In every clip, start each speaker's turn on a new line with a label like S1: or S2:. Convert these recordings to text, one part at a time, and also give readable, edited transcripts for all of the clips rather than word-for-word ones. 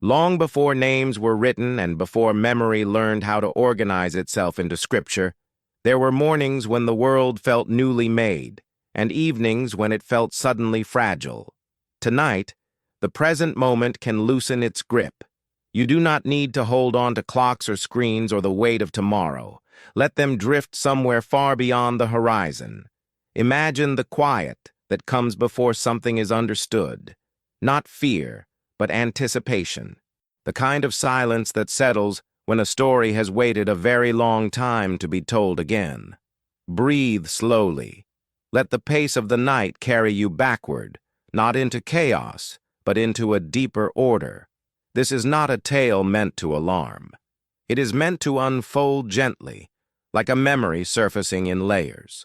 S1: Long before names were written and before memory learned how to organize itself into scripture, there were mornings when the world felt newly made, and evenings when it felt suddenly fragile. Tonight, the present moment can loosen its grip. You do not need to hold on to clocks or screens or the weight of tomorrow. Let them drift somewhere far beyond the horizon. Imagine the quiet that comes before something is understood. Not fear, but anticipation. The kind of silence that settles when a story has waited a very long time to be told again. Breathe slowly. Let the pace of the night carry you backward, not into chaos, but into a deeper order. This is not a tale meant to alarm. It is meant to unfold gently, like a memory surfacing in layers.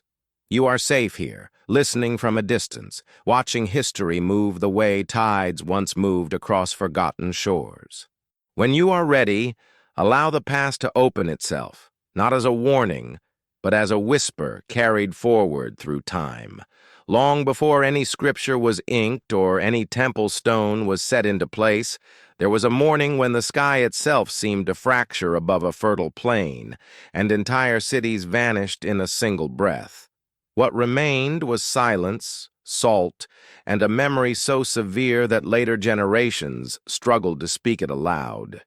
S1: You are safe here, listening from a distance, watching history move the way tides once moved across forgotten shores. When you are ready, allow the past to open itself, not as a warning, but as a whisper carried forward through time. Long before any scripture was inked or any temple stone was set into place, there was a morning when the sky itself seemed to fracture above a fertile plain, and entire cities vanished in a single breath. What remained was silence, salt, and a memory so severe that later generations struggled to speak it aloud.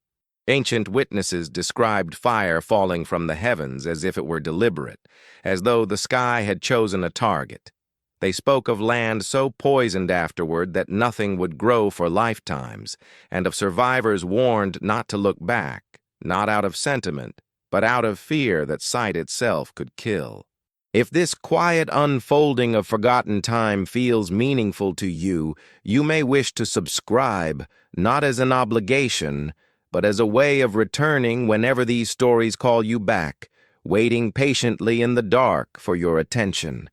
S1: Ancient witnesses described fire falling from the heavens as if it were deliberate, as though the sky had chosen a target. They spoke of land so poisoned afterward that nothing would grow for lifetimes, and of survivors warned not to look back, not out of sentiment, but out of fear that sight itself could kill. If this quiet unfolding of forgotten time feels meaningful to you, you may wish to subscribe, not as an obligation, but as a way of returning whenever these stories call you back, waiting patiently in the dark for your attention.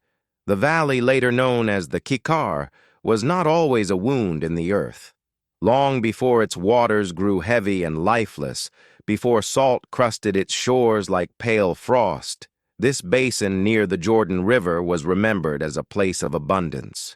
S1: The valley, later known as the Kikar, was not always a wound in the earth. Long before its waters grew heavy and lifeless, before salt crusted its shores like pale frost, this basin near the Jordan River was remembered as a place of abundance.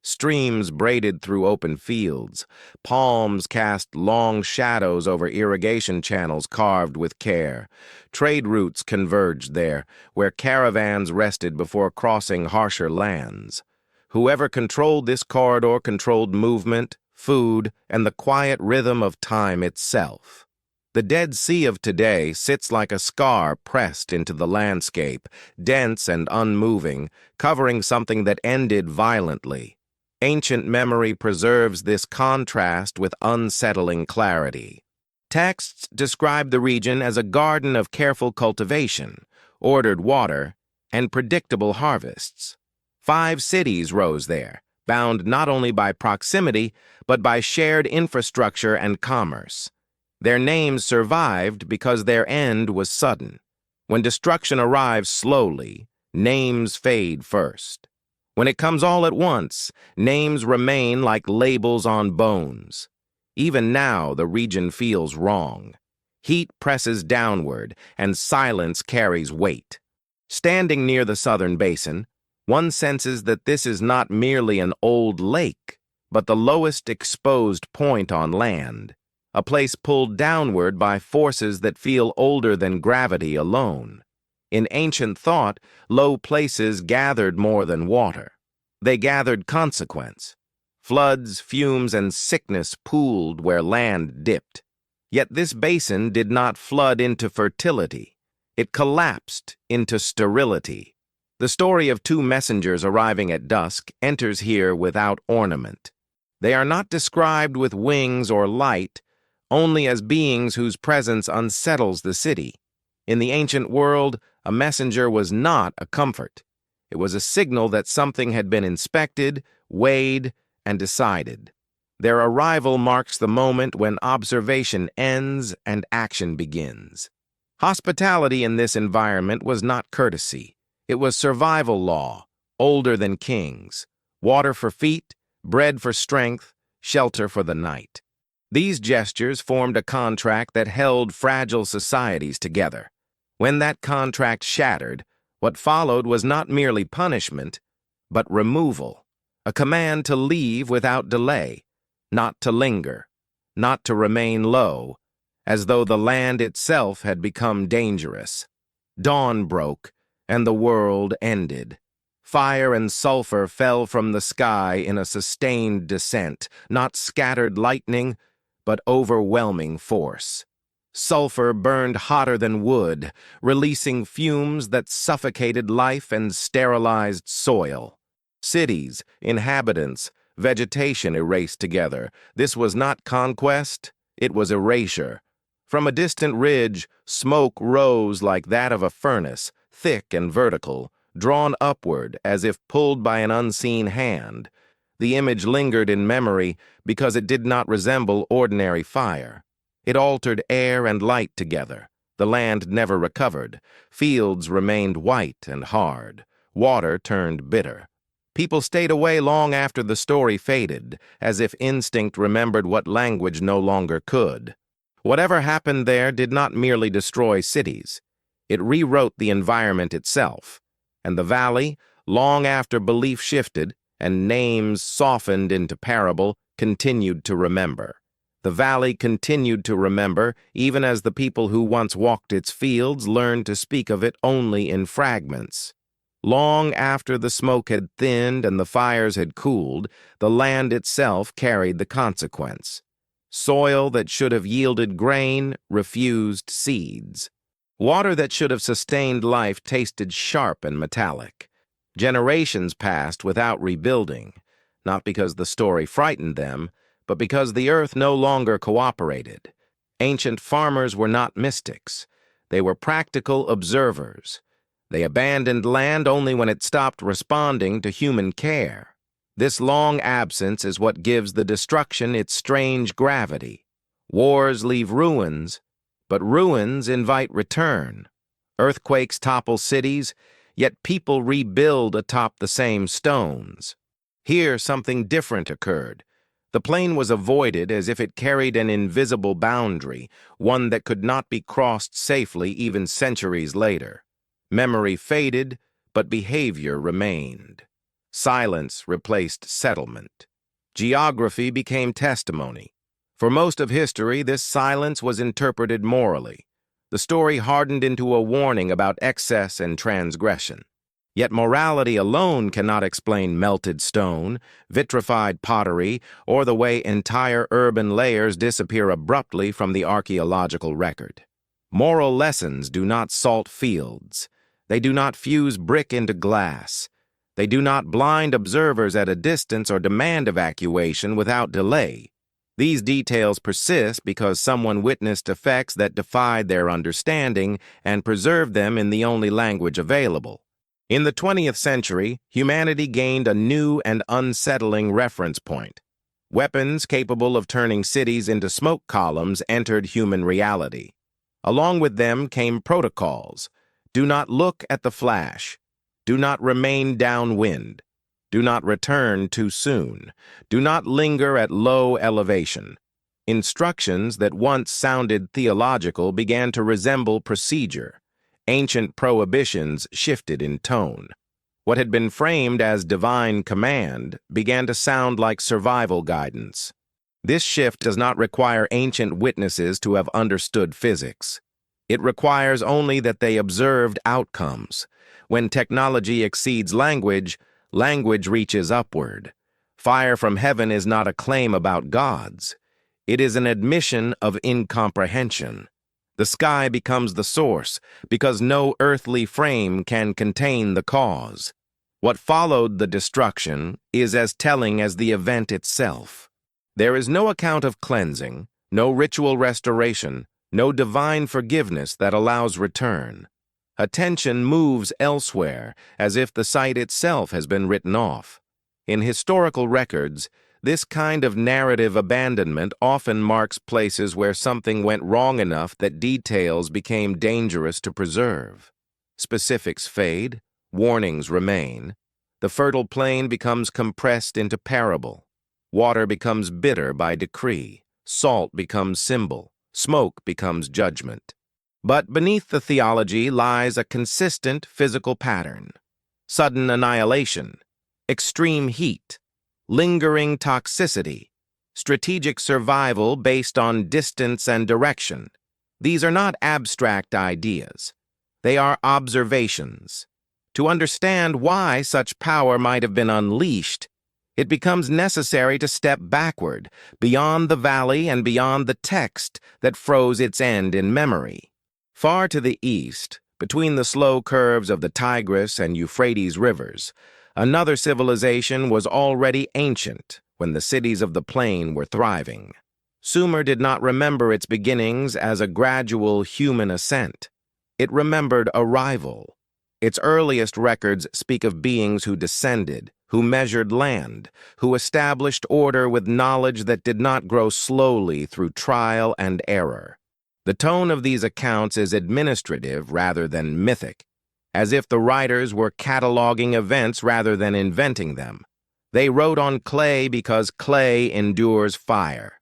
S1: Streams braided through open fields, palms cast long shadows over irrigation channels carved with care. Trade routes converged there, where caravans rested before crossing harsher lands. Whoever controlled this corridor controlled movement, food, and the quiet rhythm of time itself. The Dead Sea of today sits like a scar pressed into the landscape, dense and unmoving, covering something that ended violently. Ancient memory preserves this contrast with unsettling clarity. Texts describe the region as a garden of careful cultivation, ordered water, and predictable harvests. 5 cities rose there, bound not only by proximity, but by shared infrastructure and commerce. Their names survived because their end was sudden. When destruction arrives slowly, names fade first. When it comes all at once, names remain like labels on bones. Even now, the region feels wrong. Heat presses downward, and silence carries weight. Standing near the southern basin, one senses that this is not merely an old lake, but the lowest exposed point on land, a place pulled downward by forces that feel older than gravity alone. In ancient thought, low places gathered more than water. They gathered consequence. Floods, fumes, and sickness pooled where land dipped. Yet this basin did not flood into fertility. It collapsed into sterility. The story of 2 messengers arriving at dusk enters here without ornament. They are not described with wings or light, only as beings whose presence unsettles the city. In the ancient world, a messenger was not a comfort. It was a signal that something had been inspected, weighed, and decided. Their arrival marks the moment when observation ends and action begins. Hospitality in this environment was not courtesy. It was survival law, older than kings. Water for feet, bread for strength, shelter for the night. These gestures formed a contract that held fragile societies together. When that contract shattered, what followed was not merely punishment, but removal, a command to leave without delay, not to linger. not to remain low, as though the land itself had become dangerous. Dawn broke, and the world ended. Fire and sulfur fell from the sky in a sustained descent, not scattered lightning, but overwhelming force. Sulfur burned hotter than wood, releasing fumes that suffocated life and sterilized soil. Cities, inhabitants, vegetation erased together. This was not conquest, it was erasure. From a distant ridge, smoke rose like that of a furnace, thick and vertical, drawn upward as if pulled by an unseen hand. The image lingered in memory because it did not resemble ordinary fire. It altered air and light together. The land never recovered. Fields remained white and hard. Water turned bitter. People stayed away long after the story faded, as if instinct remembered what language no longer could. Whatever happened there did not merely destroy cities. It rewrote the environment itself. And the valley, long after belief shifted and names softened into parable, continued to remember. The valley continued to remember, even as the people who once walked its fields learned to speak of it only in fragments. Long after the smoke had thinned and the fires had cooled, the land itself carried the consequence. Soil that should have yielded grain refused seeds. Water that should have sustained life tasted sharp and metallic. Generations passed without rebuilding, not because the story frightened them, but because the earth no longer cooperated. Ancient farmers were not mystics. They were practical observers. They abandoned land only when it stopped responding to human care. This long absence is what gives the destruction its strange gravity. Wars leave ruins, but ruins invite return. Earthquakes topple cities, yet people rebuild atop the same stones. Here something different occurred. The plain was avoided as if it carried an invisible boundary, one that could not be crossed safely even centuries later. Memory faded, but behavior remained. Silence replaced settlement. Geography became testimony. For most of history, this silence was interpreted morally. The story hardened into a warning about excess and transgression. Yet morality alone cannot explain melted stone, vitrified pottery, or the way entire urban layers disappear abruptly from the archaeological record. Moral lessons do not salt fields. They do not fuse brick into glass. They do not blind observers at a distance or demand evacuation without delay. These details persist because someone witnessed effects that defied their understanding and preserved them in the only language available. In the 20th century, humanity gained a new and unsettling reference point. Weapons capable of turning cities into smoke columns entered human reality. Along with them came protocols. Do not look at the flash. Do not remain downwind. Do not return too soon. Do not linger at low elevation. Instructions that once sounded theological began to resemble procedure. Ancient prohibitions shifted in tone. What had been framed as divine command began to sound like survival guidance. This shift does not require ancient witnesses to have understood physics. It requires only that they observed outcomes. When technology exceeds language, language reaches upward. Fire from heaven is not a claim about gods. It is an admission of incomprehension. The sky becomes the source, because no earthly frame can contain the cause. What followed the destruction is as telling as the event itself. There is no account of cleansing, no ritual restoration, no divine forgiveness that allows return. Attention moves elsewhere, as if the site itself has been written off. In historical records, this kind of narrative abandonment often marks places where something went wrong enough that details became dangerous to preserve. Specifics fade, warnings remain. The fertile plain becomes compressed into parable. Water becomes bitter by decree. Salt becomes symbol. Smoke becomes judgment. But beneath the theology lies a consistent physical pattern. Sudden annihilation, extreme heat, lingering toxicity, strategic survival based on distance and direction. These are not abstract ideas. They are observations. To understand why such power might have been unleashed, it becomes necessary to step backward, beyond the valley and beyond the text that froze its end in memory. Far to the east, between the slow curves of the Tigris and Euphrates rivers, another civilization was already ancient when the cities of the plain were thriving. Sumer did not remember its beginnings as a gradual human ascent. It remembered arrival. Its earliest records speak of beings who descended, who measured land, who established order with knowledge that did not grow slowly through trial and error. The tone of these accounts is administrative rather than mythic, as if the writers were cataloging events rather than inventing them. They wrote on clay because clay endures fire.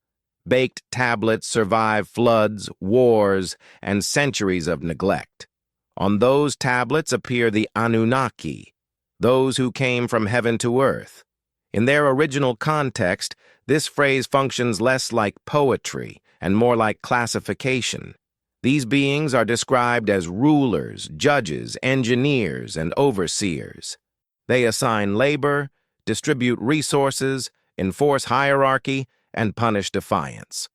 S1: Baked tablets survive floods, wars, and centuries of neglect. On those tablets appear the Anunnaki, those who came from heaven to earth. In their original context, this phrase functions less like poetry and more like classification. These beings are described as rulers, judges, engineers, and overseers. They assign labor, distribute resources, enforce hierarchy, and punish defiance.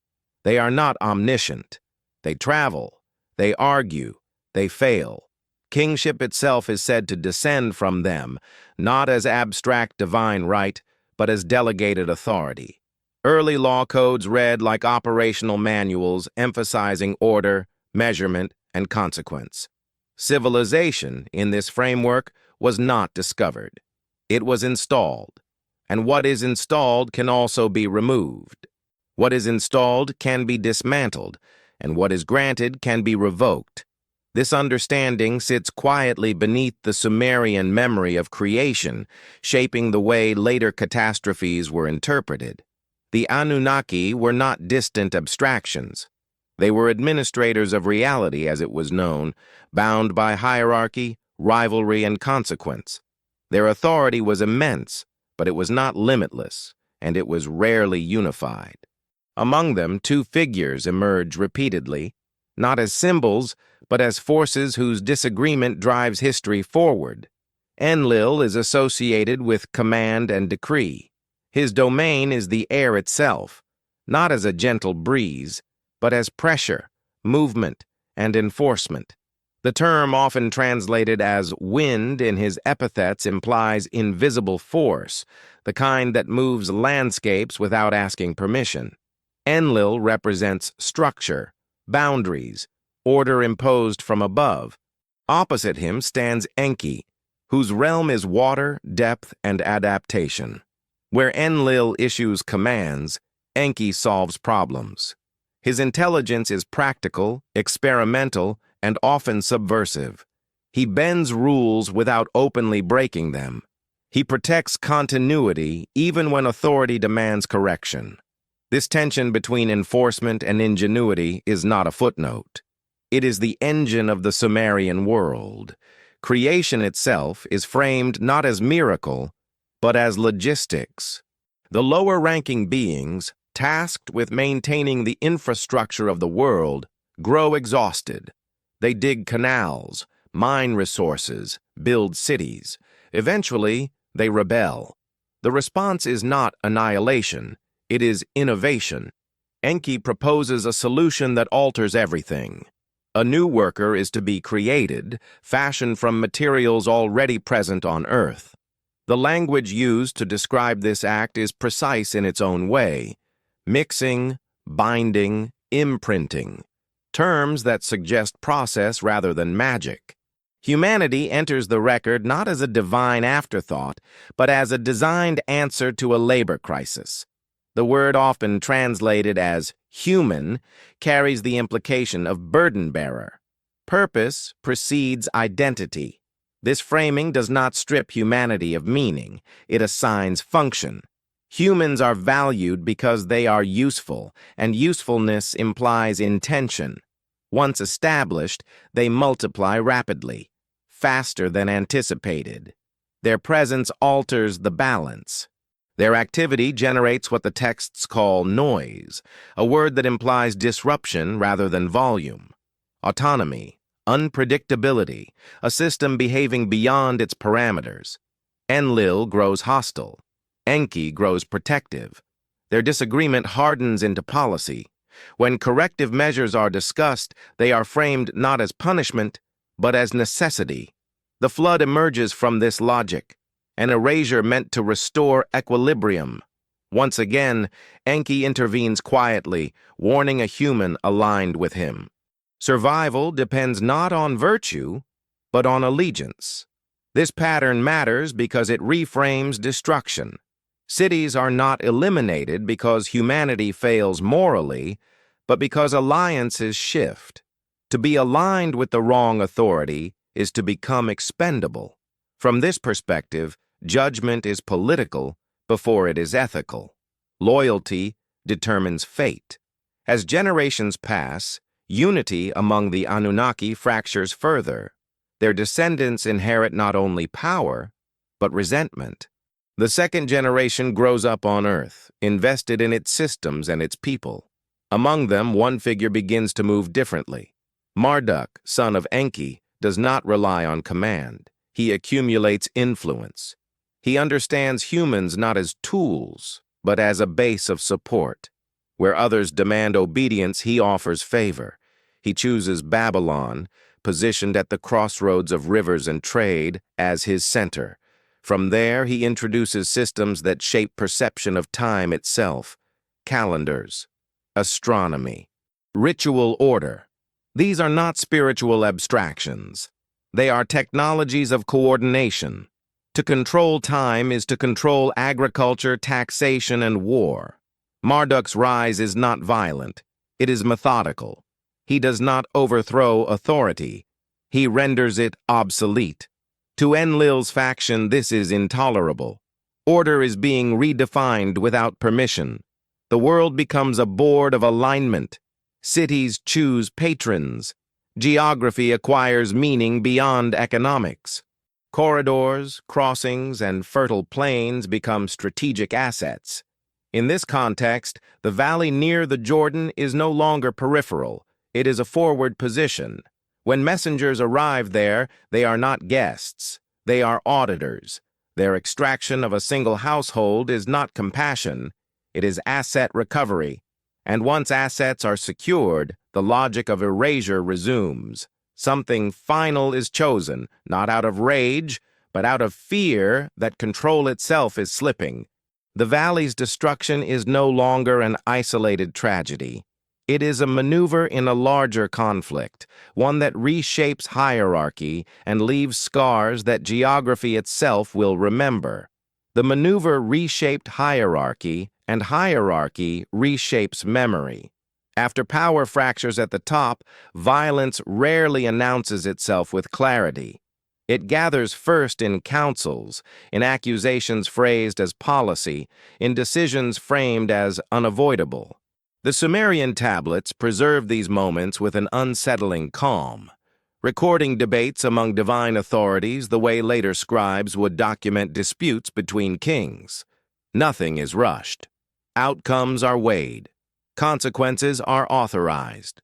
S1: They are not omniscient. They travel, they argue, they fail. Kingship itself is said to descend from them, not as abstract divine right, but as delegated authority. Early law codes read like operational manuals emphasizing order, measurement, and consequence. Civilization, in this framework, was not discovered. It was installed. And what is installed can also be removed. What is installed can be dismantled, and what is granted can be revoked. This understanding sits quietly beneath the Sumerian memory of creation, shaping the way later catastrophes were interpreted. The Anunnaki were not distant abstractions. They were administrators of reality, as it was known, bound by hierarchy, rivalry, and consequence. Their authority was immense, but it was not limitless, and it was rarely unified. Among them, two figures emerge repeatedly, not as symbols, but as forces whose disagreement drives history forward. Enlil is associated with command and decree. His domain is the air itself, not as a gentle breeze, but as pressure, movement, and enforcement. The term, often translated as wind in his epithets, implies invisible force, the kind that moves landscapes without asking permission. Enlil represents structure, boundaries, order imposed from above. Opposite him stands Enki, whose realm is water, depth, and adaptation. Where Enlil issues commands, Enki solves problems. His intelligence is practical, experimental, and often subversive. He bends rules without openly breaking them. He protects continuity even when authority demands correction. This tension between enforcement and ingenuity is not a footnote. It is the engine of the Sumerian world. Creation itself is framed not as miracle, but as logistics. The lower-ranking beings, tasked with maintaining the infrastructure of the world, grow exhausted. They dig canals, mine resources, build cities. Eventually, they rebel. The response is not annihilation, it is innovation. Enki proposes a solution that alters everything. A new worker is to be created, fashioned from materials already present on Earth. The language used to describe this act is precise in its own way. Mixing, binding, imprinting. Terms that suggest process rather than magic. Humanity enters the record not as a divine afterthought, but as a designed answer to a labor crisis. The word, often translated as human, carries the implication of burden bearer. Purpose precedes identity. This framing does not strip humanity of meaning, it assigns function. Humans are valued because they are useful, and usefulness implies intention. Once established, they multiply rapidly, faster than anticipated. Their presence alters the balance. Their activity generates what the texts call noise, a word that implies disruption rather than volume. Autonomy, unpredictability, a system behaving beyond its parameters. Enlil grows hostile. Enki grows protective. Their disagreement hardens into policy. When corrective measures are discussed, they are framed not as punishment, but as necessity. The flood emerges from this logic, an erasure meant to restore equilibrium. Once again, Enki intervenes quietly, warning a human aligned with him. Survival depends not on virtue, but on allegiance. This pattern matters because it reframes destruction. Cities are not eliminated because humanity fails morally, but because alliances shift. To be aligned with the wrong authority is to become expendable. From this perspective, judgment is political before it is ethical. Loyalty determines fate. As generations pass, unity among the Anunnaki fractures further. Their descendants inherit not only power, but resentment. The second generation grows up on Earth, invested in its systems and its people. Among them, one figure begins to move differently. Marduk, son of Enki, does not rely on command. He accumulates influence. He understands humans not as tools, but as a base of support. Where others demand obedience, he offers favor. He chooses Babylon, positioned at the crossroads of rivers and trade, as his center. From there, he introduces systems that shape perception of time itself: calendars, astronomy, ritual order. These are not spiritual abstractions. They are technologies of coordination. To control time is to control agriculture, taxation, and war. Marduk's rise is not violent. It is methodical. He does not overthrow authority. He renders it obsolete. To Enlil's faction, this is intolerable. Order is being redefined without permission. The world becomes a board of alignment. Cities choose patrons. Geography acquires meaning beyond economics. Corridors, crossings, and fertile plains become strategic assets. In this context, the valley near the Jordan is no longer peripheral. It is a forward position. When messengers arrive there, they are not guests. They are auditors. Their extraction of a single household is not compassion. It is asset recovery. And once assets are secured, the logic of erasure resumes. Something final is chosen, not out of rage, but out of fear that control itself is slipping. The valley's destruction is no longer an isolated tragedy. It is a maneuver in a larger conflict, one that reshapes hierarchy and leaves scars that geography itself will remember. The maneuver reshaped hierarchy, and hierarchy reshapes memory. After power fractures at the top, violence rarely announces itself with clarity. It gathers first in councils, in accusations phrased as policy, in decisions framed as unavoidable. The Sumerian tablets preserve these moments with an unsettling calm, recording debates among divine authorities the way later scribes would document disputes between kings. Nothing is rushed. Outcomes are weighed. Consequences are authorized.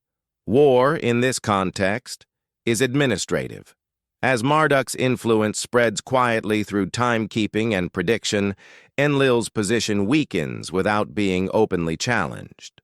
S1: War, in this context, is administrative. As Marduk's influence spreads quietly through timekeeping and prediction, Enlil's position weakens without being openly challenged.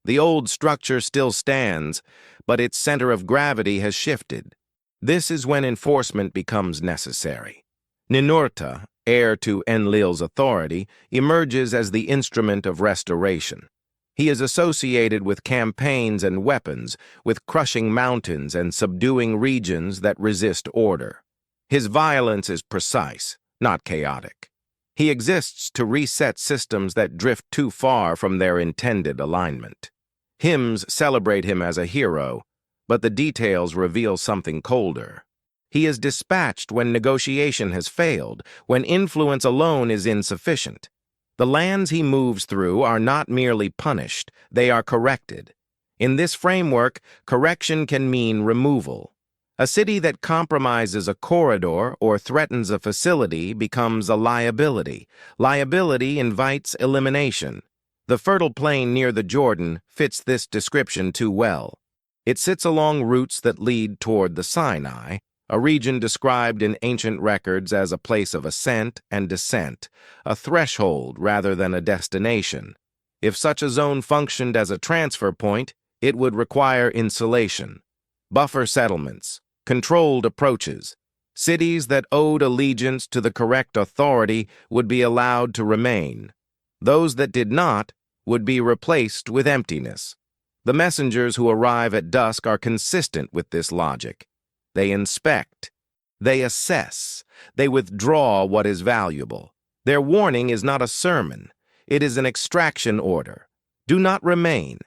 S1: The old structure still stands, but its center of gravity has shifted. This is when enforcement becomes necessary. Ninurta, heir to Enlil's authority, emerges as the instrument of restoration. He is associated with campaigns and weapons, with crushing mountains and subduing regions that resist order. His violence is precise, not chaotic. He exists to reset systems that drift too far from their intended alignment. Hymns celebrate him as a hero, but the details reveal something colder. He is dispatched when negotiation has failed, when influence alone is insufficient. The lands he moves through are not merely punished, they are corrected. In this framework, correction can mean removal. A city that compromises a corridor or threatens a facility becomes a liability. Liability invites elimination. The fertile plain near the Jordan fits this description too well. It sits along routes that lead toward the Sinai, a region described in ancient records as a place of ascent and descent, a threshold rather than a destination. If such a zone functioned as a transfer point, it would require insulation, buffer settlements, controlled approaches. Cities that owed allegiance to the correct authority would be allowed to remain. Those that did not would be replaced with emptiness. The messengers who arrive at dusk are consistent with this logic. They inspect, they assess, they withdraw what is valuable. Their warning is not a sermon, it is an extraction order. Do not remain,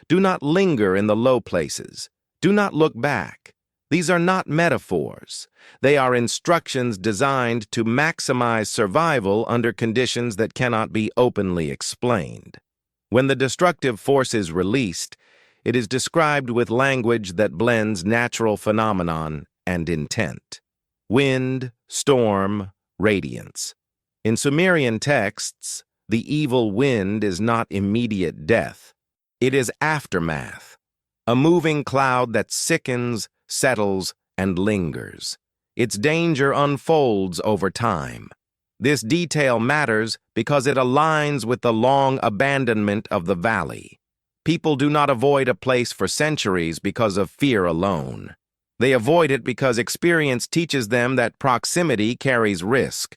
S1: do not linger in the low places, do not look back. These are not metaphors. They are instructions designed to maximize survival under conditions that cannot be openly explained. When the destructive force is released, it is described with language that blends natural phenomenon and intent. Wind, storm, radiance. In Sumerian texts, the evil wind is not immediate death. It is aftermath, a moving cloud that sickens, settles, and lingers. Its danger unfolds over time. This detail matters because it aligns with the long abandonment of the valley. People do not avoid a place for centuries because of fear alone. They avoid it because experience teaches them that proximity carries risk.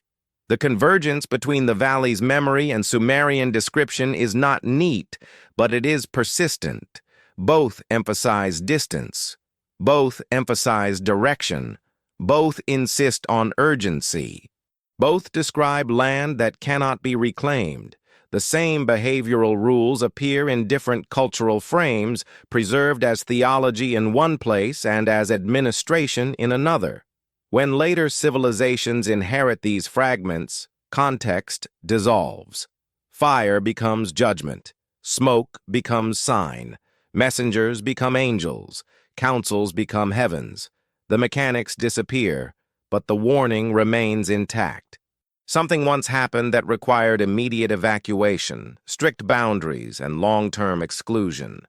S1: The convergence between the valley's memory and Sumerian description is not neat, but it is persistent. Both emphasize distance. Both emphasize direction. Both insist on urgency. Both describe land that cannot be reclaimed. The same behavioral rules appear in different cultural frames, preserved as theology in one place and as administration in another. When later civilizations inherit these fragments, context dissolves. Fire becomes judgment. Smoke becomes sign. Messengers become angels. Councils become heavens. The mechanics disappear, but the warning remains intact. Something once happened that required immediate evacuation, strict boundaries, and long-term exclusion.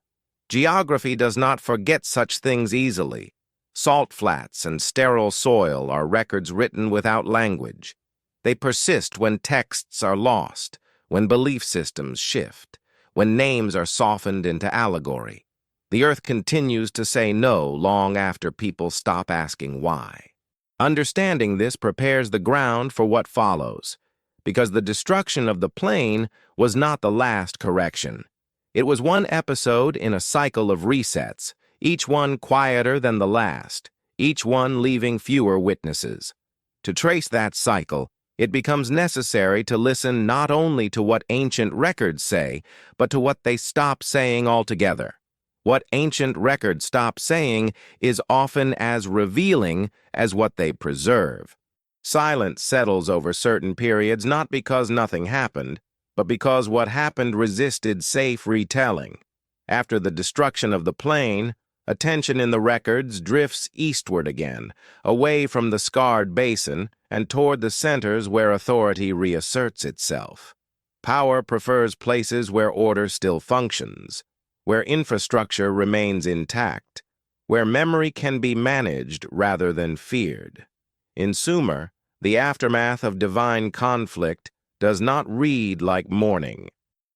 S1: Geography does not forget such things easily. Salt flats and sterile soil are records written without language. They persist when texts are lost, when belief systems shift, when names are softened into allegory. The earth continues to say no long after people stop asking why. Understanding this prepares the ground for what follows, because the destruction of the plain was not the last correction. It was one episode in a cycle of resets, each one quieter than the last, each one leaving fewer witnesses. To trace that cycle, it becomes necessary to listen not only to what ancient records say, but to what they stop saying altogether. What ancient records stop saying is often as revealing as what they preserve. Silence settles over certain periods not because nothing happened, but because what happened resisted safe retelling. After the destruction of the plain, attention in the records drifts eastward again, away from the scarred basin and toward the centers where authority reasserts itself. Power prefers places where order still functions, where infrastructure remains intact, where memory can be managed rather than feared. In Sumer, the aftermath of divine conflict does not read like mourning.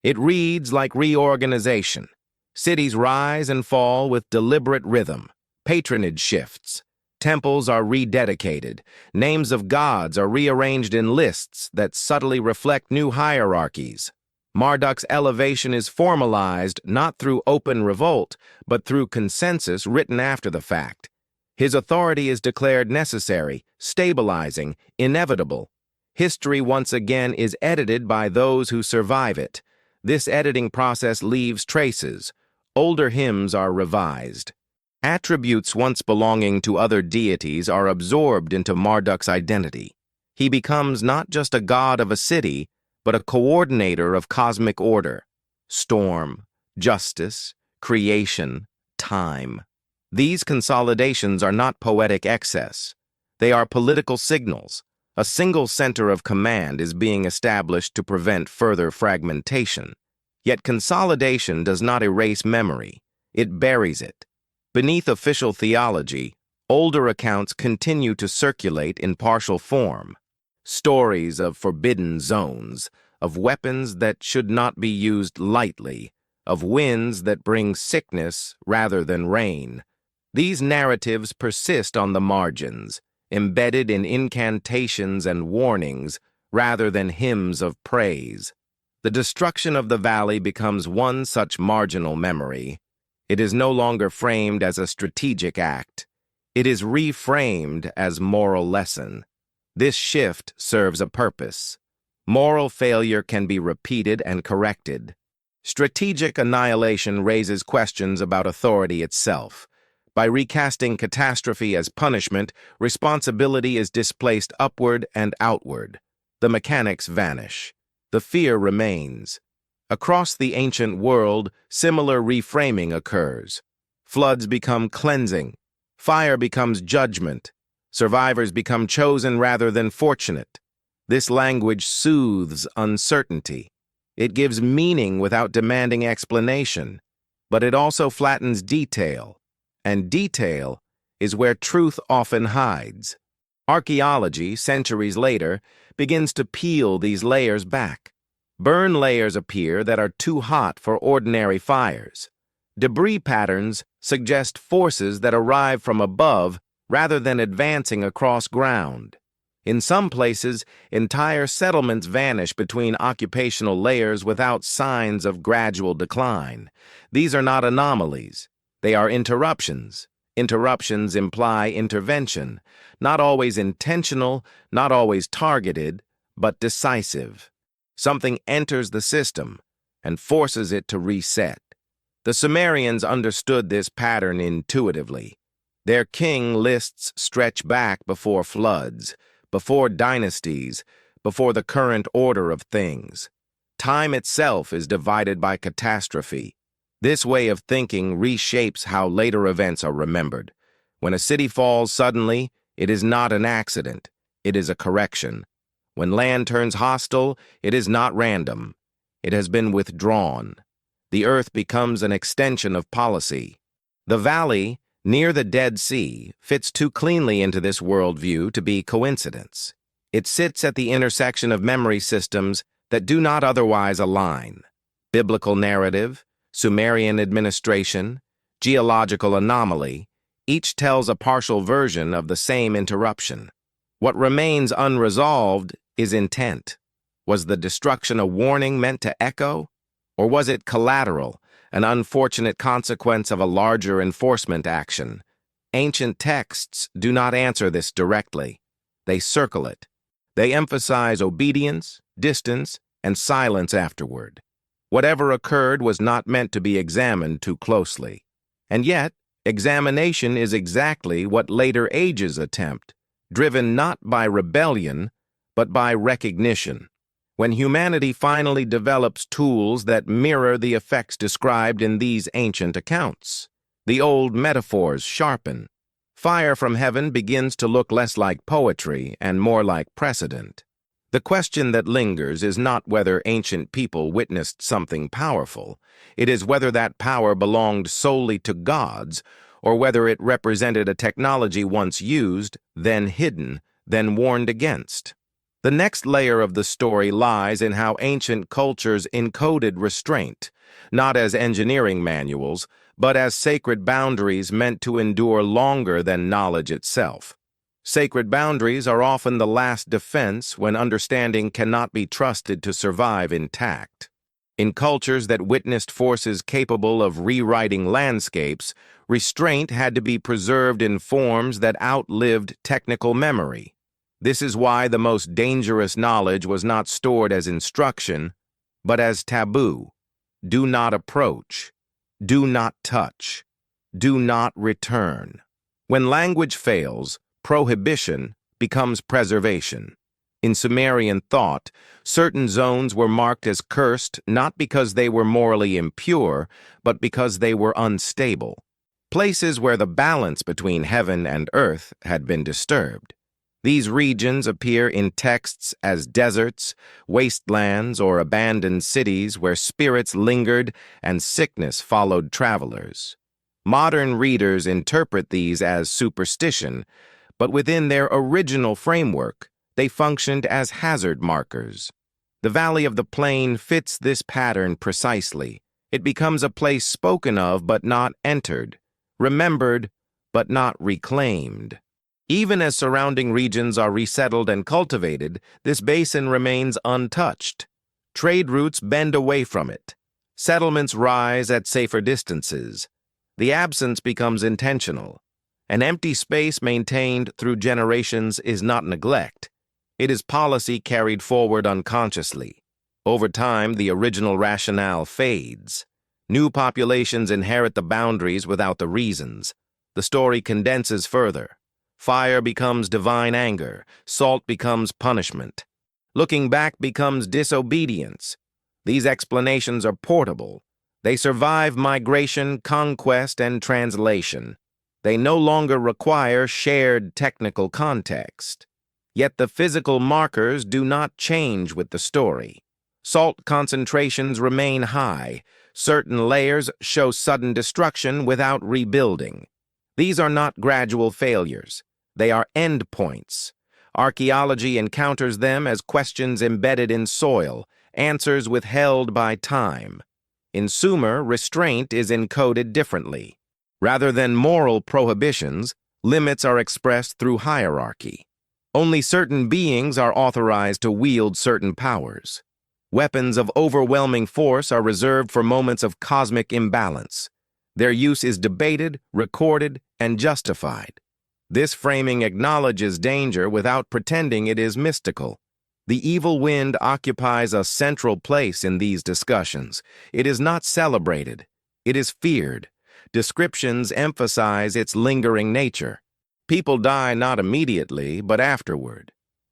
S1: It reads like reorganization. Cities rise and fall with deliberate rhythm. Patronage shifts. Temples are rededicated. Names of gods are rearranged in lists that subtly reflect new hierarchies. Marduk's elevation is formalized not through open revolt, but through consensus written after the fact. His authority is declared necessary, stabilizing, inevitable. History once again is edited by those who survive it. This editing process leaves traces. Older hymns are revised. Attributes once belonging to other deities are absorbed into Marduk's identity. He becomes not just a god of a city, but a coordinator of cosmic order, storm, justice, creation, time. These consolidations are not poetic excess. They are political signals. A single center of command is being established to prevent further fragmentation. Yet consolidation does not erase memory. It buries it. Beneath official theology, older accounts continue to circulate in partial form. Stories of forbidden zones, of weapons that should not be used lightly, of winds that bring sickness rather than rain. These narratives persist on the margins, embedded in incantations and warnings rather than hymns of praise. The destruction of the valley becomes one such marginal memory. It is no longer framed as a strategic act. It is reframed as moral lesson. This shift serves a purpose. Moral failure can be repeated and corrected. Strategic annihilation raises questions about authority itself. By recasting catastrophe as punishment, responsibility is displaced upward and outward. The mechanics vanish. The fear remains. Across the ancient world, similar reframing occurs. Floods become cleansing. Fire becomes judgment. Survivors become chosen rather than fortunate. This language soothes uncertainty. It gives meaning without demanding explanation, but it also flattens detail. And detail is where truth often hides. Archaeology, centuries later, begins to peel these layers back. Burn layers appear that are too hot for ordinary fires. Debris patterns suggest forces that arrive from above rather than advancing across ground. In some places, entire settlements vanish between occupational layers without signs of gradual decline. These are not anomalies. They are interruptions. Interruptions imply intervention, not always intentional, not always targeted, but decisive. Something enters the system and forces it to reset. The Sumerians understood this pattern intuitively. Their king lists stretch back before floods, before dynasties, before the current order of things. Time itself is divided by catastrophe. This way of thinking reshapes how later events are remembered. When a city falls suddenly, it is not an accident, it is a correction. When land turns hostile, it is not random. It has been withdrawn. The earth becomes an extension of policy. The valley, near the Dead Sea, fits too cleanly into this worldview to be coincidence. It sits at the intersection of memory systems that do not otherwise align. Biblical narrative, Sumerian administration, geological anomaly, each tells a partial version of the same interruption. What remains unresolved is intent. Was the destruction a warning meant to echo? Or was it collateral, an unfortunate consequence of a larger enforcement action? Ancient texts do not answer this directly. They circle it. They emphasize obedience, distance, and silence afterward. Whatever occurred was not meant to be examined too closely. And yet, examination is exactly what later ages attempt, driven not by rebellion, but by recognition. When humanity finally develops tools that mirror the effects described in these ancient accounts, the old metaphors sharpen. Fire from heaven begins to look less like poetry and more like precedent. The question that lingers is not whether ancient people witnessed something powerful. It is whether that power belonged solely to gods, or whether it represented a technology once used, then hidden, then warned against. The next layer of the story lies in how ancient cultures encoded restraint, not as engineering manuals, but as sacred boundaries meant to endure longer than knowledge itself. Sacred boundaries are often the last defense when understanding cannot be trusted to survive intact. In cultures that witnessed forces capable of rewriting landscapes, restraint had to be preserved in forms that outlived technical memory. This is why the most dangerous knowledge was not stored as instruction, but as taboo. Do not approach. Do not touch. Do not return. When language fails, prohibition becomes preservation. In Sumerian thought, certain zones were marked as cursed not because they were morally impure, but because they were unstable. places where the balance between heaven and earth had been disturbed. These regions appear in texts as deserts, wastelands, or abandoned cities where spirits lingered and sickness followed travelers. Modern readers interpret these as superstition, but within their original framework, they functioned as hazard markers. The Valley of the Plain fits this pattern precisely. It becomes a place spoken of but not entered, remembered but not reclaimed. Even as surrounding regions are resettled and cultivated, this basin remains untouched. Trade routes bend away from it. Settlements rise at safer distances. The absence becomes intentional. An empty space maintained through generations is not neglect. It is policy carried forward unconsciously. Over time, the original rationale fades. New populations inherit the boundaries without the reasons. The story condenses further. Fire becomes divine anger. Salt becomes punishment. Looking back becomes disobedience. These explanations are portable. They survive migration, conquest, and translation. They no longer require shared technical context. Yet the physical markers do not change with the story. Salt concentrations remain high. Certain layers show sudden destruction without rebuilding. These are not gradual failures. They are endpoints. Archaeology encounters them as questions embedded in soil, answers withheld by time. In Sumer, restraint is encoded differently. Rather than moral prohibitions, limits are expressed through hierarchy. Only certain beings are authorized to wield certain powers. Weapons of overwhelming force are reserved for moments of cosmic imbalance. Their use is debated, recorded, and justified. This framing acknowledges danger without pretending it is mystical. The evil wind occupies a central place in these discussions. It is not celebrated. It is feared. Descriptions emphasize its lingering nature. People die not immediately, but afterward.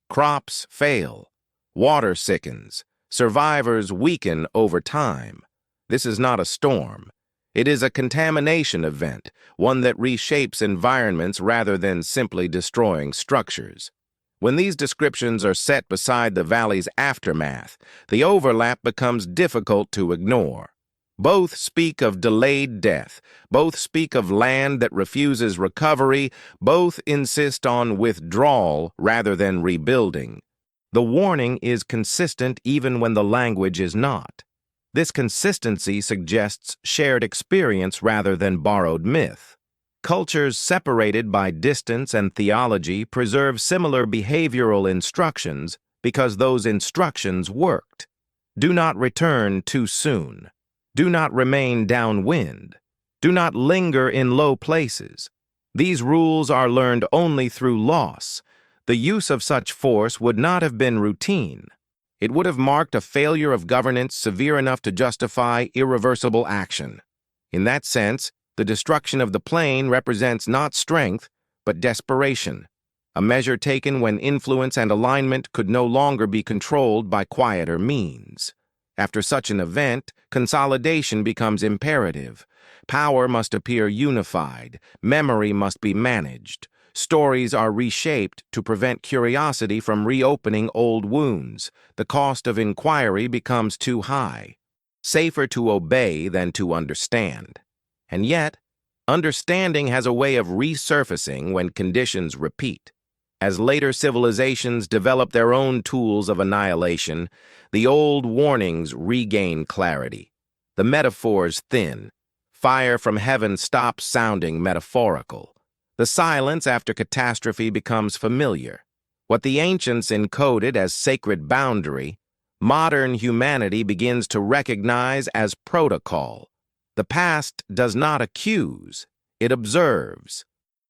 S1: Crops fail. Water sickens. Survivors weaken over time. This is not a storm. It is a contamination event, one that reshapes environments rather than simply destroying structures. When these descriptions are set beside the valley's aftermath, the overlap becomes difficult to ignore. Both speak of delayed death. Both speak of land that refuses recovery. Both insist on withdrawal rather than rebuilding. The warning is consistent even when the language is not. This consistency suggests shared experience rather than borrowed myth. Cultures separated by distance and theology preserve similar behavioral instructions because those instructions worked. Do not return too soon. Do not remain downwind. Do not linger in low places. These rules are learned only through loss. The use of such force would not have been routine. It would have marked a failure of governance severe enough to justify irreversible action. In that sense, the destruction of the plain represents not strength, but desperation, a measure taken when influence and alignment could no longer be controlled by quieter means. After such an event, consolidation becomes imperative. Power must appear unified. Memory must be managed. Stories are reshaped to prevent curiosity from reopening old wounds. The cost of inquiry becomes too high. Safer to obey than to understand. And yet, understanding has a way of resurfacing when conditions repeat. As later civilizations develop their own tools of annihilation, the old warnings regain clarity. The metaphors thin. Fire from heaven stops sounding metaphorical. The silence after catastrophe becomes familiar. What the ancients encoded as sacred boundary, modern humanity begins to recognize as protocol. The past does not accuse, it observes.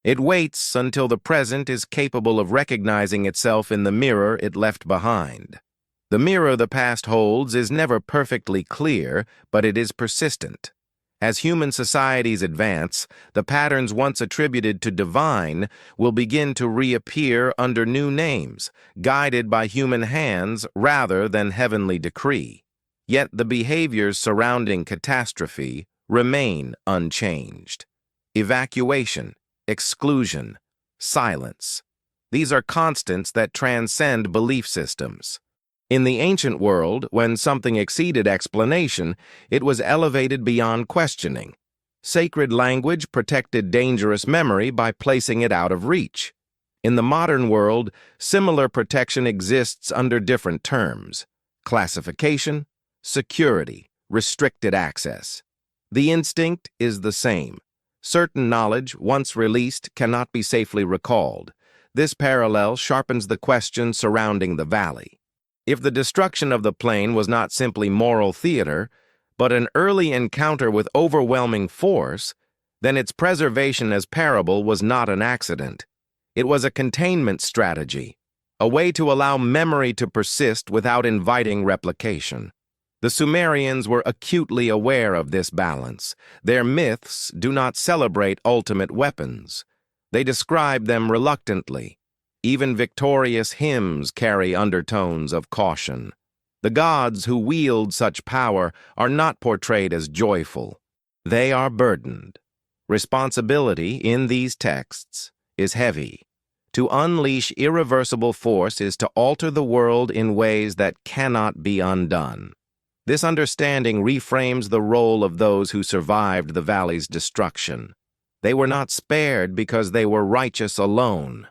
S1: It waits until the present is capable of recognizing itself in the mirror it left behind. The mirror the past holds is never perfectly clear, but it is persistent. As human societies advance, the patterns once attributed to divine will begin to reappear under new names, guided by human hands rather than heavenly decree. Yet the behaviors surrounding catastrophe remain unchanged. evacuation, exclusion, silence. These are constants that transcend belief systems. In the ancient world, when something exceeded explanation, it was elevated beyond questioning. Sacred language protected dangerous memory by placing it out of reach. In the modern world, similar protection exists under different terms: classification, security, restricted access. The instinct is the same. Certain knowledge, once released, cannot be safely recalled. This parallel sharpens the question surrounding the valley. If the destruction of the plain was not simply moral theater, but an early encounter with overwhelming force, then its preservation as parable was not an accident. It was a containment strategy, a way to allow memory to persist without inviting replication. The Sumerians were acutely aware of this balance. Their myths do not celebrate ultimate weapons. They describe them reluctantly. Even victorious hymns carry undertones of caution. The gods who wield such power are not portrayed as joyful. They are burdened. Responsibility in these texts is heavy. To unleash irreversible force is to alter the world in ways that cannot be undone. This understanding reframes the role of those who survived the valley's destruction. They were not spared because they were righteous alone.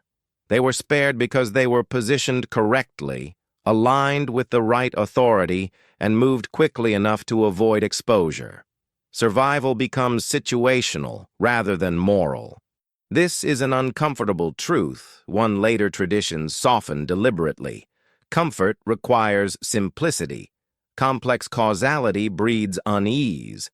S1: They were spared because they were positioned correctly, aligned with the right authority, and moved quickly enough to avoid exposure. Survival becomes situational rather than moral. This is an uncomfortable truth, one later traditions soften deliberately. Comfort requires simplicity. Complex causality breeds unease.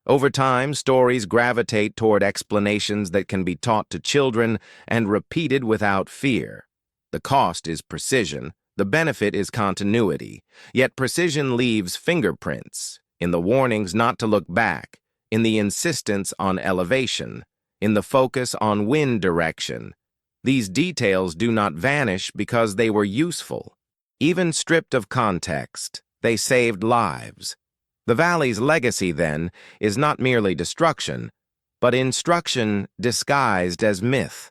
S1: Over time, stories gravitate toward explanations that can be taught to children and repeated without fear. The cost is precision, the benefit is continuity, yet precision leaves fingerprints, in the warnings not to look back, in the insistence on elevation, in the focus on wind direction. These details do not vanish because they were useful. Even stripped of context, they saved lives. The valley's legacy, then, is not merely destruction, but instruction disguised as myth,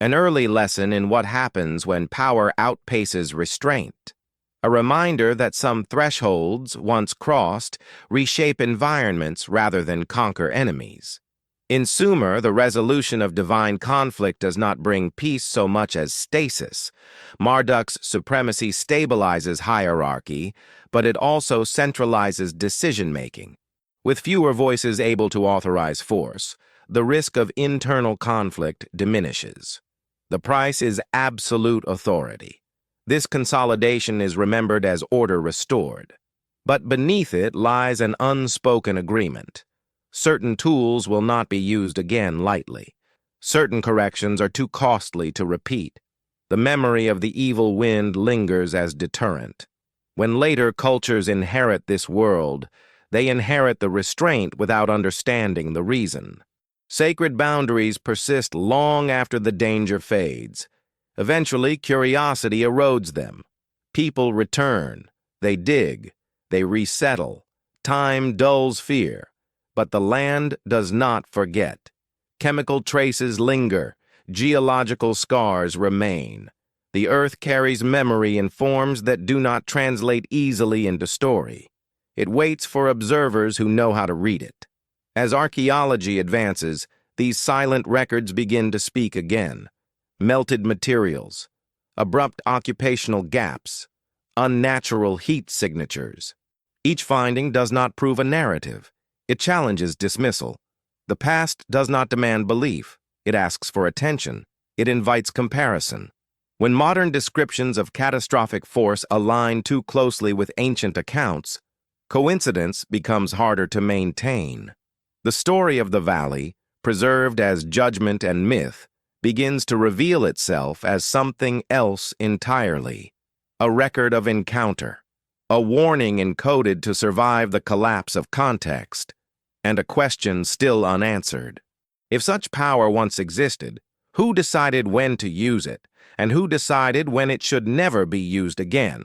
S1: an early lesson in what happens when power outpaces restraint, a reminder that some thresholds, once crossed, reshape environments rather than conquer enemies. In Sumer, the resolution of divine conflict does not bring peace so much as stasis. Marduk's supremacy stabilizes hierarchy, but it also centralizes decision-making. With fewer voices able to authorize force, the risk of internal conflict diminishes. The price is absolute authority. This consolidation is remembered as order restored. But beneath it lies an unspoken agreement. Certain tools will not be used again lightly. Certain corrections are too costly to repeat. The memory of the evil wind lingers as deterrent. When later cultures inherit this world, they inherit the restraint without understanding the reason. Sacred boundaries persist long after the danger fades. Eventually, curiosity erodes them. People return. They dig. They resettle. Time dulls fear. But the land does not forget. Chemical traces linger. Geological scars remain. The earth carries memory in forms that do not translate easily into story. It waits for observers who know how to read it. As archaeology advances, these silent records begin to speak again. Melted materials, abrupt occupational gaps, unnatural heat signatures. Each finding does not prove a narrative. It challenges dismissal. The past does not demand belief. It asks for attention. It invites comparison. When modern descriptions of catastrophic force align too closely with ancient accounts, coincidence becomes harder to maintain. The story of the valley, preserved as judgment and myth, begins to reveal itself as something else entirely. A record of encounter, a warning encoded to survive the collapse of context, and a question still unanswered. If such power once existed, who decided when to use it, and who decided when it should never be used again?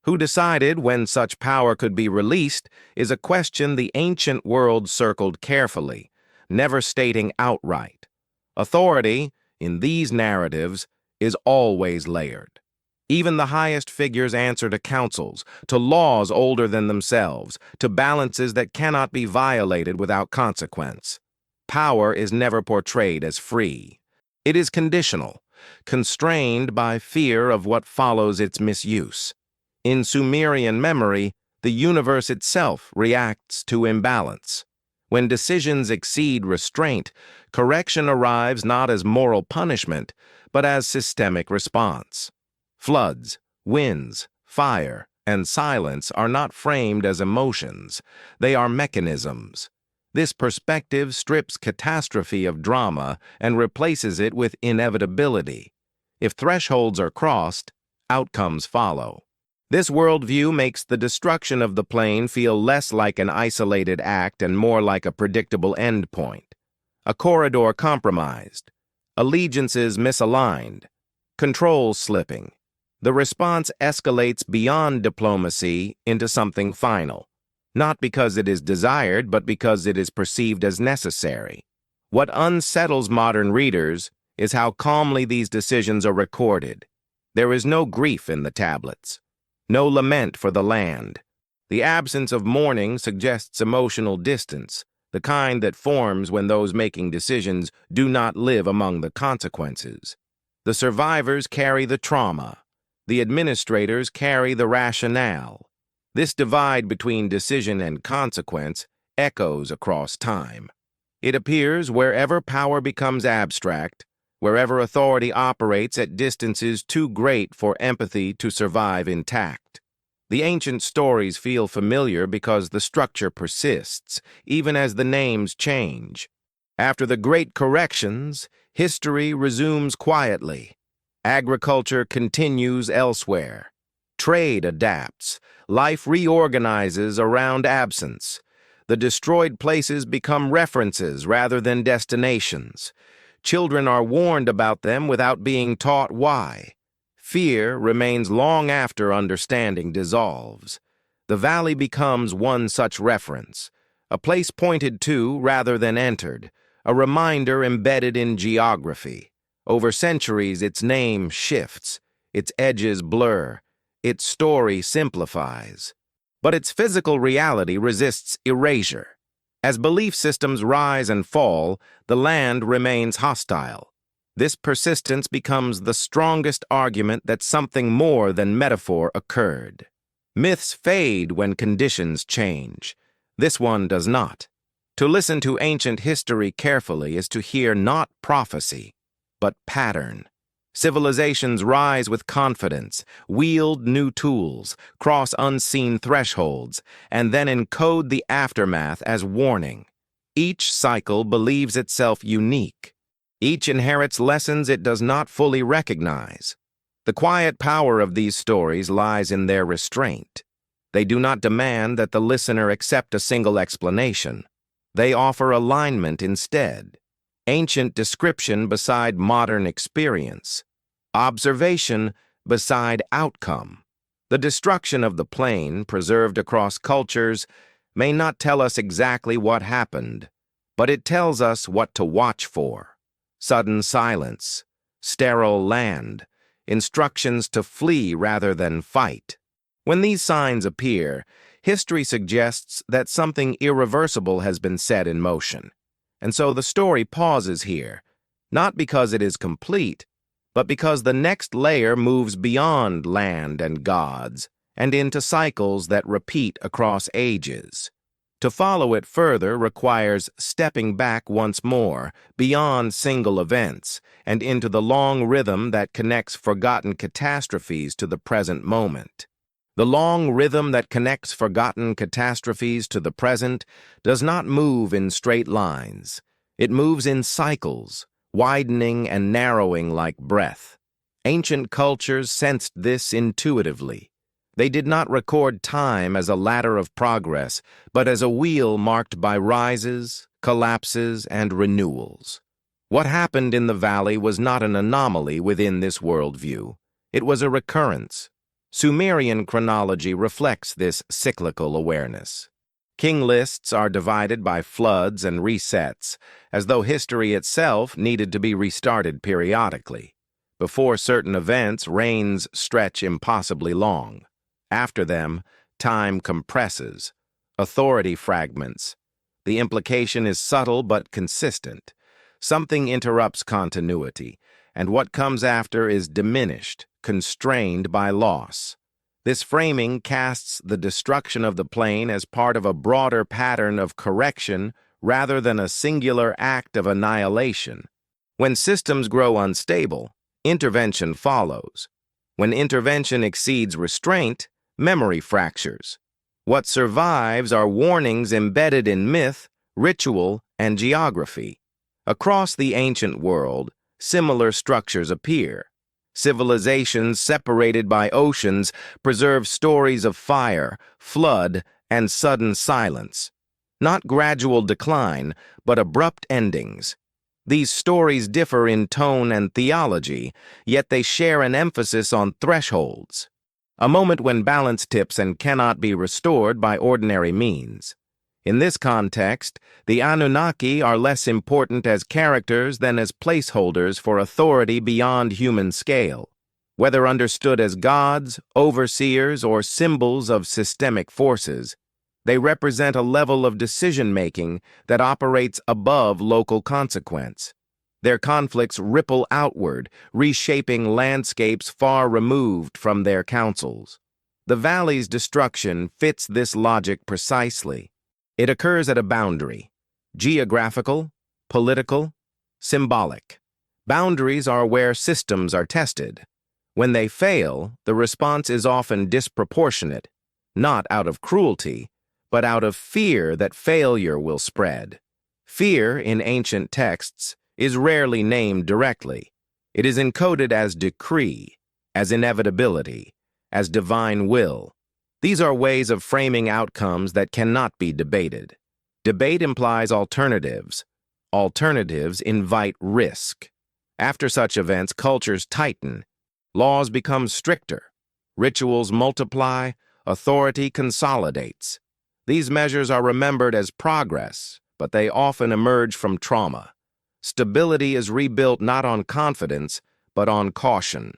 S1: Who decided when such power could be released is a question the ancient world circled carefully, never stating outright. Authority, in these narratives, is always layered. Even the highest figures answer to councils, to laws older than themselves, to balances that cannot be violated without consequence. Power is never portrayed as free. It is conditional, constrained by fear of what follows its misuse. In Sumerian memory, the universe itself reacts to imbalance. When decisions exceed restraint, correction arrives not as moral punishment, but as systemic response. Floods, winds, fire, and silence are not framed as emotions. They are mechanisms. This perspective strips catastrophe of drama and replaces it with inevitability. If thresholds are crossed, outcomes follow. This worldview makes the destruction of the plane feel less like an isolated act and more like a predictable endpoint. A corridor compromised, allegiances misaligned, controls slipping. The response escalates beyond diplomacy into something final, not because it is desired, but because it is perceived as necessary. What unsettles modern readers is how calmly these decisions are recorded. There is no grief in the tablets, no lament for the land. The absence of mourning suggests emotional distance, the kind that forms when those making decisions do not live among the consequences. The survivors carry the trauma. The administrators carry the rationale. This divide between decision and consequence echoes across time. It appears wherever power becomes abstract, wherever authority operates at distances too great for empathy to survive intact. The ancient stories feel familiar because the structure persists, even as the names change. After the great corrections, history resumes quietly. Agriculture continues elsewhere. Trade adapts. Life reorganizes around absence. The destroyed places become references rather than destinations. Children are warned about them without being taught why. Fear remains long after understanding dissolves. The valley becomes one such reference, a place pointed to rather than entered, a reminder embedded in geography. Over centuries, its name shifts, its edges blur, its story simplifies. But its physical reality resists erasure. As belief systems rise and fall, the land remains hostile. This persistence becomes the strongest argument that something more than metaphor occurred. Myths fade when conditions change. This one does not. To listen to ancient history carefully is to hear not prophecy, but pattern. Civilizations rise with confidence, wield new tools, cross unseen thresholds, and then encode the aftermath as warning. Each cycle believes itself unique. Each inherits lessons it does not fully recognize. The quiet power of these stories lies in their restraint. They do not demand that the listener accept a single explanation. They offer alignment instead. Ancient description beside modern experience. Observation beside outcome. The destruction of the plain, preserved across cultures, may not tell us exactly what happened, but it tells us what to watch for. Sudden silence, sterile land, instructions to flee rather than fight. When these signs appear, history suggests that something irreversible has been set in motion. And so the story pauses here, not because it is complete, but because the next layer moves beyond land and gods and into cycles that repeat across ages. To follow it further requires stepping back once more, beyond single events, and into the long rhythm that connects forgotten catastrophes to the present moment. The long rhythm that connects forgotten catastrophes to the present does not move in straight lines. It moves in cycles, widening and narrowing like breath. Ancient cultures sensed this intuitively. They did not record time as a ladder of progress, but as a wheel marked by rises, collapses, and renewals. What happened in the valley was not an anomaly within this worldview. It was a recurrence. Sumerian chronology reflects this cyclical awareness. King lists are divided by floods and resets, as though history itself needed to be restarted periodically. Before certain events, reigns stretch impossibly long. After them, time compresses. Authority fragments. The implication is subtle but consistent. Something interrupts continuity, and what comes after is diminished, constrained by loss. This framing casts the destruction of the plane as part of a broader pattern of correction rather than a singular act of annihilation. When systems grow unstable, intervention follows. When intervention exceeds restraint, memory fractures. What survives are warnings embedded in myth, ritual, and geography. Across the ancient world, similar structures appear. Civilizations separated by oceans preserve stories of fire, flood, and sudden silence. Not gradual decline, but abrupt endings. These stories differ in tone and theology, yet they share an emphasis on thresholds. A moment when balance tips and cannot be restored by ordinary means. In this context, the Anunnaki are less important as characters than as placeholders for authority beyond human scale. Whether understood as gods, overseers, or symbols of systemic forces, they represent a level of decision-making that operates above local consequence. Their conflicts ripple outward, reshaping landscapes far removed from their councils. The valley's destruction fits this logic precisely. It occurs at a boundary, geographical, political, symbolic. Boundaries are where systems are tested. When they fail, the response is often disproportionate, not out of cruelty, but out of fear that failure will spread. Fear, in ancient texts, is rarely named directly. It is encoded as decree, as inevitability, as divine will. These are ways of framing outcomes that cannot be debated. Debate implies alternatives. Alternatives invite risk. After such events, cultures tighten. Laws become stricter. Rituals multiply. Authority consolidates. These measures are remembered as progress, but they often emerge from trauma. Stability is rebuilt not on confidence, but on caution.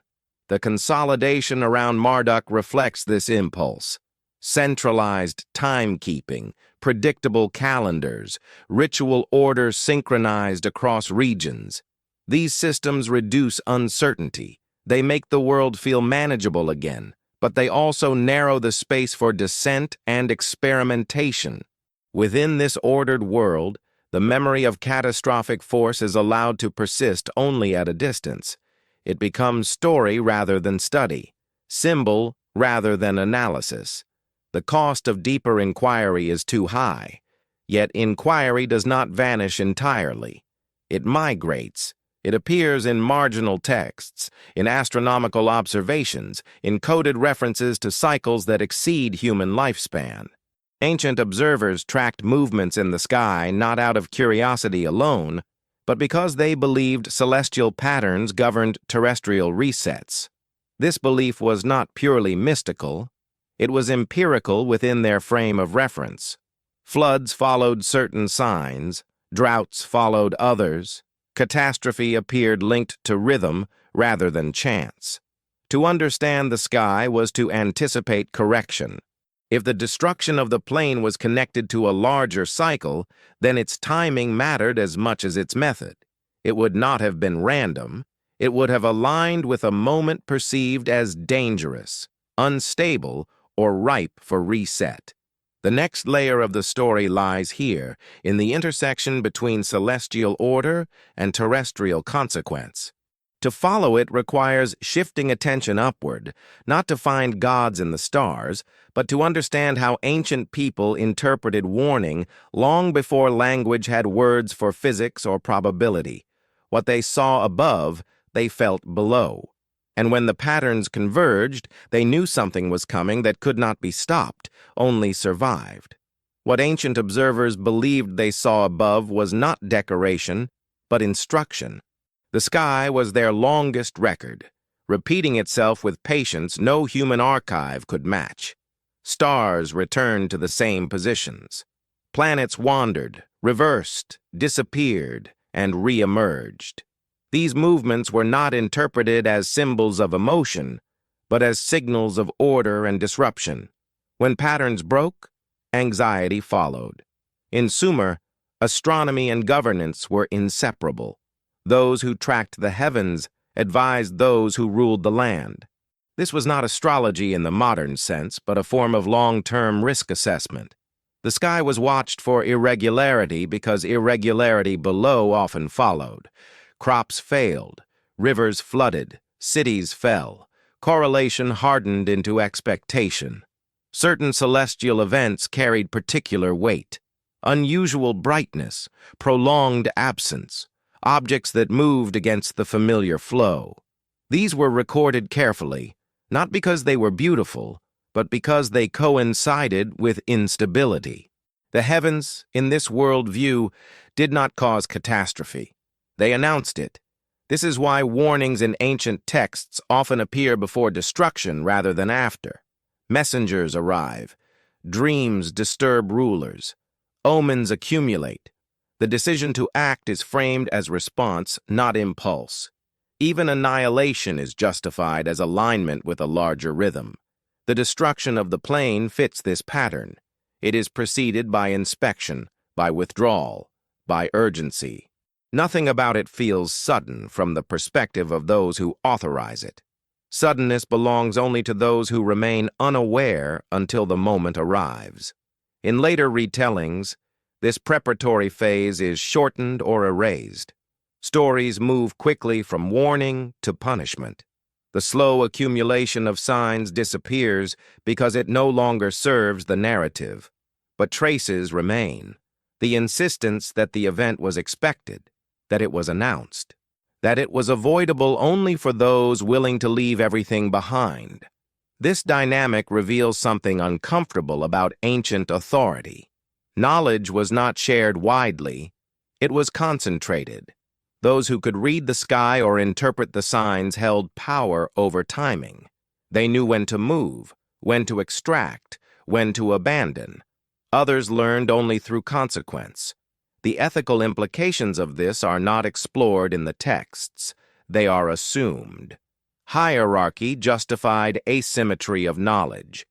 S1: The consolidation around Marduk reflects this impulse. Centralized timekeeping, predictable calendars, ritual order synchronized across regions. These systems reduce uncertainty. They make the world feel manageable again, but they also narrow the space for dissent and experimentation. Within this ordered world, the memory of catastrophic force is allowed to persist only at a distance. It becomes story rather than study, symbol rather than analysis. The cost of deeper inquiry is too high, yet inquiry does not vanish entirely. It migrates. It appears in marginal texts, in astronomical observations, in coded references to cycles that exceed human lifespan. Ancient observers tracked movements in the sky not out of curiosity alone, but because they believed celestial patterns governed terrestrial resets. This belief was not purely mystical. It was empirical within their frame of reference. Floods followed certain signs, droughts followed others. Catastrophe appeared linked to rhythm rather than chance. To understand the sky was to anticipate correction. If the destruction of the plane was connected to a larger cycle, then its timing mattered as much as its method. It would not have been random. It would have aligned with a moment perceived as dangerous, unstable, or ripe for reset. The next layer of the story lies here, in the intersection between celestial order and terrestrial consequence. To follow it requires shifting attention upward, not to find gods in the stars, but to understand how ancient people interpreted warning long before language had words for physics or probability. What they saw above, they felt below. And when the patterns converged, they knew something was coming that could not be stopped, only survived. What ancient observers believed they saw above was not decoration, but instruction. The sky was their longest record, repeating itself with patience no human archive could match. Stars returned to the same positions. Planets wandered, reversed, disappeared, and re-emerged. These movements were not interpreted as symbols of emotion, but as signals of order and disruption. When patterns broke, anxiety followed. In Sumer, astronomy and governance were inseparable. Those who tracked the heavens advised those who ruled the land. This was not astrology in the modern sense, but a form of long-term risk assessment. The sky was watched for irregularity because irregularity below often followed. Crops failed, rivers flooded, cities fell. Correlation hardened into expectation. Certain celestial events carried particular weight. Unusual brightness, prolonged absence, objects that moved against the familiar flow. These were recorded carefully, not because they were beautiful, but because they coincided with instability. The heavens, in this world view, did not cause catastrophe. They announced it. This is why warnings in ancient texts often appear before destruction rather than after. Messengers arrive. Dreams disturb rulers. Omens accumulate. The decision to act is framed as response, not impulse. Even annihilation is justified as alignment with a larger rhythm. The destruction of the plane fits this pattern. It is preceded by inspection, by withdrawal, by urgency. Nothing about it feels sudden from the perspective of those who authorize it. Suddenness belongs only to those who remain unaware until the moment arrives. In later retellings, this preparatory phase is shortened or erased. Stories move quickly from warning to punishment. The slow accumulation of signs disappears because it no longer serves the narrative. But traces remain. The insistence that the event was expected, that it was announced, that it was avoidable only for those willing to leave everything behind. This dynamic reveals something uncomfortable about ancient authority. Knowledge was not shared widely, it was concentrated. Those who could read the sky or interpret the signs held power over timing. They knew when to move, when to extract, when to abandon. Others learned only through consequence. The ethical implications of this are not explored in the texts. They are assumed. Hierarchy justified asymmetry of knowledge.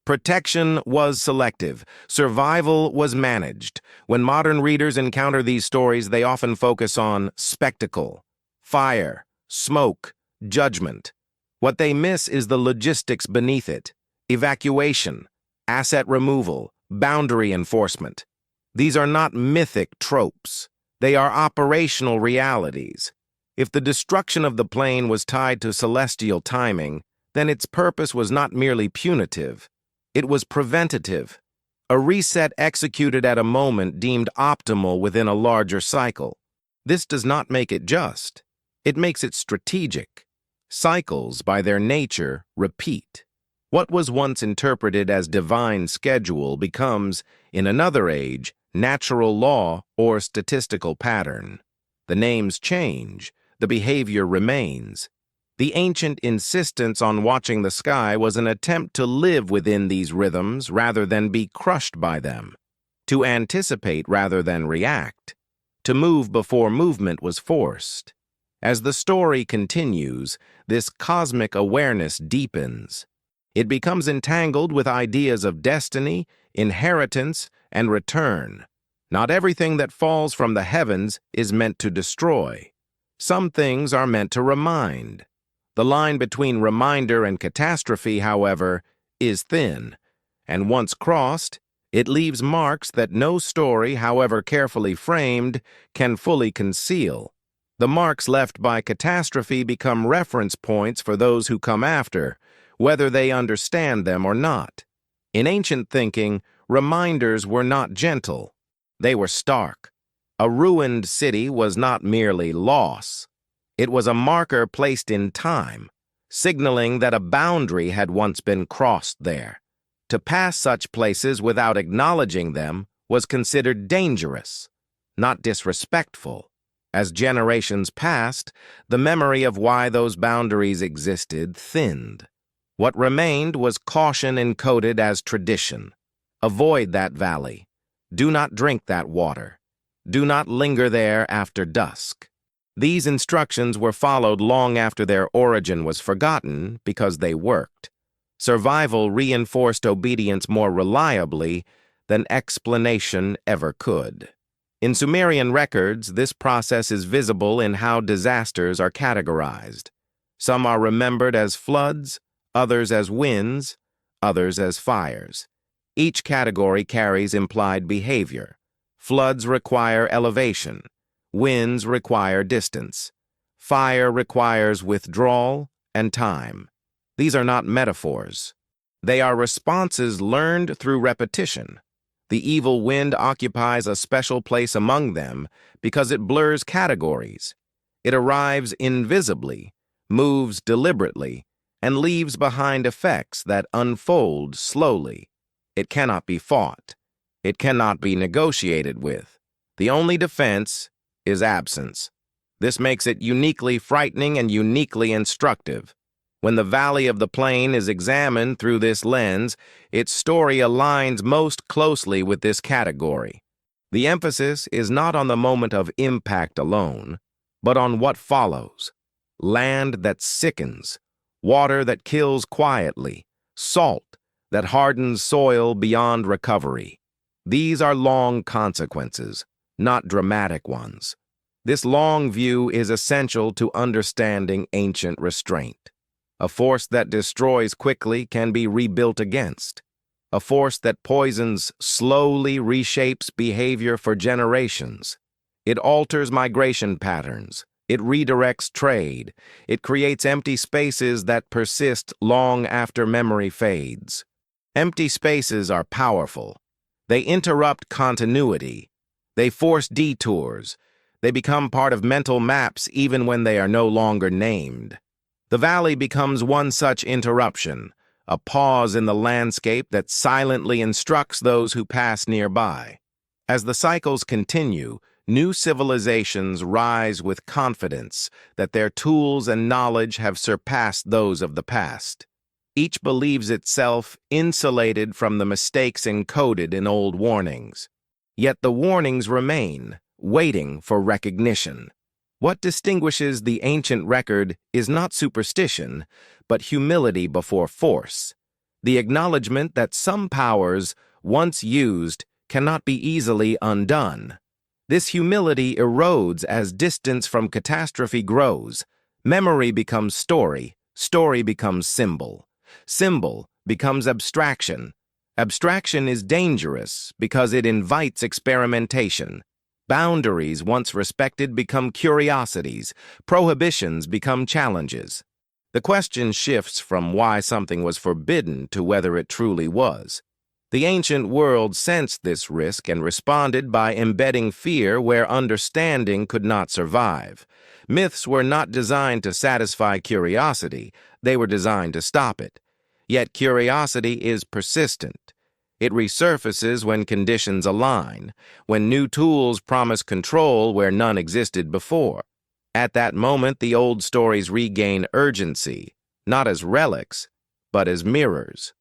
S1: Protection was selective. Survival was managed. When modern readers encounter these stories, they often focus on spectacle, fire, smoke, judgment. What they miss is the logistics beneath it: evacuation, asset removal, boundary enforcement. These are not mythic tropes. They are operational realities. If the destruction of the plane was tied to celestial timing, then its purpose was not merely punitive. It was preventative. A reset executed at a moment deemed optimal within a larger cycle. This does not make it just. It makes it strategic. Cycles, by their nature, repeat. What was once interpreted as divine schedule becomes, in another age, natural law or statistical pattern. The names change, the behavior remains. The ancient insistence on watching the sky was an attempt to live within these rhythms rather than be crushed by them, to anticipate rather than react, to move before movement was forced. As the story continues, this cosmic awareness deepens. It becomes entangled with ideas of destiny, inheritance, and return. Not everything that falls from the heavens is meant to destroy. Some things are meant to remind. The line between reminder and catastrophe, however, is thin, and once crossed, it leaves marks that no story, however carefully framed, can fully conceal. The marks left by catastrophe become reference points for those who come after, whether they understand them or not. In ancient thinking, reminders were not gentle. They were stark. A ruined city was not merely loss. It was a marker placed in time, signaling that a boundary had once been crossed there. To pass such places without acknowledging them was considered dangerous, not disrespectful. As generations passed, the memory of why those boundaries existed thinned. What remained was caution encoded as tradition. Avoid that valley. Do not drink that water. Do not linger there after dusk. These instructions were followed long after their origin was forgotten because they worked. Survival reinforced obedience more reliably than explanation ever could. In Sumerian records, this process is visible in how disasters are categorized. Some are remembered as floods, others as winds, others as fires. Each category carries implied behavior. Floods require elevation. Winds require distance. Fire requires withdrawal and time. These are not metaphors. They are responses learned through repetition. The evil wind occupies a special place among them because it blurs categories. It arrives invisibly, moves deliberately, and leaves behind effects that unfold slowly. It cannot be fought. It cannot be negotiated with. The only defense is absence. This makes it uniquely frightening and uniquely instructive. When the Valley of the Plain is examined through this lens, its story aligns most closely with this category. The emphasis is not on the moment of impact alone, but on what follows. Land that sickens, water that kills quietly, salt that hardens soil beyond recovery. These are long consequences, not dramatic ones. This long view is essential to understanding ancient restraint. A force that destroys quickly can be rebuilt against. A force that poisons slowly reshapes behavior for generations. It alters migration patterns. It redirects trade. It creates empty spaces that persist long after memory fades. Empty spaces are powerful. They interrupt continuity. They force detours. They become part of mental maps even when they are no longer named. The valley becomes one such interruption, a pause in the landscape that silently instructs those who pass nearby. As the cycles continue, new civilizations rise with confidence that their tools and knowledge have surpassed those of the past. Each believes itself insulated from the mistakes encoded in old warnings. Yet the warnings remain, waiting for recognition. What distinguishes the ancient record is not superstition, but humility before force. The acknowledgement that some powers, once used, cannot be easily undone. This humility erodes as distance from catastrophe grows. Memory becomes story, story becomes symbol. Symbol becomes abstraction. Abstraction is dangerous because it invites experimentation. Boundaries once respected become curiosities. Prohibitions become challenges. The question shifts from why something was forbidden to whether it truly was. The ancient world sensed this risk and responded by embedding fear where understanding could not survive. Myths were not designed to satisfy curiosity. They were designed to stop it. Yet curiosity is persistent. It resurfaces when conditions align, when new tools promise control where none existed before. At that moment, the old stories regain urgency, not as relics, but as mirrors.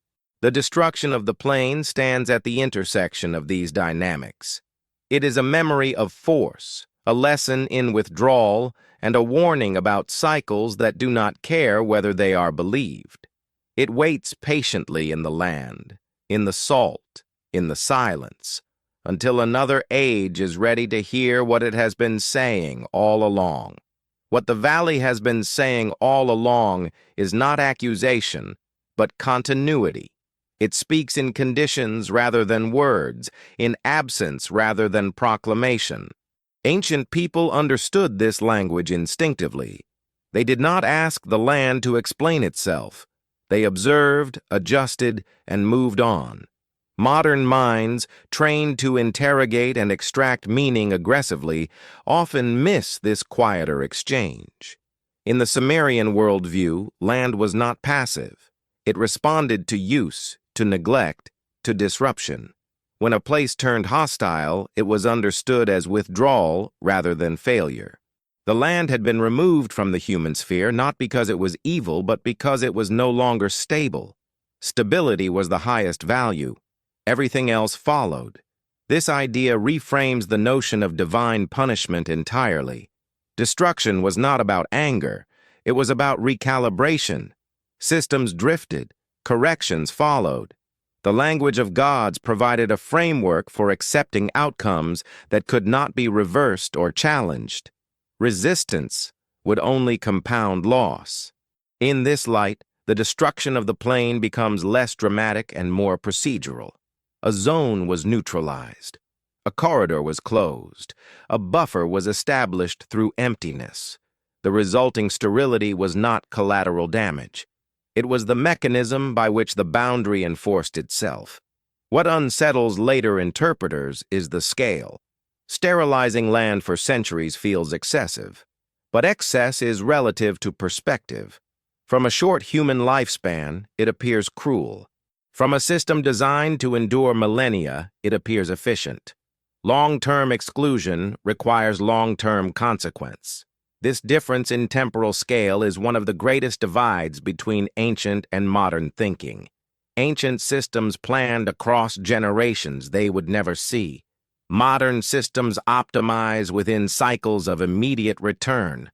S1: The destruction of the plain stands at the intersection of these dynamics. It is a memory of force, a lesson in withdrawal, and a warning about cycles that do not care whether they are believed. It waits patiently in the land, in the salt, in the silence, until another age is ready to hear what it has been saying all along. What the valley has been saying all along is not accusation, but continuity. It speaks in conditions rather than words, in absence rather than proclamation. Ancient people understood this language instinctively. They did not ask the land to explain itself. They observed, adjusted, and moved on. Modern minds, trained to interrogate and extract meaning aggressively, often miss this quieter exchange. In the Sumerian worldview, land was not passive. It responded to use, to neglect, to disruption. When a place turned hostile, it was understood as withdrawal rather than failure. The land had been removed from the human sphere not because it was evil, but because it was no longer stable. Stability was the highest value. Everything else followed. This idea reframes the notion of divine punishment entirely. Destruction was not about anger. It was about recalibration. Systems drifted. Corrections followed. The language of gods provided a framework for accepting outcomes that could not be reversed or challenged. Resistance would only compound loss. In this light, the destruction of the plane becomes less dramatic and more procedural. A zone was neutralized. A corridor was closed. A buffer was established through emptiness. The resulting sterility was not collateral damage. It was the mechanism by which the boundary enforced itself. What unsettles later interpreters is the scale. Sterilizing land for centuries feels excessive, but excess is relative to perspective. From a short human lifespan, it appears cruel. From a system designed to endure millennia, it appears efficient. Long-term exclusion requires long-term consequence. This difference in temporal scale is one of the greatest divides between ancient and modern thinking. Ancient systems planned across generations they would never see. Modern systems optimize within cycles of immediate return.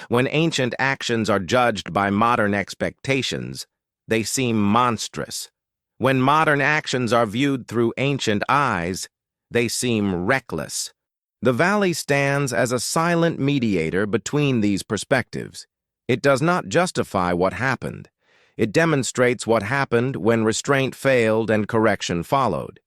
S1: When ancient actions are judged by modern expectations, they seem monstrous. When modern actions are viewed through ancient eyes, they seem reckless. The valley stands as a silent mediator between these perspectives. It does not justify what happened. It demonstrates what happened when restraint failed and correction followed.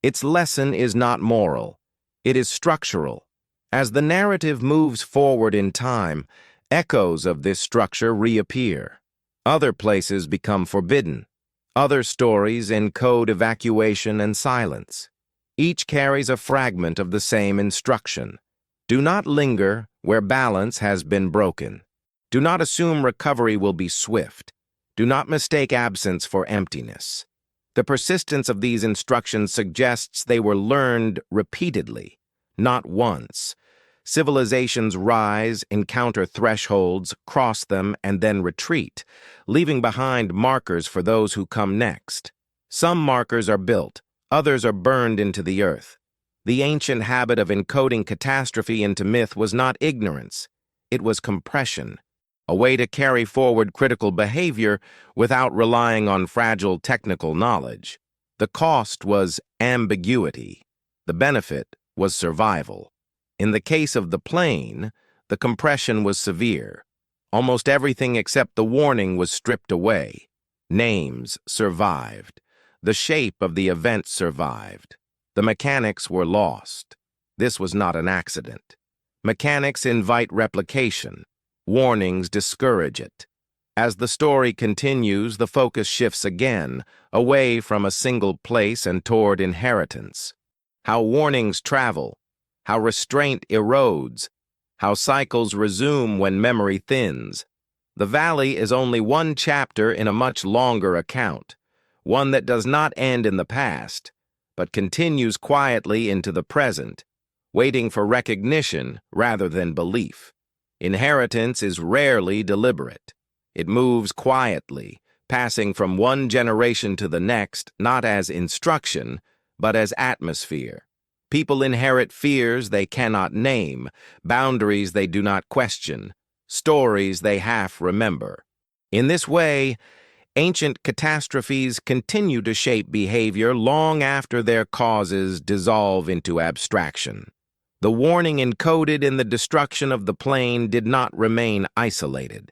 S1: Its lesson is not moral. It is structural. As the narrative moves forward in time, echoes of this structure reappear. Other places become forbidden. Other stories encode evacuation and silence. Each carries a fragment of the same instruction. Do not linger where balance has been broken. Do not assume recovery will be swift. Do not mistake absence for emptiness. The persistence of these instructions suggests they were learned repeatedly, not once. Civilizations rise, encounter thresholds, cross them, and then retreat, leaving behind markers for those who come next. Some markers are built, others are burned into the earth. The ancient habit of encoding catastrophe into myth was not ignorance. It was compression, a way to carry forward critical behavior without relying on fragile technical knowledge. The cost was ambiguity. The benefit was survival. In the case of the plane, the compression was severe. Almost everything except the warning was stripped away. Names survived. The shape of the event survived. The mechanics were lost. This was not an accident. Mechanics invite replication. Warnings discourage it. As the story continues, the focus shifts again, away from a single place and toward inheritance. How warnings travel, how restraint erodes, how cycles resume when memory thins. The valley is only one chapter in a much longer account, one that does not end in the past, but continues quietly into the present, waiting for recognition rather than belief. Inheritance is rarely deliberate. It moves quietly, passing from one generation to the next, not as instruction, but as atmosphere. People inherit fears they cannot name, boundaries they do not question, stories they half remember. In this way, ancient catastrophes continue to shape behavior long after their causes dissolve into abstraction. The warning encoded in the destruction of the plane did not remain isolated.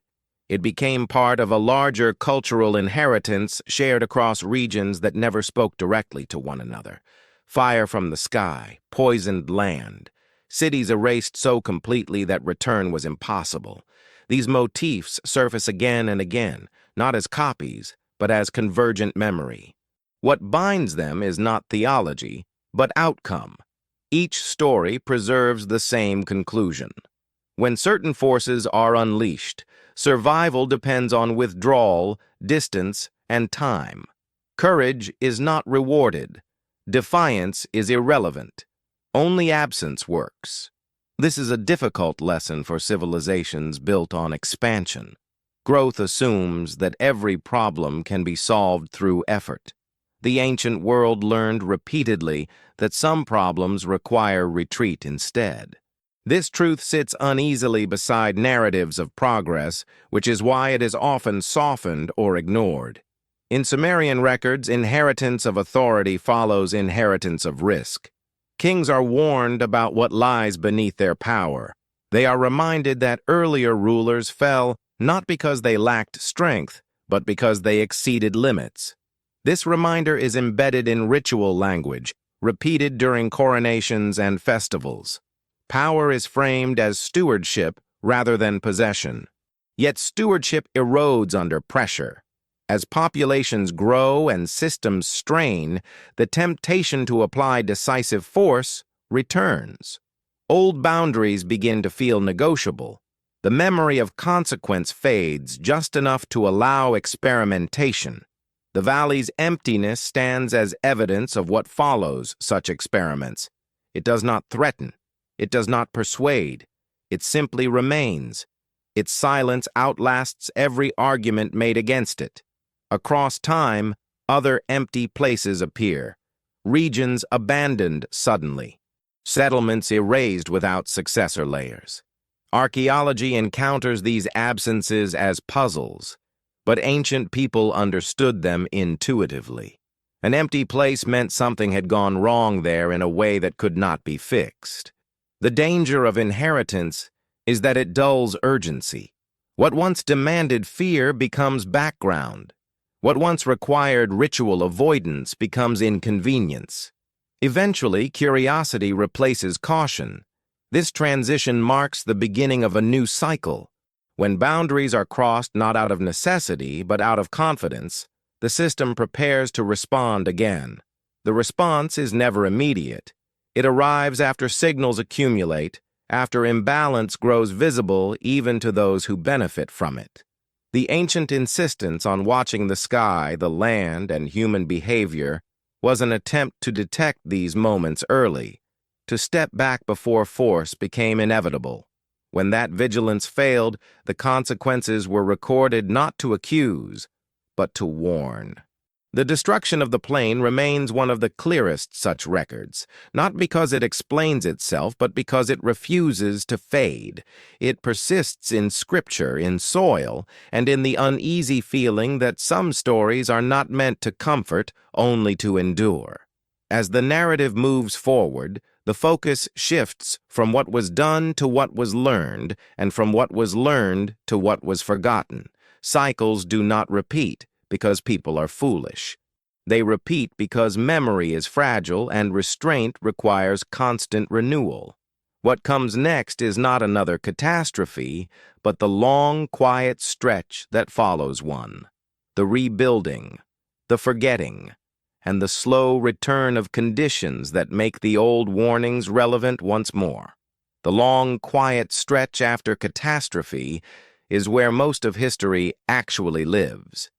S1: It became part of a larger cultural inheritance shared across regions that never spoke directly to one another. Fire from the sky, poisoned land, cities erased so completely that return was impossible. These motifs surface again and again, not as copies, but as convergent memory. What binds them is not theology, but outcome. Each story preserves the same conclusion. When certain forces are unleashed, survival depends on withdrawal, distance, and time. Courage is not rewarded. Defiance is irrelevant. Only absence works. This is a difficult lesson for civilizations built on expansion. Growth assumes that every problem can be solved through effort. The ancient world learned repeatedly that some problems require retreat instead. This truth sits uneasily beside narratives of progress, which is why it is often softened or ignored. In Sumerian records, inheritance of authority follows inheritance of risk. Kings are warned about what lies beneath their power. They are reminded that earlier rulers fell not because they lacked strength, but because they exceeded limits. This reminder is embedded in ritual language, repeated during coronations and festivals. Power is framed as stewardship rather than possession. Yet stewardship erodes under pressure. As populations grow and systems strain, the temptation to apply decisive force returns. Old boundaries begin to feel negotiable. The memory of consequence fades just enough to allow experimentation. The valley's emptiness stands as evidence of what follows such experiments. It does not threaten. It does not persuade. It simply remains. Its silence outlasts every argument made against it. Across time, other empty places appear. Regions abandoned suddenly. Settlements erased without successor layers. Archaeology encounters these absences as puzzles, but ancient people understood them intuitively. An empty place meant something had gone wrong there in a way that could not be fixed. The danger of inheritance is that it dulls urgency. What once demanded fear becomes background. What once required ritual avoidance becomes inconvenience. Eventually, curiosity replaces caution. This transition marks the beginning of a new cycle. When boundaries are crossed not out of necessity, but out of confidence, the system prepares to respond again. The response is never immediate. It arrives after signals accumulate, after imbalance grows visible even to those who benefit from it. The ancient insistence on watching the sky, the land, and human behavior was an attempt to detect these moments early. To step back before force became inevitable. When that vigilance failed, the consequences were recorded not to accuse, but to warn. The destruction of the plain remains one of the clearest such records, not because it explains itself, but because it refuses to fade. It persists in scripture, in soil, and in the uneasy feeling that some stories are not meant to comfort, only to endure. As the narrative moves forward, the focus shifts from what was done to what was learned, and from what was learned to what was forgotten. Cycles do not repeat because people are foolish. They repeat because memory is fragile and restraint requires constant renewal. What comes next is not another catastrophe, but the long, quiet stretch that follows one. The rebuilding, the forgetting, and the slow return of conditions that make the old warnings relevant once more. The long, quiet stretch after catastrophe is where most of history actually lives.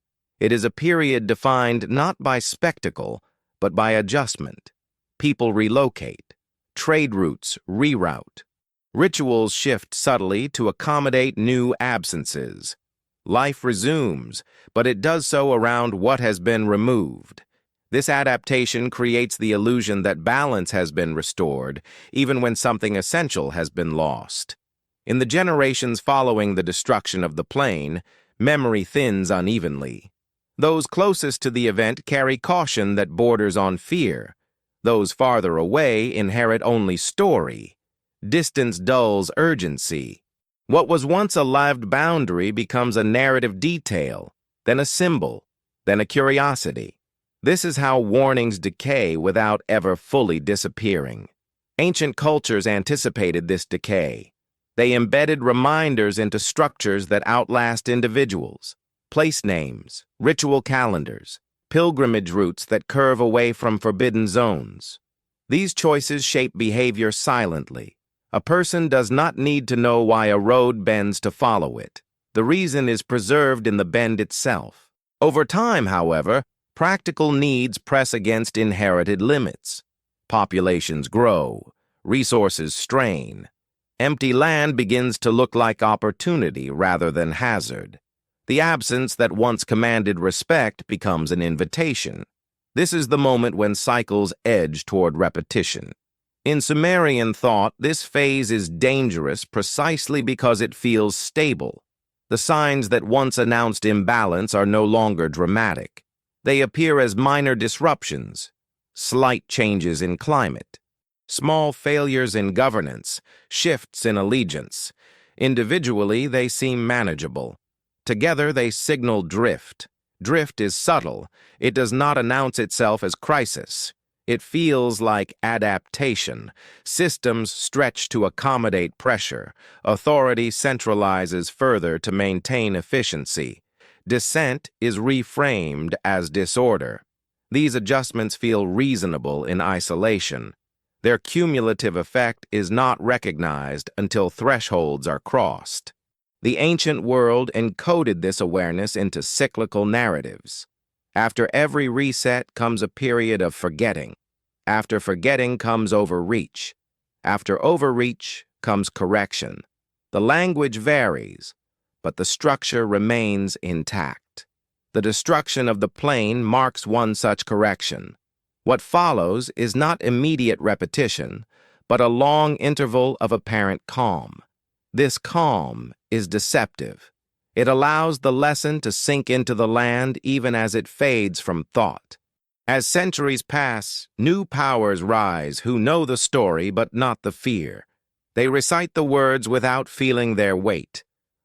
S1: It is a period defined not by spectacle, but by adjustment. People relocate. Trade routes reroute. Rituals shift subtly to accommodate new absences. Life resumes, but it does so around what has been removed. This adaptation creates the illusion that balance has been restored, even when something essential has been lost. In the generations following the destruction of the plain, memory thins unevenly. Those closest to the event carry caution that borders on fear. Those farther away inherit only story. Distance dulls urgency. What was once a lived boundary becomes a narrative detail, then a symbol, then a curiosity. This is how warnings decay without ever fully disappearing. Ancient cultures anticipated this decay. They embedded reminders into structures that outlast individuals. Place names, ritual calendars, pilgrimage routes that curve away from forbidden zones. These choices shape behavior silently. A person does not need to know why a road bends to follow it. The reason is preserved in the bend itself. Over time, however, practical needs press against inherited limits. Populations grow, resources strain, Empty land begins to look like opportunity rather than hazard. The absence that once commanded respect becomes an invitation. This is the moment when cycles edge toward repetition. In Sumerian thought, this phase is dangerous precisely because it feels stable. The signs that once announced imbalance are no longer dramatic. They appear as minor disruptions, slight changes in climate, small failures in governance, shifts in allegiance. Individually, they seem manageable. Together, they signal drift. Drift is subtle. It does not announce itself as crisis. It feels like adaptation. Systems stretch to accommodate pressure. Authority centralizes further to maintain efficiency. Dissent is reframed as disorder. These adjustments feel reasonable in isolation. Their cumulative effect is not recognized until thresholds are crossed. The ancient world encoded this awareness into cyclical narratives. After every reset comes a period of forgetting. After forgetting comes overreach. After overreach comes correction. The language varies, but the structure remains intact. The destruction of the plane marks one such correction. What follows is not immediate repetition, but a long interval of apparent calm. This calm is deceptive. It allows the lesson to sink into the land even as it fades from thought. As centuries pass, new powers rise who know the story but not the fear. They recite the words without feeling their weight.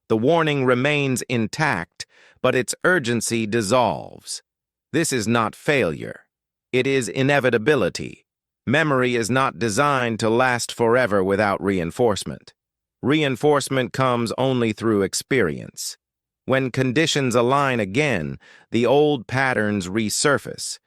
S1: The warning remains intact, but its urgency dissolves. This is not failure. It is inevitability. Memory is not designed to last forever without reinforcement. Reinforcement comes only through experience. When conditions align again, the old patterns resurface,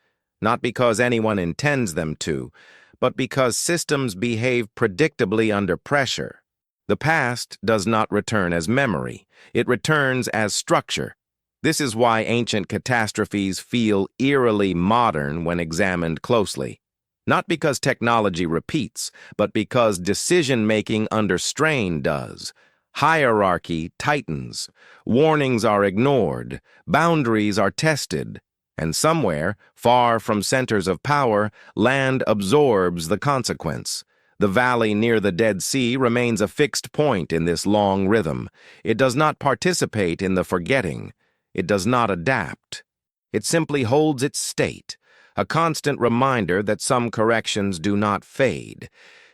S1: not because anyone intends them to, but because systems behave predictably under pressure. The past does not return as memory. It returns as structure. This is why ancient catastrophes feel eerily modern when examined closely. Not because technology repeats, but because decision-making under strain does. Hierarchy tightens, warnings are ignored, boundaries are tested, and somewhere, far from centers of power, land absorbs the consequence. The valley near the Dead Sea remains a fixed point in this long rhythm. It does not participate in the forgetting. It does not adapt. It simply holds its state, a constant reminder that some corrections do not fade,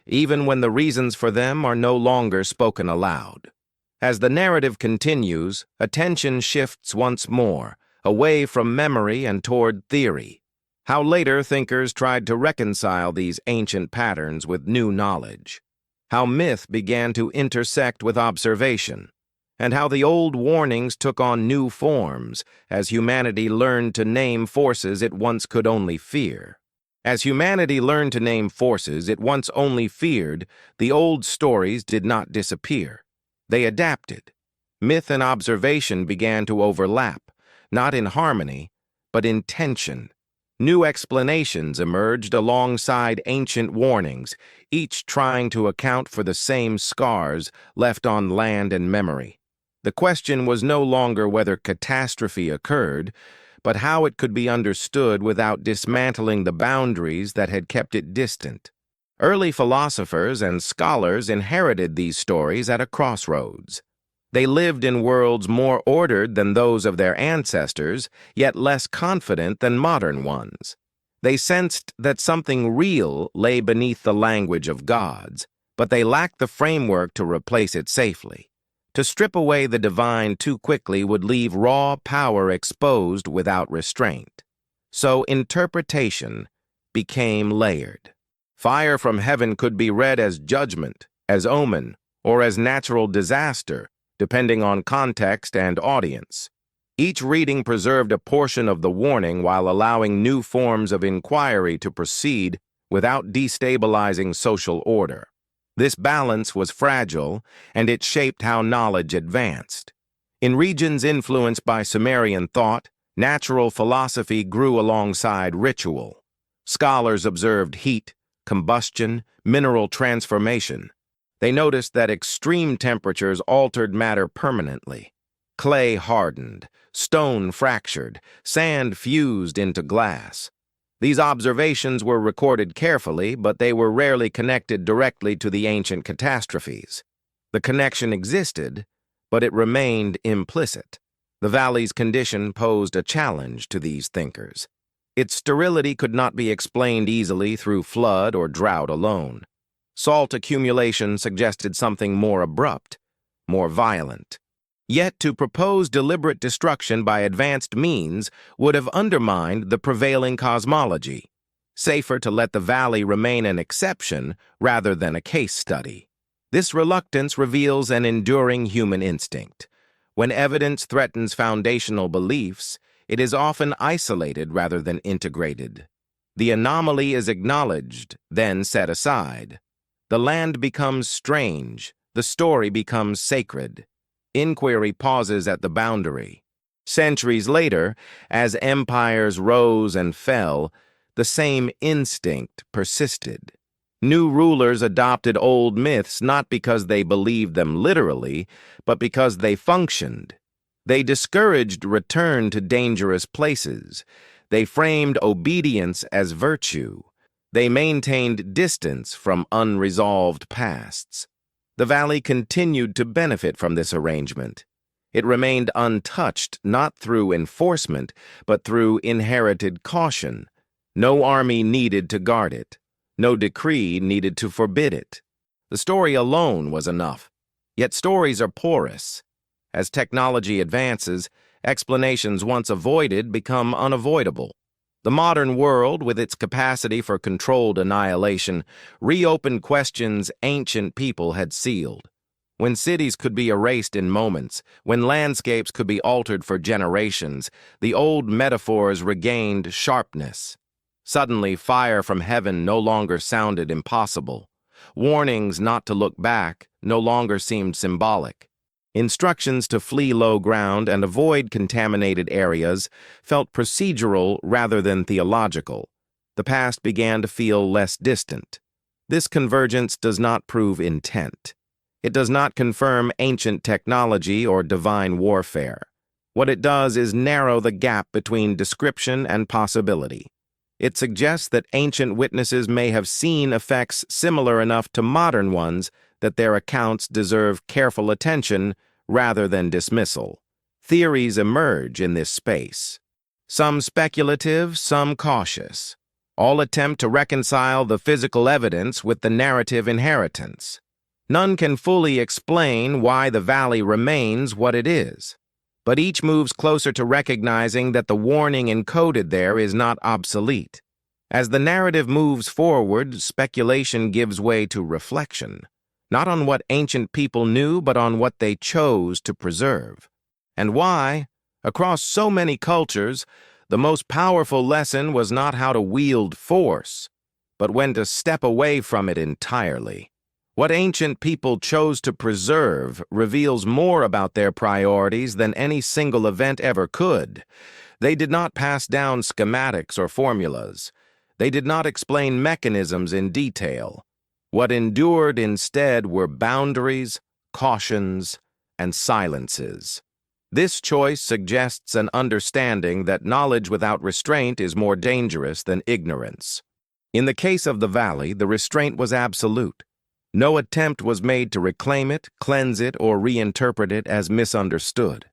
S1: even when the reasons for them are no longer spoken aloud. As the narrative continues, attention shifts once more, away from memory and toward theory. How later thinkers tried to reconcile these ancient patterns with new knowledge. How myth began to intersect with observation. And how the old warnings took on new forms as humanity learned to name forces it once could only fear. As humanity learned to name forces it once only feared, the old stories did not disappear. They adapted. Myth and observation began to overlap, not in harmony, but in tension. New explanations emerged alongside ancient warnings, each trying to account for the same scars left on land and memory. The question was no longer whether catastrophe occurred, but how it could be understood without dismantling the boundaries that had kept it distant. Early philosophers and scholars inherited these stories at a crossroads. They lived in worlds more ordered than those of their ancestors, yet less confident than modern ones. They sensed that something real lay beneath the language of gods, but they lacked the framework to replace it safely. To strip away the divine too quickly would leave raw power exposed without restraint. So interpretation became layered. Fire from heaven could be read as judgment, as omen, or as natural disaster, depending on context and audience. Each reading preserved a portion of the warning while allowing new forms of inquiry to proceed without destabilizing social order. This balance was fragile, and it shaped how knowledge advanced. In regions influenced by Sumerian thought, natural philosophy grew alongside ritual. Scholars observed heat, combustion, mineral transformation. They noticed that extreme temperatures altered matter permanently. Clay hardened, stone fractured, sand fused into glass. These observations were recorded carefully, but they were rarely connected directly to the ancient catastrophes. The connection existed, but it remained implicit. The valley's condition posed a challenge to these thinkers. Its sterility could not be explained easily through flood or drought alone. Salt accumulation suggested something more abrupt, more violent. Yet to propose deliberate destruction by advanced means would have undermined the prevailing cosmology. Safer to let the valley remain an exception rather than a case study. This reluctance reveals an enduring human instinct. When evidence threatens foundational beliefs, it is often isolated rather than integrated. The anomaly is acknowledged, then set aside. The land becomes strange, the story becomes sacred. Inquiry pauses at the boundary. Centuries later, as empires rose and fell, the same instinct persisted. New rulers adopted old myths not because they believed them literally, but because they functioned. They discouraged return to dangerous places. They framed obedience as virtue. They maintained distance from unresolved pasts. The valley continued to benefit from this arrangement. It remained untouched not through enforcement, but through inherited caution. No army needed to guard it. No decree needed to forbid it. The story alone was enough. Yet stories are porous. As technology advances, explanations once avoided become unavoidable. The modern world, with its capacity for controlled annihilation, reopened questions ancient people had sealed. When cities could be erased in moments, when landscapes could be altered for generations, the old metaphors regained sharpness. Suddenly, fire from heaven no longer sounded impossible. Warnings not to look back no longer seemed symbolic. Instructions to flee low ground and avoid contaminated areas felt procedural rather than theological. The past began to feel less distant. This convergence does not prove intent. It does not confirm ancient technology or divine warfare. What it does is narrow the gap between description and possibility. It suggests that ancient witnesses may have seen effects similar enough to modern ones that their accounts deserve careful attention rather than dismissal. Theories emerge in this space. Some speculative, some cautious. All attempt to reconcile the physical evidence with the narrative inheritance. None can fully explain why the valley remains what it is, but each moves closer to recognizing that the warning encoded there is not obsolete. As the narrative moves forward, speculation gives way to reflection, not on what ancient people knew, but on what they chose to preserve. And why, across so many cultures, the most powerful lesson was not how to wield force, but when to step away from it entirely. What ancient people chose to preserve reveals more about their priorities than any single event ever could. They did not pass down schematics or formulas. They did not explain mechanisms in detail. What endured instead were boundaries, cautions, and silences. This choice suggests an understanding that knowledge without restraint is more dangerous than ignorance. In the case of the valley, the restraint was absolute. No attempt was made to reclaim it, cleanse it, or reinterpret it as misunderstood.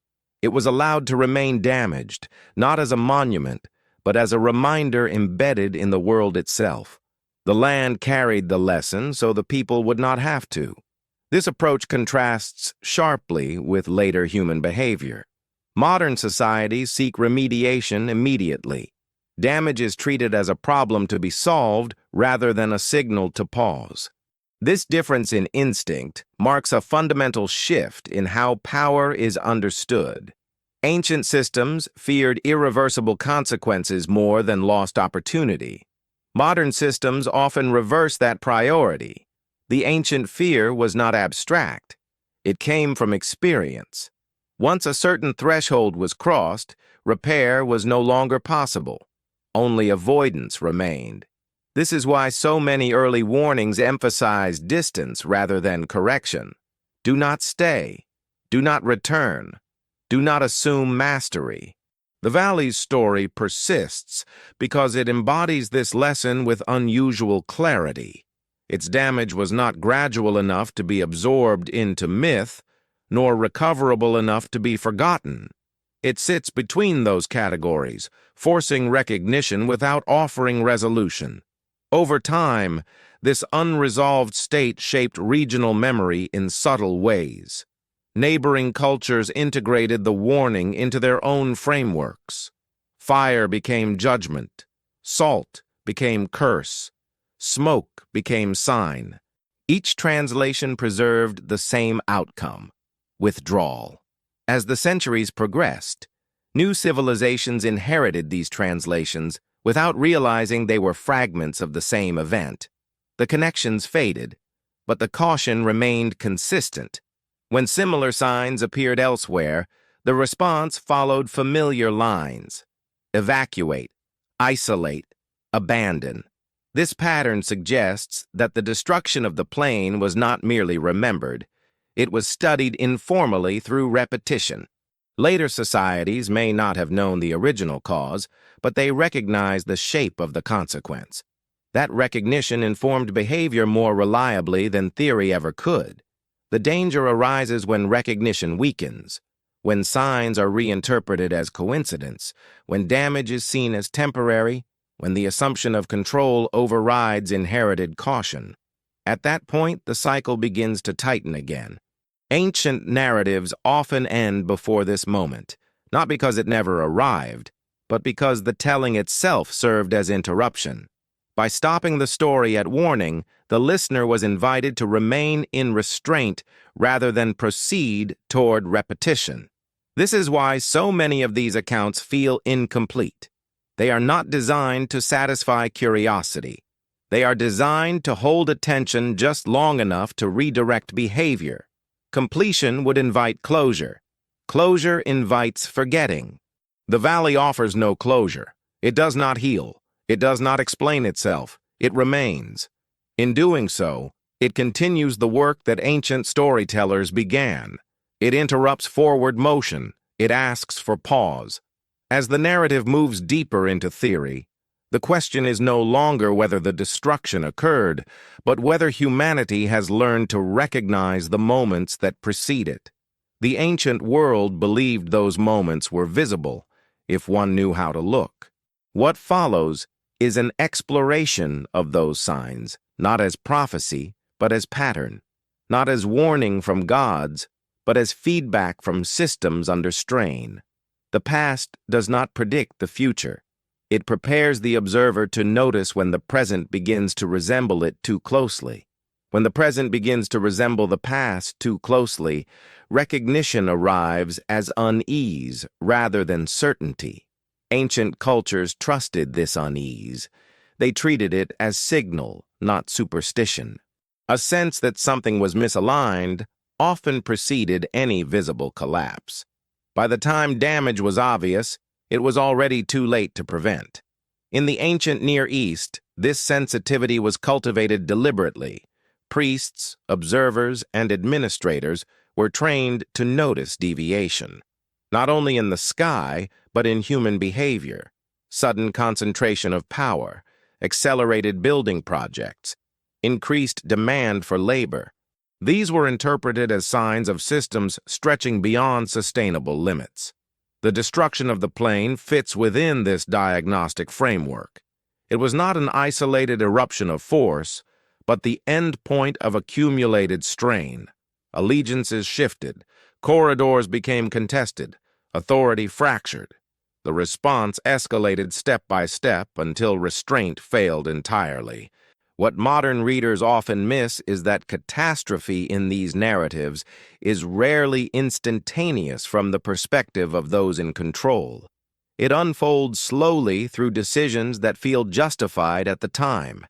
S1: It was allowed to remain damaged, not as a monument, but as a reminder embedded in the world itself. The land carried the lesson, so the people would not have to. This approach contrasts sharply with later human behavior. Modern societies seek remediation immediately. Damage is treated as a problem to be solved rather than a signal to pause. This difference in instinct marks a fundamental shift in how power is understood. Ancient systems feared irreversible consequences more than lost opportunity. Modern systems often reverse that priority. The ancient fear was not abstract. It came from experience. Once a certain threshold was crossed, repair was no longer possible. Only avoidance remained. This is why so many early warnings emphasize distance rather than correction. Do not stay. Do not return. Do not assume mastery. The valley's story persists because it embodies this lesson with unusual clarity. Its damage was not gradual enough to be absorbed into myth, nor recoverable enough to be forgotten. It sits between those categories, forcing recognition without offering resolution. Over time, this unresolved state shaped regional memory in subtle ways. Neighboring cultures integrated the warning into their own frameworks. Fire became judgment. Salt became curse. Smoke became sign. Each translation preserved the same outcome: withdrawal. As the centuries progressed, new civilizations inherited these translations without realizing they were fragments of the same event. The connections faded, but the caution remained consistent. When similar signs appeared elsewhere, the response followed familiar lines: evacuate, isolate, abandon. This pattern suggests that the destruction of the plain was not merely remembered. It was studied informally through repetition. Later societies may not have known the original cause, but they recognized the shape of the consequence. That recognition informed behavior more reliably than theory ever could. The danger arises when recognition weakens, when signs are reinterpreted as coincidence, when damage is seen as temporary, when the assumption of control overrides inherited caution. At that point, the cycle begins to tighten again. Ancient narratives often end before this moment, not because it never arrived, but because the telling itself served as interruption. By stopping the story at warning, the listener was invited to remain in restraint rather than proceed toward repetition. This is why so many of these accounts feel incomplete. They are not designed to satisfy curiosity. They are designed to hold attention just long enough to redirect behavior. Completion would invite closure. Closure invites forgetting. The valley offers no closure. It does not heal. It does not explain itself. It remains. In doing so, it continues the work that ancient storytellers began. It interrupts forward motion. It asks for pause. As the narrative moves deeper into theory, the question is no longer whether the destruction occurred, but whether humanity has learned to recognize the moments that precede it. The ancient world believed those moments were visible, if one knew how to look. What follows is an exploration of those signs, not as prophecy, but as pattern, not as warning from gods, but as feedback from systems under strain. The past does not predict the future. It prepares the observer to notice when the present begins to resemble it too closely. When the present begins to resemble the past too closely, recognition arrives as unease rather than certainty. Ancient cultures trusted this unease. They treated it as signal, not superstition. A sense that something was misaligned often preceded any visible collapse. By the time damage was obvious, it was already too late to prevent. In the ancient Near East, this sensitivity was cultivated deliberately. Priests, observers, and administrators were trained to notice deviation, not only in the sky, but in human behavior. Sudden concentration of power, accelerated building projects, increased demand for labor. These were interpreted as signs of systems stretching beyond sustainable limits. The destruction of the plain fits within this diagnostic framework. It was not an isolated eruption of force, but the end point of accumulated strain. Allegiances shifted, corridors became contested, authority fractured. The response escalated step by step until restraint failed entirely. What modern readers often miss is that catastrophe in these narratives is rarely instantaneous from the perspective of those in control. It unfolds slowly through decisions that feel justified at the time.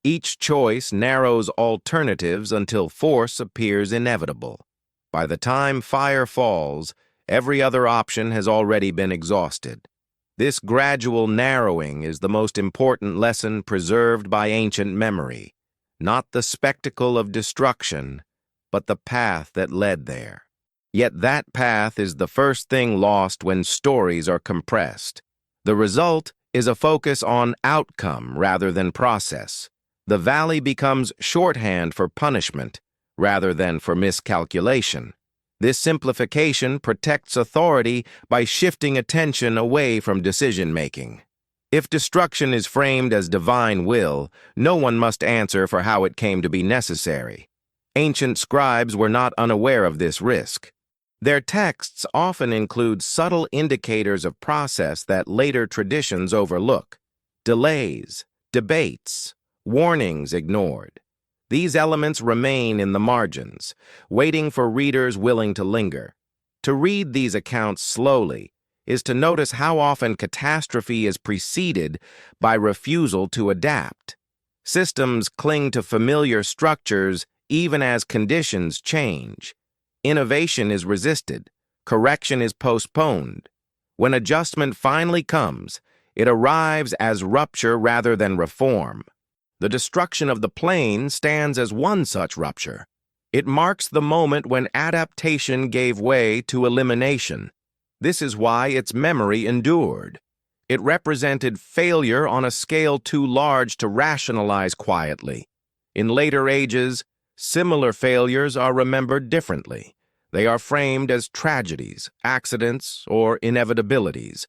S1: Each choice narrows alternatives until force appears inevitable. By the time fire falls, every other option has already been exhausted. This gradual narrowing is the most important lesson preserved by ancient memory, not the spectacle of destruction, but the path that led there. Yet that path is the first thing lost when stories are compressed. The result is a focus on outcome rather than process. The valley becomes shorthand for punishment rather than for miscalculation. This simplification protects authority by shifting attention away from decision-making. If destruction is framed as divine will, no one must answer for how it came to be necessary. Ancient scribes were not unaware of this risk. Their texts often include subtle indicators of process that later traditions overlook. Delays, debates, warnings ignored. These elements remain in the margins, waiting for readers willing to linger. To read these accounts slowly is to notice how often catastrophe is preceded by refusal to adapt. Systems cling to familiar structures even as conditions change. Innovation is resisted. Correction is postponed. When adjustment finally comes, it arrives as rupture rather than reform. The destruction of the plain stands as one such rupture. It marks the moment when adaptation gave way to elimination. This is why its memory endured. It represented failure on a scale too large to rationalize quietly. In later ages, similar failures are remembered differently. They are framed as tragedies, accidents, or inevitabilities.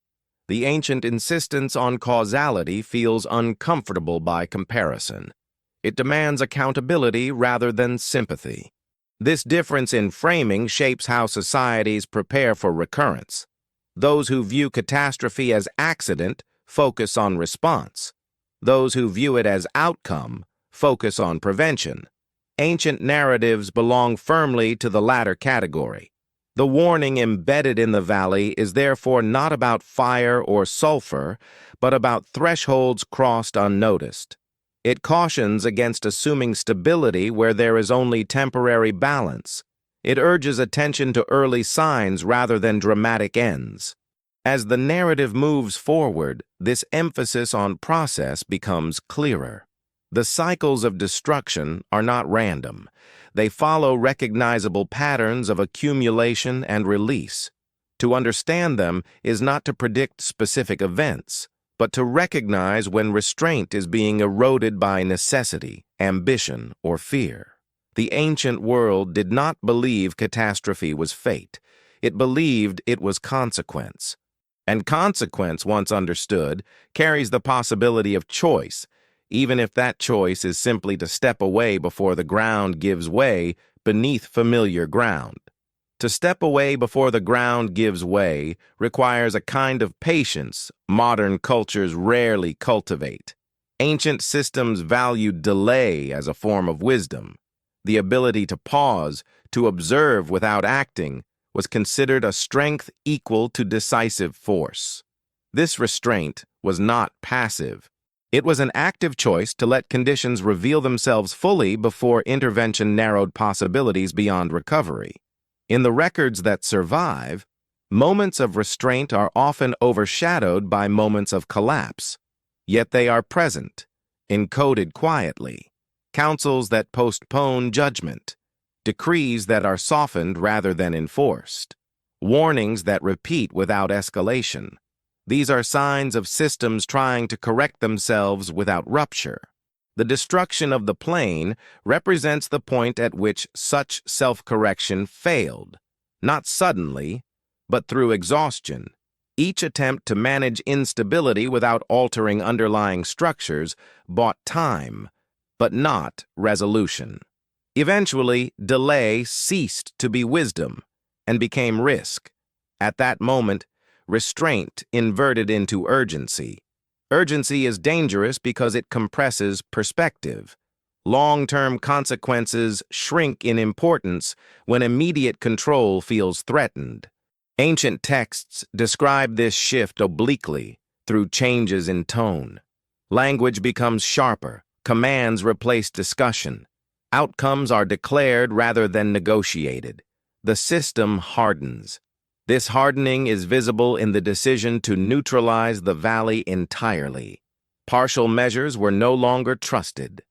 S1: The ancient insistence on causality feels uncomfortable by comparison. It demands accountability rather than sympathy. This difference in framing shapes how societies prepare for recurrence. Those who view catastrophe as accident focus on response. Those who view it as outcome focus on prevention. Ancient narratives belong firmly to the latter category. The warning embedded in the valley is therefore not about fire or sulfur, but about thresholds crossed unnoticed. It cautions against assuming stability where there is only temporary balance. It urges attention to early signs rather than dramatic ends. As the narrative moves forward, this emphasis on process becomes clearer. The cycles of destruction are not random. They follow recognizable patterns of accumulation and release. To understand them is not to predict specific events, but to recognize when restraint is being eroded by necessity, ambition, or fear. The ancient world did not believe catastrophe was fate. It believed it was consequence. And consequence, once understood, carries the possibility of choice, even if that choice is simply to step away before the ground gives way beneath familiar ground. To step away before the ground gives way requires a kind of patience modern cultures rarely cultivate. Ancient systems valued delay as a form of wisdom. The ability to pause, to observe without acting, was considered a strength equal to decisive force. This restraint was not passive. It was an active choice to let conditions reveal themselves fully before intervention narrowed possibilities beyond recovery. In the records that survive, moments of restraint are often overshadowed by moments of collapse, yet they are present, encoded quietly. Counsels that postpone judgment, decrees that are softened rather than enforced, warnings that repeat without escalation. These are signs of systems trying to correct themselves without rupture. The destruction of the plain represents the point at which such self-correction failed, not suddenly, but through exhaustion. Each attempt to manage instability without altering underlying structures bought time, but not resolution. Eventually, delay ceased to be wisdom and became risk. At that moment, restraint inverted into urgency. Urgency is dangerous because it compresses perspective. Long-term consequences shrink in importance when immediate control feels threatened. Ancient texts describe this shift obliquely through changes in tone. Language becomes sharper, commands replace discussion. Outcomes are declared rather than negotiated. The system hardens. This hardening is visible in the decision to neutralize the valley entirely. Partial measures were no longer trusted.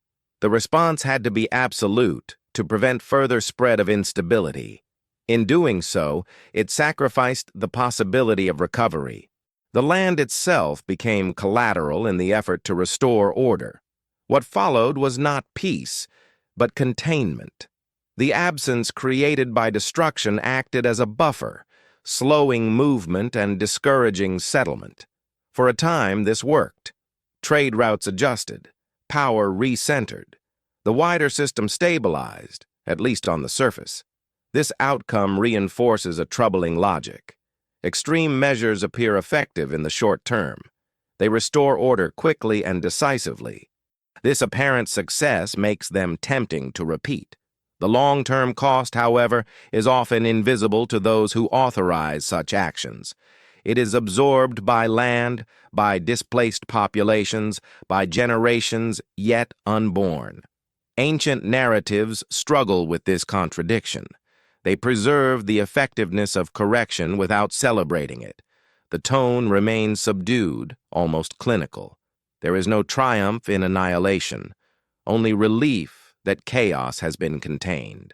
S1: The response had to be absolute to prevent further spread of instability. In doing so, it sacrificed the possibility of recovery. The land itself became collateral in the effort to restore order. What followed was not peace, but containment. The absence created by destruction acted as a buffer, slowing movement and discouraging settlement. For a time, this worked. Trade routes adjusted, power recentered. The wider system stabilized, at least on the surface. This outcome reinforces a troubling logic. Extreme measures appear effective in the short term. They restore order quickly and decisively. This apparent success makes them tempting to repeat. The long-term cost, however, is often invisible to those who authorize such actions. It is absorbed by land, by displaced populations, by generations yet unborn. Ancient narratives struggle with this contradiction. They preserve the effectiveness of correction without celebrating it. The tone remains subdued, almost clinical. There is no triumph in annihilation, only relief that chaos has been contained.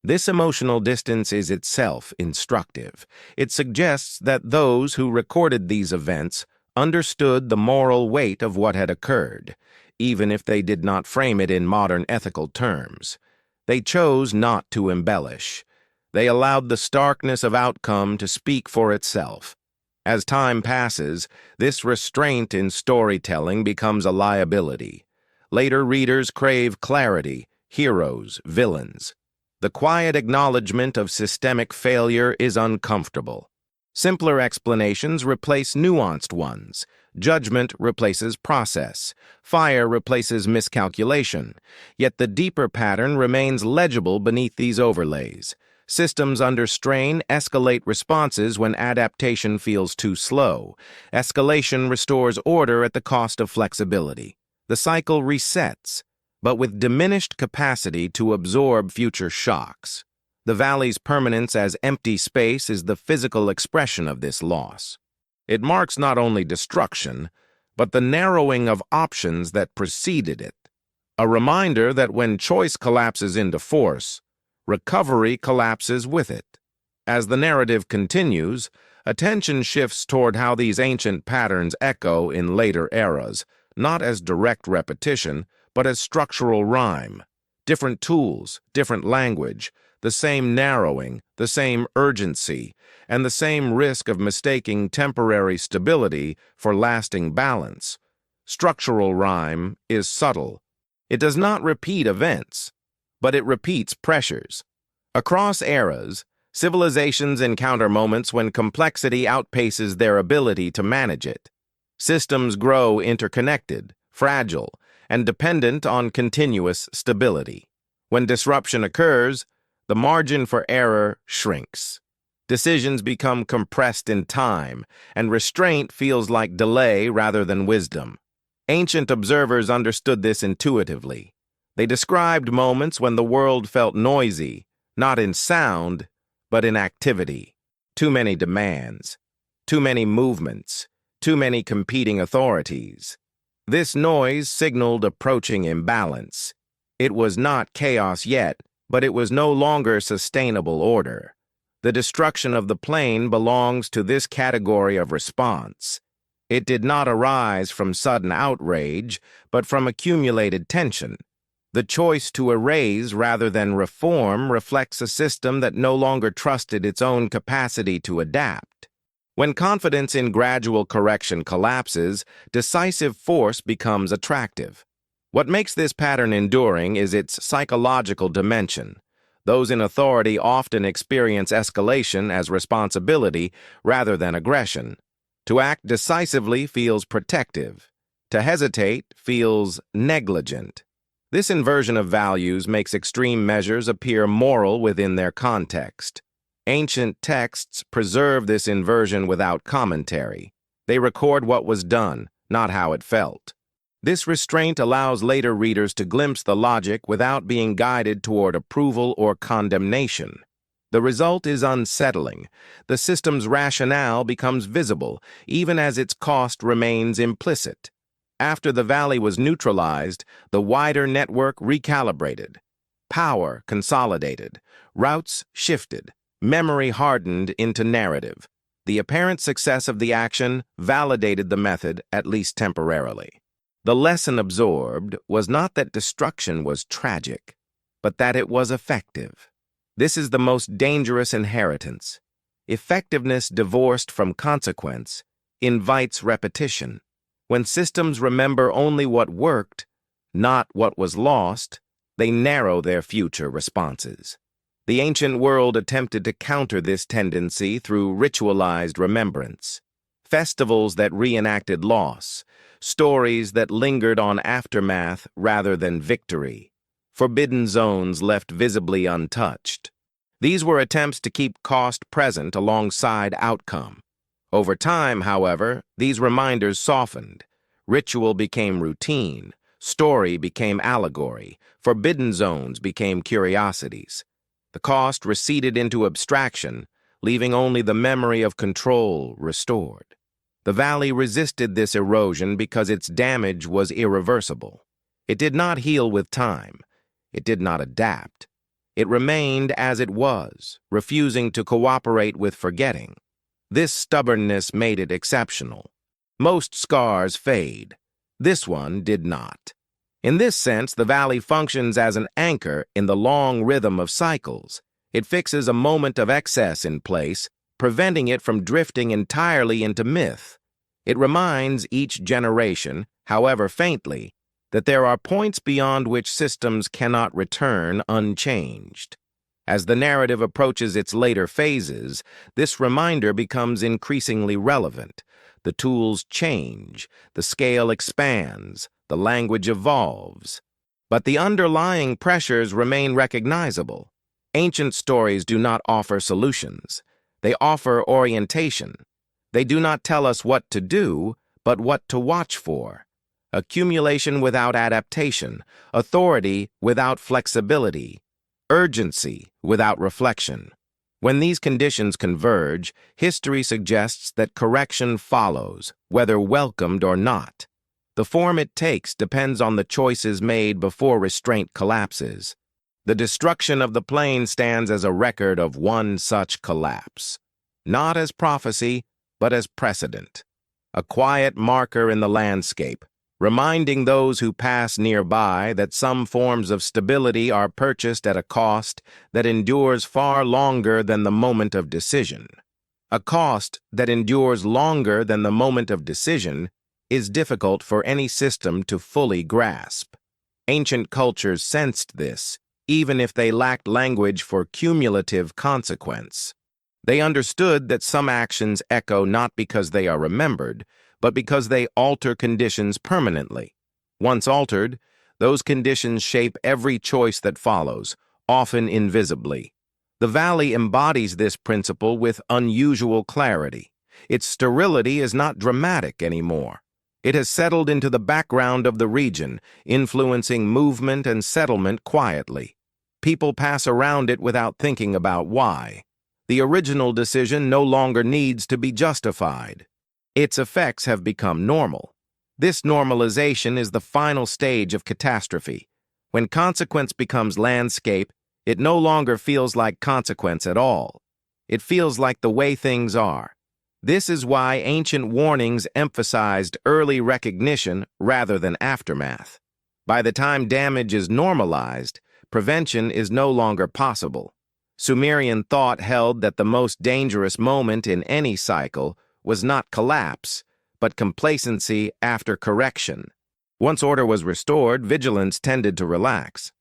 S1: This emotional distance is itself instructive. It suggests that those who recorded these events understood the moral weight of what had occurred, even if they did not frame it in modern ethical terms. They chose not to embellish. They allowed the starkness of outcome to speak for itself. As time passes, this restraint in storytelling becomes a liability. Later readers crave clarity, heroes, villains. The quiet acknowledgement of systemic failure is uncomfortable. Simpler explanations replace nuanced ones. Judgment replaces process. Fire replaces miscalculation. Yet the deeper pattern remains legible beneath these overlays. Systems under strain escalate responses when adaptation feels too slow. Escalation restores order at the cost of flexibility. The cycle resets, but with diminished capacity to absorb future shocks. The valley's permanence as empty space is the physical expression of this loss. It marks not only destruction, but the narrowing of options that preceded it. A reminder that when choice collapses into force, recovery collapses with it. As the narrative continues, attention shifts toward how these ancient patterns echo in later eras, not as direct repetition, but as structural rhyme. Different tools, different language, the same narrowing, the same urgency, and the same risk of mistaking temporary stability for lasting balance. Structural rhyme is subtle. It does not repeat events, but it repeats pressures. Across eras, civilizations encounter moments when complexity outpaces their ability to manage it. Systems grow interconnected, fragile, and dependent on continuous stability. When disruption occurs, the margin for error shrinks. Decisions become compressed in time, and restraint feels like delay rather than wisdom. Ancient observers understood this intuitively. They described moments when the world felt noisy, not in sound, but in activity. Too many demands, too many movements, too many competing authorities. This noise signaled approaching imbalance. It was not chaos yet, but it was no longer sustainable order. The destruction of the plain belongs to this category of response. It did not arise from sudden outrage, but from accumulated tension. The choice to erase rather than reform reflects a system that no longer trusted its own capacity to adapt. When confidence in gradual correction collapses, decisive force becomes attractive. What makes this pattern enduring is its psychological dimension. Those in authority often experience escalation as responsibility rather than aggression. To act decisively feels protective. To hesitate feels negligent. This inversion of values makes extreme measures appear moral within their context. Ancient texts preserve this inversion without commentary. They record what was done, not how it felt. This restraint allows later readers to glimpse the logic without being guided toward approval or condemnation. The result is unsettling. The system's rationale becomes visible, even as its cost remains implicit. After the valley was neutralized, the wider network recalibrated. Power consolidated. Routes shifted. Memory hardened into narrative. The apparent success of the action validated the method, at least temporarily. The lesson absorbed was not that destruction was tragic, but that it was effective. This is the most dangerous inheritance. Effectiveness divorced from consequence invites repetition. When systems remember only what worked, not what was lost, they narrow their future responses. The ancient world attempted to counter this tendency through ritualized remembrance. Festivals that reenacted loss, stories that lingered on aftermath rather than victory, forbidden zones left visibly untouched. These were attempts to keep cost present alongside outcome. Over time, however, these reminders softened. Ritual became routine, story became allegory, forbidden zones became curiosities. The cost receded into abstraction, leaving only the memory of control restored. The valley resisted this erosion because its damage was irreversible. It did not heal with time. It did not adapt. It remained as it was, refusing to cooperate with forgetting. This stubbornness made it exceptional. Most scars fade. This one did not. In this sense, the valley functions as an anchor in the long rhythm of cycles. It fixes a moment of excess in place, preventing it from drifting entirely into myth. It reminds each generation, however faintly, that there are points beyond which systems cannot return unchanged. As the narrative approaches its later phases, this reminder becomes increasingly relevant. The tools change, the scale expands, the language evolves. But the underlying pressures remain recognizable. Ancient stories do not offer solutions. They offer orientation. They do not tell us what to do, but what to watch for. Accumulation without adaptation, authority without flexibility, urgency without reflection. When these conditions converge, history suggests that correction follows, whether welcomed or not. The form it takes depends on the choices made before restraint collapses. The destruction of the plain stands as a record of one such collapse, not as prophecy, but as precedent, a quiet marker in the landscape, reminding those who pass nearby that some forms of stability are purchased at a cost that endures far longer than the moment of decision. A cost that endures longer than the moment of decision is difficult for any system to fully grasp. Ancient cultures sensed this, even if they lacked language for cumulative consequence. They understood that some actions echo not because they are remembered, but because they alter conditions permanently. Once altered, those conditions shape every choice that follows, often invisibly. The valley embodies this principle with unusual clarity. Its sterility is not dramatic anymore. It has settled into the background of the region, influencing movement and settlement quietly. People pass around it without thinking about why. The original decision no longer needs to be justified. Its effects have become normal. This normalization is the final stage of catastrophe. When consequence becomes landscape, it no longer feels like consequence at all. It feels like the way things are. This is why ancient warnings emphasized early recognition rather than aftermath. By the time damage is normalized, prevention is no longer possible. Sumerian thought held that the most dangerous moment in any cycle was not collapse, but complacency after correction. Once order was restored, vigilance tended to relax.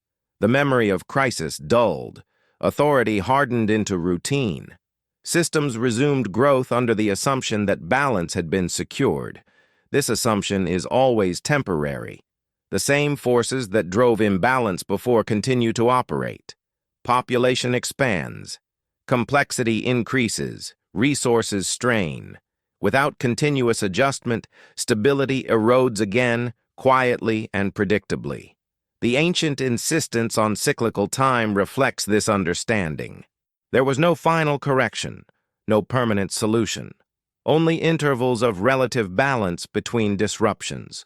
S1: The memory of crisis dulled. Authority hardened into routine. Systems resumed growth under the assumption that balance had been secured. This assumption is always temporary. The same forces that drove imbalance before continue to operate. Population expands. Complexity increases. Resources strain. Without continuous adjustment, stability erodes again, quietly and predictably. The ancient insistence on cyclical time reflects this understanding. There was no final correction, no permanent solution, only intervals of relative balance between disruptions.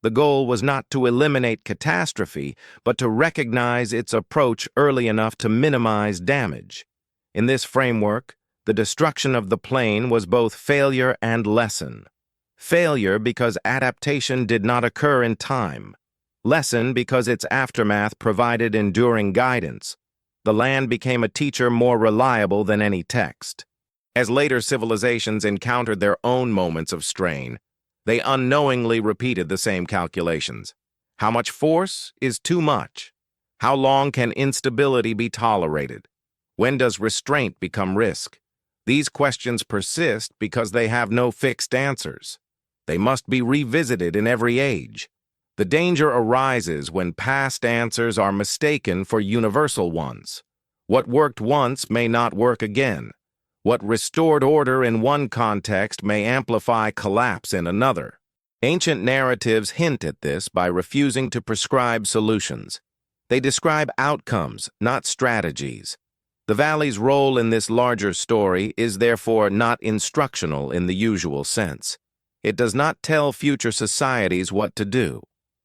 S1: The goal was not to eliminate catastrophe, but to recognize its approach early enough to minimize damage. In this framework, the destruction of the plane was both failure and lesson. Failure because adaptation did not occur in time. Lesson because its aftermath provided enduring guidance. The land became a teacher more reliable than any text. As later civilizations encountered their own moments of strain, they unknowingly repeated the same calculations. How much force is too much? How long can instability be tolerated? When does restraint become risk? These questions persist because they have no fixed answers. They must be revisited in every age. The danger arises when past answers are mistaken for universal ones. What worked once may not work again. What restored order in one context may amplify collapse in another. Ancient narratives hint at this by refusing to prescribe solutions. They describe outcomes, not strategies. The valley's role in this larger story is therefore not instructional in the usual sense. It does not tell future societies what to do.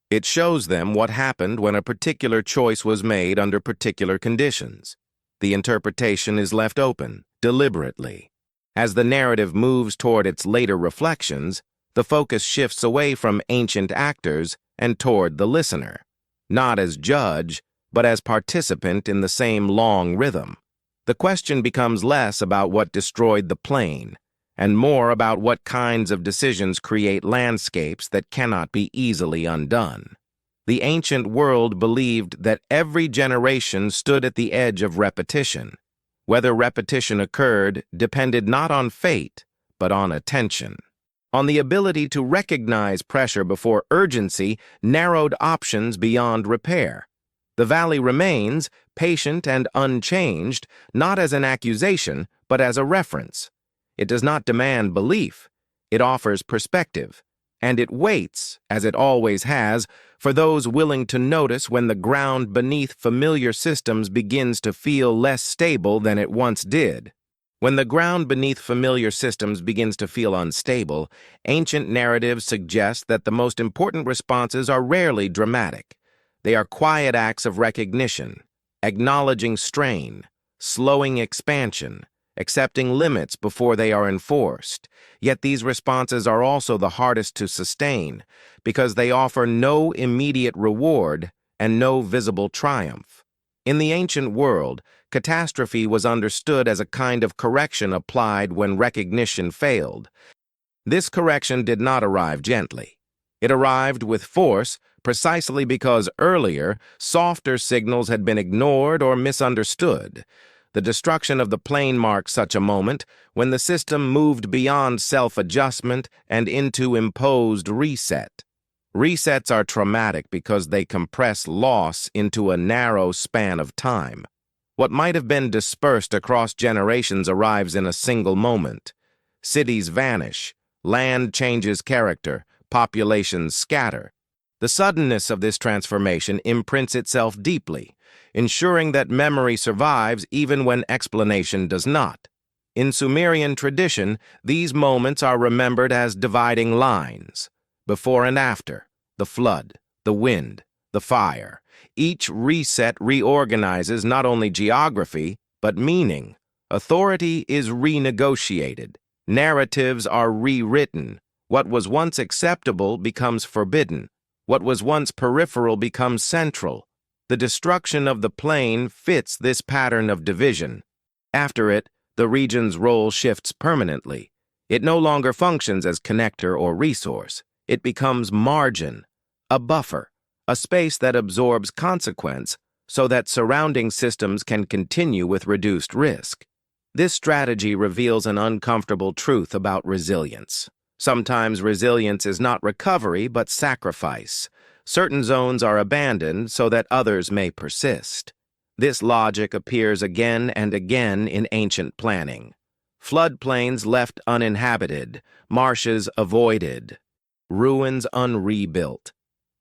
S1: It shows them what happened when a particular choice was made under particular conditions. The interpretation is left open, deliberately. As the narrative moves toward its later reflections, the focus shifts away from ancient actors and toward the listener, not as judge, but as participant in the same long rhythm. The question becomes less about what destroyed the plane, and more about what kinds of decisions create landscapes that cannot be easily undone. The ancient world believed that every generation stood at the edge of repetition. Whether repetition occurred depended not on fate, but on attention. On the ability to recognize pressure before urgency narrowed options beyond repair. The valley remains, patient and unchanged, not as an accusation, but as a reference. It does not demand belief. It offers perspective. And it waits, as it always has, for those willing to notice when the ground beneath familiar systems begins to feel less stable than it once did. When the ground beneath familiar systems begins to feel unstable, ancient narratives suggest that the most important responses are rarely dramatic. They are quiet acts of recognition, acknowledging strain, slowing expansion, accepting limits before they are enforced. Yet these responses are also the hardest to sustain because they offer no immediate reward and no visible triumph. In the ancient world, catastrophe was understood as a kind of correction applied when recognition failed. This correction did not arrive gently. It arrived with force precisely because earlier, softer signals had been ignored or misunderstood. The destruction of the plane marks such a moment when the system moved beyond self-adjustment and into imposed reset. Resets are traumatic because they compress loss into a narrow span of time. What might have been dispersed across generations arrives in a single moment. Cities vanish, land changes character, populations scatter. The suddenness of this transformation imprints itself deeply, ensuring that memory survives even when explanation does not. In Sumerian tradition, these moments are remembered as dividing lines. Before and after, the flood, the wind, the fire. Each reset reorganizes not only geography, but meaning. Authority is renegotiated. Narratives are rewritten. What was once acceptable becomes forbidden. What was once peripheral becomes central. The destruction of the plane fits this pattern of division. After it, the region's role shifts permanently. It no longer functions as connector or resource. It becomes margin, a buffer, a space that absorbs consequence so that surrounding systems can continue with reduced risk. This strategy reveals an uncomfortable truth about resilience. Sometimes resilience is not recovery but sacrifice. Certain zones are abandoned so that others may persist. This logic appears again and again in ancient planning. Floodplains left uninhabited, marshes avoided, ruins unrebuilt.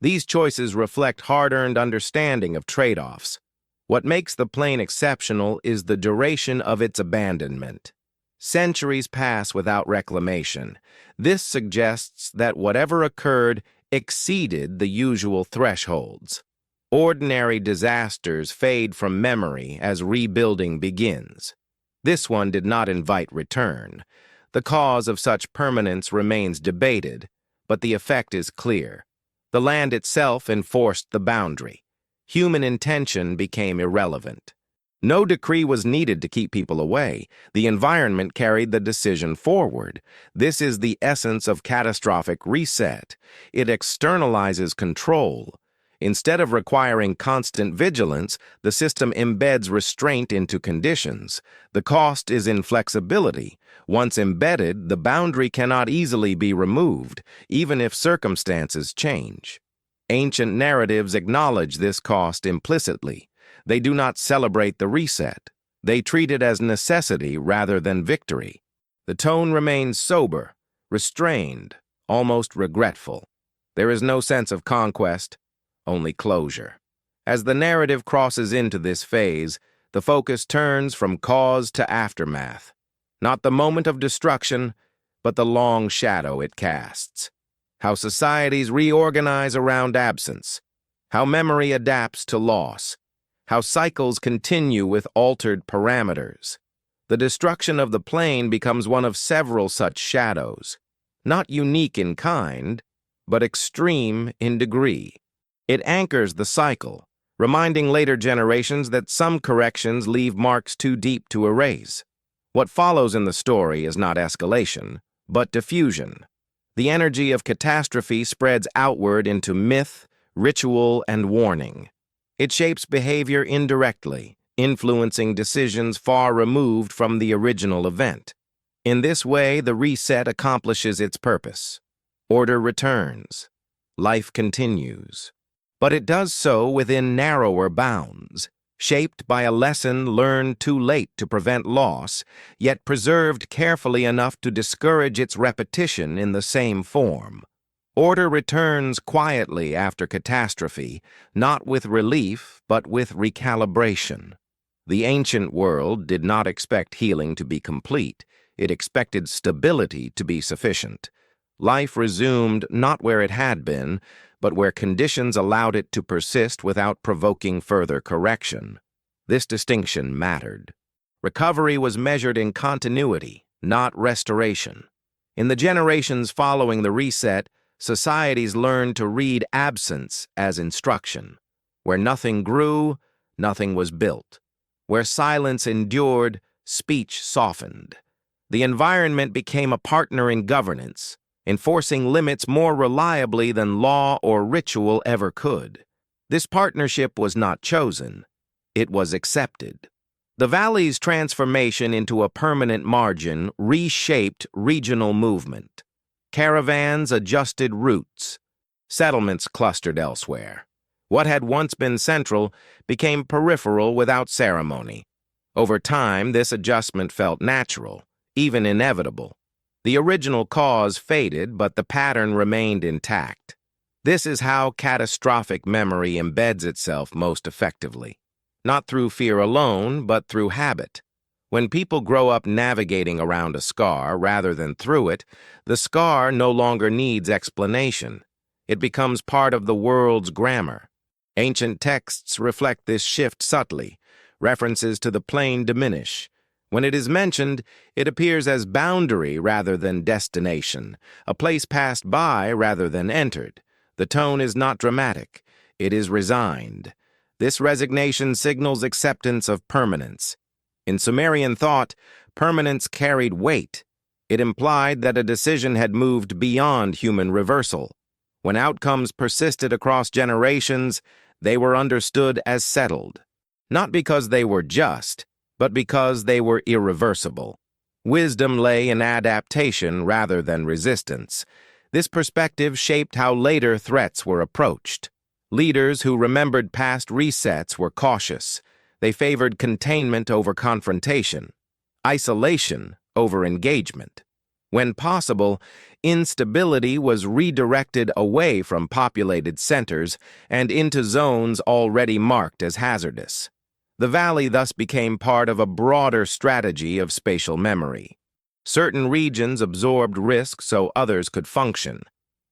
S1: These choices reflect hard-earned understanding of trade-offs. What makes the plain exceptional is the duration of its abandonment. Centuries pass without reclamation. This suggests that whatever occurred exceeded the usual thresholds. Ordinary disasters fade from memory as rebuilding begins. This one did not invite return. The cause of such permanence remains debated, but the effect is clear. The land itself enforced the boundary. Human intention became irrelevant. No decree was needed to keep people away. The environment carried the decision forward. This is the essence of catastrophic reset. It externalizes control. Instead of requiring constant vigilance, the system embeds restraint into conditions. The cost is in flexibility. Once embedded, the boundary cannot easily be removed, even if circumstances change. Ancient narratives acknowledge this cost implicitly. They do not celebrate the reset. They treat it as necessity rather than victory. The tone remains sober, restrained, almost regretful. There is no sense of conquest, only closure. As the narrative crosses into this phase, the focus turns from cause to aftermath. Not the moment of destruction, but the long shadow it casts. How societies reorganize around absence. How memory adapts to loss. How cycles continue with altered parameters. The destruction of the plain becomes one of several such shadows, not unique in kind, but extreme in degree. It anchors the cycle, reminding later generations that some corrections leave marks too deep to erase. What follows in the story is not escalation, but diffusion. The energy of catastrophe spreads outward into myth, ritual, and warning. It shapes behavior indirectly, influencing decisions far removed from the original event. In this way, the reset accomplishes its purpose. Order returns. Life continues. But it does so within narrower bounds, shaped by a lesson learned too late to prevent loss, yet preserved carefully enough to discourage its repetition in the same form. Order returns quietly after catastrophe, not with relief, but with recalibration. The ancient world did not expect healing to be complete. It expected stability to be sufficient. Life resumed not where it had been, but where conditions allowed it to persist without provoking further correction. This distinction mattered. Recovery was measured in continuity, not restoration. In the generations following the reset, societies learned to read absence as instruction. Where nothing grew, nothing was built. Where silence endured, speech softened. The environment became a partner in governance, enforcing limits more reliably than law or ritual ever could. This partnership was not chosen. It was accepted. The valley's transformation into a permanent margin reshaped regional movement. Caravans adjusted routes. Settlements clustered elsewhere. What had once been central became peripheral without ceremony. Over time, this adjustment felt natural, even inevitable. The original cause faded, but the pattern remained intact. This is how catastrophic memory embeds itself most effectively. Not through fear alone, but through habit. When people grow up navigating around a scar rather than through it, the scar no longer needs explanation. It becomes part of the world's grammar. Ancient texts reflect this shift subtly. References to the plain diminish. When it is mentioned, it appears as boundary rather than destination, a place passed by rather than entered. The tone is not dramatic. It is resigned. This resignation signals acceptance of permanence. In Sumerian thought, permanence carried weight. It implied that a decision had moved beyond human reversal. When outcomes persisted across generations, they were understood as settled. Not because they were just, but because they were irreversible. Wisdom lay in adaptation rather than resistance. This perspective shaped how later threats were approached. Leaders who remembered past resets were cautious. They favored containment over confrontation, isolation over engagement. When possible, instability was redirected away from populated centers and into zones already marked as hazardous. The valley thus became part of a broader strategy of spatial memory. Certain regions absorbed risk so others could function.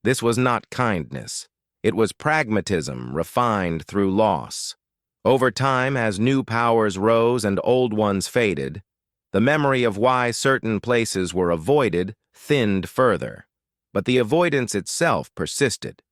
S1: This was not kindness. It was pragmatism refined through loss. Over time, as new powers rose and old ones faded, the memory of why certain places were avoided thinned further. But the avoidance itself persisted.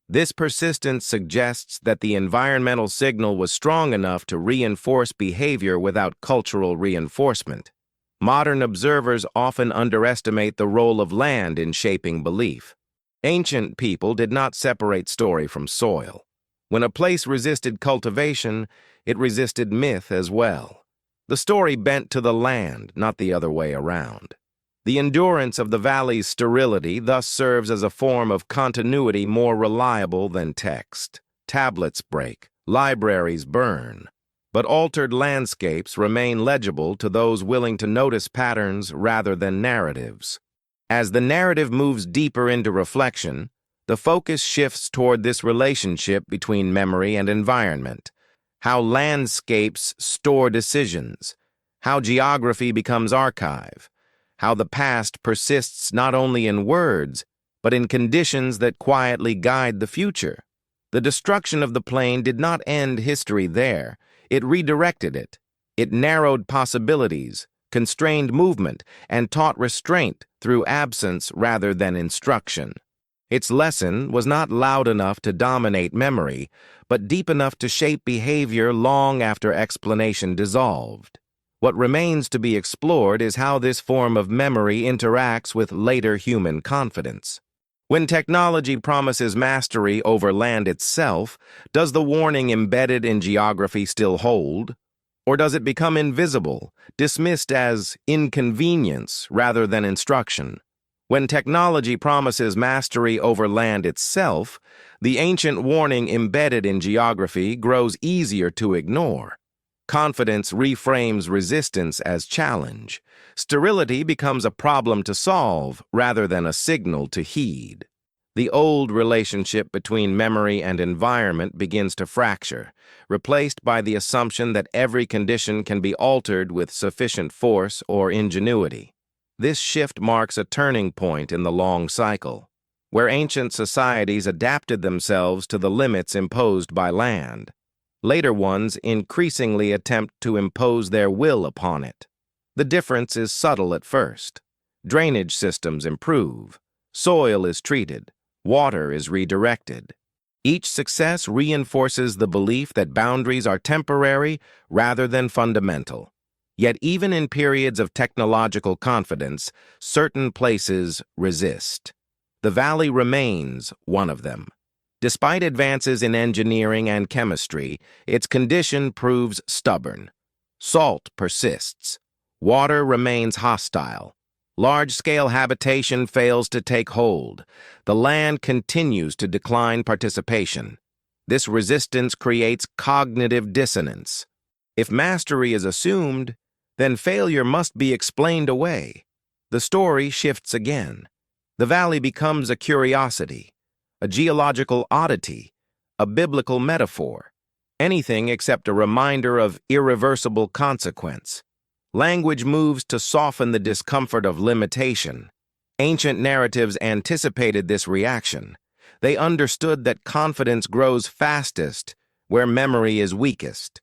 S1: This persistence suggests that the environmental signal was strong enough to reinforce behavior without cultural reinforcement. Modern observers often underestimate the role of land in shaping belief. Ancient people did not separate story from soil. When a place resisted cultivation, it resisted myth as well. The story bent to the land, not the other way around. The endurance of the valley's sterility thus serves as a form of continuity more reliable than text. Tablets break, libraries burn, but altered landscapes remain legible to those willing to notice patterns rather than narratives. As the narrative moves deeper into reflection, the focus shifts toward this relationship between memory and environment, how landscapes store decisions, how geography becomes archive, how the past persists not only in words, but in conditions that quietly guide the future. The destruction of the plain did not end history there. It redirected it. It narrowed possibilities, constrained movement, and taught restraint through absence rather than instruction. Its lesson was not loud enough to dominate memory, but deep enough to shape behavior long after explanation dissolved. What remains to be explored is how this form of memory interacts with later human confidence. When technology promises mastery over land itself, does the warning embedded in geography still hold? Or does it become invisible, dismissed as inconvenience rather than instruction? When technology promises mastery over land itself, the ancient warning embedded in geography grows easier to ignore. Confidence reframes resistance as challenge. Sterility becomes a problem to solve rather than a signal to heed. The old relationship between memory and environment begins to fracture, replaced by the assumption that every condition can be altered with sufficient force or ingenuity. This shift marks a turning point in the long cycle, where ancient societies adapted themselves to the limits imposed by land. Later ones increasingly attempt to impose their will upon it. The difference is subtle at first. Drainage systems improve, soil is treated, water is redirected. Each success reinforces the belief that boundaries are temporary rather than fundamental. Yet even in periods of technological confidence, certain places resist. The valley remains one of them. Despite advances in engineering and chemistry, its condition proves stubborn. Salt persists. Water remains hostile. Large-scale habitation fails to take hold. The land continues to decline participation. This resistance creates cognitive dissonance. If mastery is assumed, then failure must be explained away. The story shifts again. The valley becomes a curiosity, a geological oddity, a biblical metaphor, anything except a reminder of irreversible consequence. Language moves to soften the discomfort of limitation. Ancient narratives anticipated this reaction. They understood that confidence grows fastest where memory is weakest.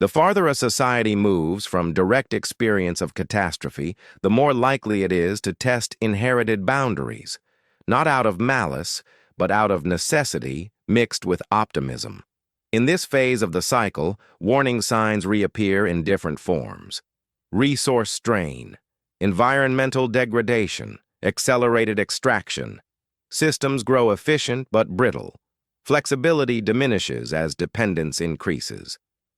S1: The farther a society moves from direct experience of catastrophe, the more likely it is to test inherited boundaries, not out of malice, but out of necessity mixed with optimism. In this phase of the cycle, warning signs reappear in different forms. Resource strain, environmental degradation, accelerated extraction. Systems grow efficient but brittle. Flexibility diminishes as dependence increases.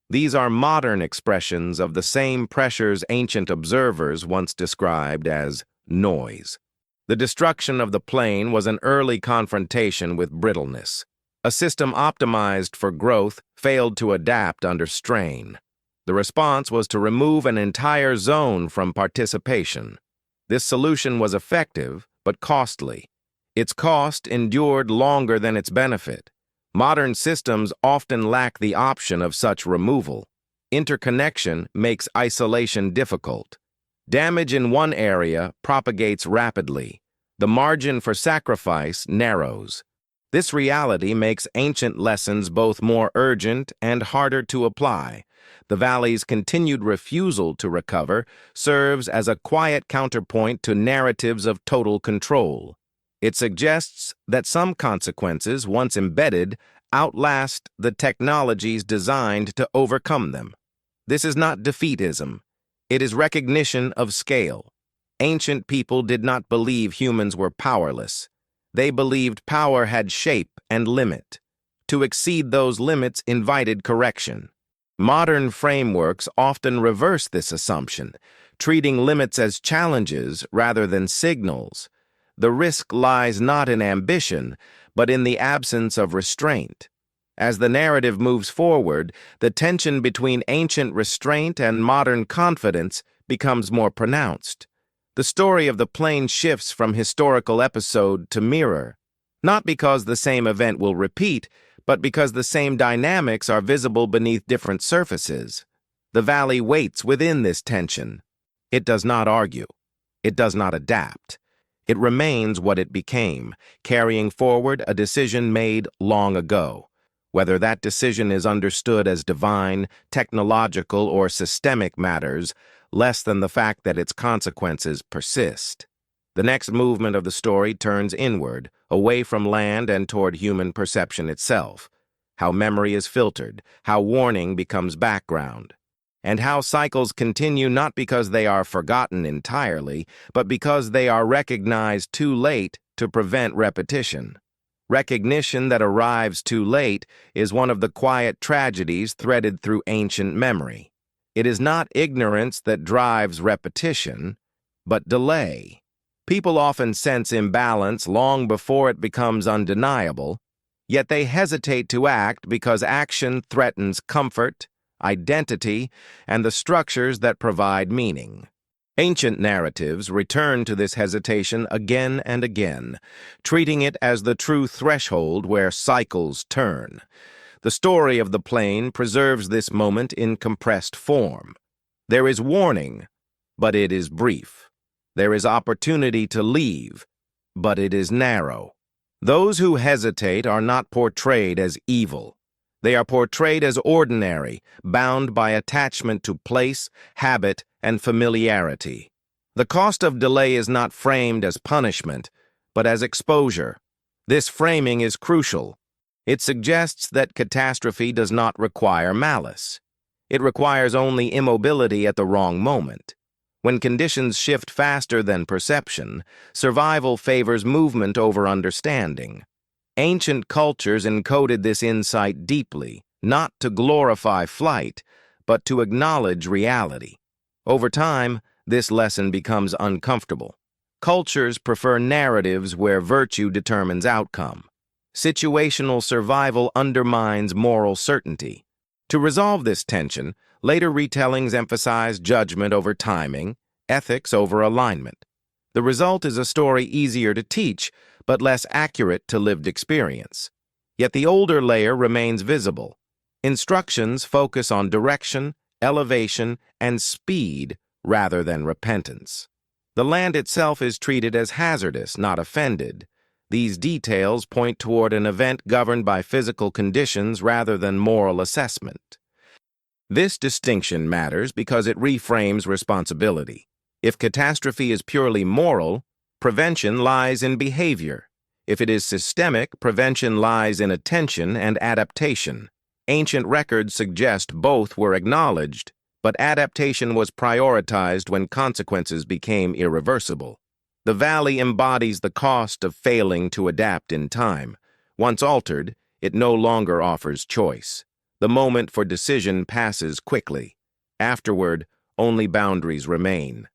S1: These are modern expressions of the same pressures ancient observers once described as noise. The destruction of the plain was an early confrontation with brittleness. A system optimized for growth failed to adapt under strain. The response was to remove an entire zone from participation. This solution was effective, but costly. Its cost endured longer than its benefit. Modern systems often lack the option of such removal. Interconnection makes isolation difficult. Damage in one area propagates rapidly. The margin for sacrifice narrows. This reality makes ancient lessons both more urgent and harder to apply. The valley's continued refusal to recover serves as a quiet counterpoint to narratives of total control. It suggests that some consequences, once embedded, outlast the technologies designed to overcome them. This is not defeatism. It is recognition of scale. Ancient people did not believe humans were powerless. They believed power had shape and limit. To exceed those limits invited correction. Modern frameworks often reverse this assumption, treating limits as challenges rather than signals. The risk lies not in ambition, but in the absence of restraint. As the narrative moves forward, the tension between ancient restraint and modern confidence becomes more pronounced. The story of the plane shifts from historical episode to mirror, not because the same event will repeat, but because the same dynamics are visible beneath different surfaces. The valley waits within this tension. It does not argue. It does not adapt. It remains what it became, carrying forward a decision made long ago. Whether that decision is understood as divine, technological, or systemic matters less than the fact that its consequences persist. The next movement of the story turns inward, away from land and toward human perception itself. How memory is filtered, how warning becomes background, and how cycles continue not because they are forgotten entirely, but because they are recognized too late to prevent repetition. Recognition that arrives too late is one of the quiet tragedies threaded through ancient memory. It is not ignorance that drives repetition, but delay. People often sense imbalance long before it becomes undeniable, yet they hesitate to act because action threatens comfort, identity, and the structures that provide meaning. Ancient narratives return to this hesitation again and again, treating it as the true threshold where cycles turn. The story of the plane preserves this moment in compressed form. There is warning, but it is brief. There is opportunity to leave, but it is narrow. Those who hesitate are not portrayed as evil. They are portrayed as ordinary, bound by attachment to place, habit, and familiarity. The cost of delay is not framed as punishment, but as exposure. This framing is crucial. It suggests that catastrophe does not require malice. It requires only immobility at the wrong moment. When conditions shift faster than perception, survival favors movement over understanding. Ancient cultures encoded this insight deeply, not to glorify flight, but to acknowledge reality. Over time, this lesson becomes uncomfortable. Cultures prefer narratives where virtue determines outcome. Situational survival undermines moral certainty. To resolve this tension, later retellings emphasize judgment over timing, ethics over alignment. The result is a story easier to teach, but less accurate to lived experience. Yet the older layer remains visible. Instructions focus on direction, elevation, and speed rather than repentance. The land itself is treated as hazardous, not offended. These details point toward an event governed by physical conditions rather than moral assessment. This distinction matters because it reframes responsibility. If catastrophe is purely moral, prevention lies in behavior. If it is systemic, prevention lies in attention and adaptation. Ancient records suggest both were acknowledged, but adaptation was prioritized when consequences became irreversible. The valley embodies the cost of failing to adapt in time. Once altered, it no longer offers choice. The moment for decision passes quickly. Afterward, only boundaries remain.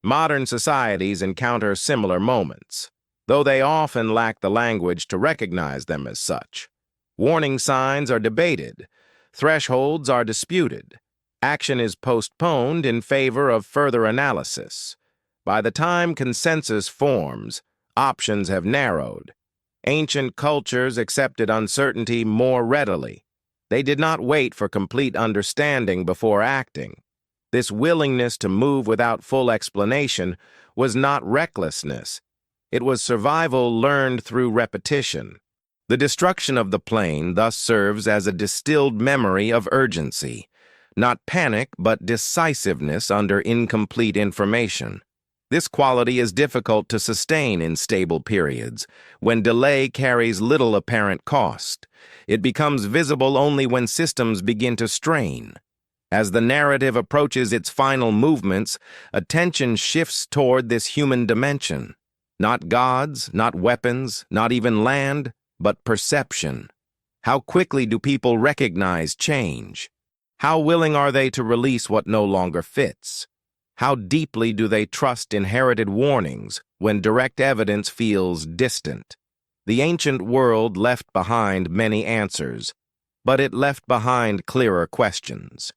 S1: Modern societies encounter similar moments, though they often lack the language to recognize them as such. Warning signs are debated. Thresholds are disputed. Action is postponed in favor of further analysis. By the time consensus forms, options have narrowed. Ancient cultures accepted uncertainty more readily. They did not wait for complete understanding before acting. This willingness to move without full explanation was not recklessness. It was survival learned through repetition. The destruction of the plain thus serves as a distilled memory of urgency, not panic but decisiveness under incomplete information. This quality is difficult to sustain in stable periods, when delay carries little apparent cost. It becomes visible only when systems begin to strain. As the narrative approaches its final movements, attention shifts toward this human dimension. Not gods, not weapons, not even land, but perception. How quickly do people recognize change? How willing are they to release what no longer fits? How deeply do they trust inherited warnings when direct evidence feels distant? The ancient world left behind many answers, but it left behind clearer questions.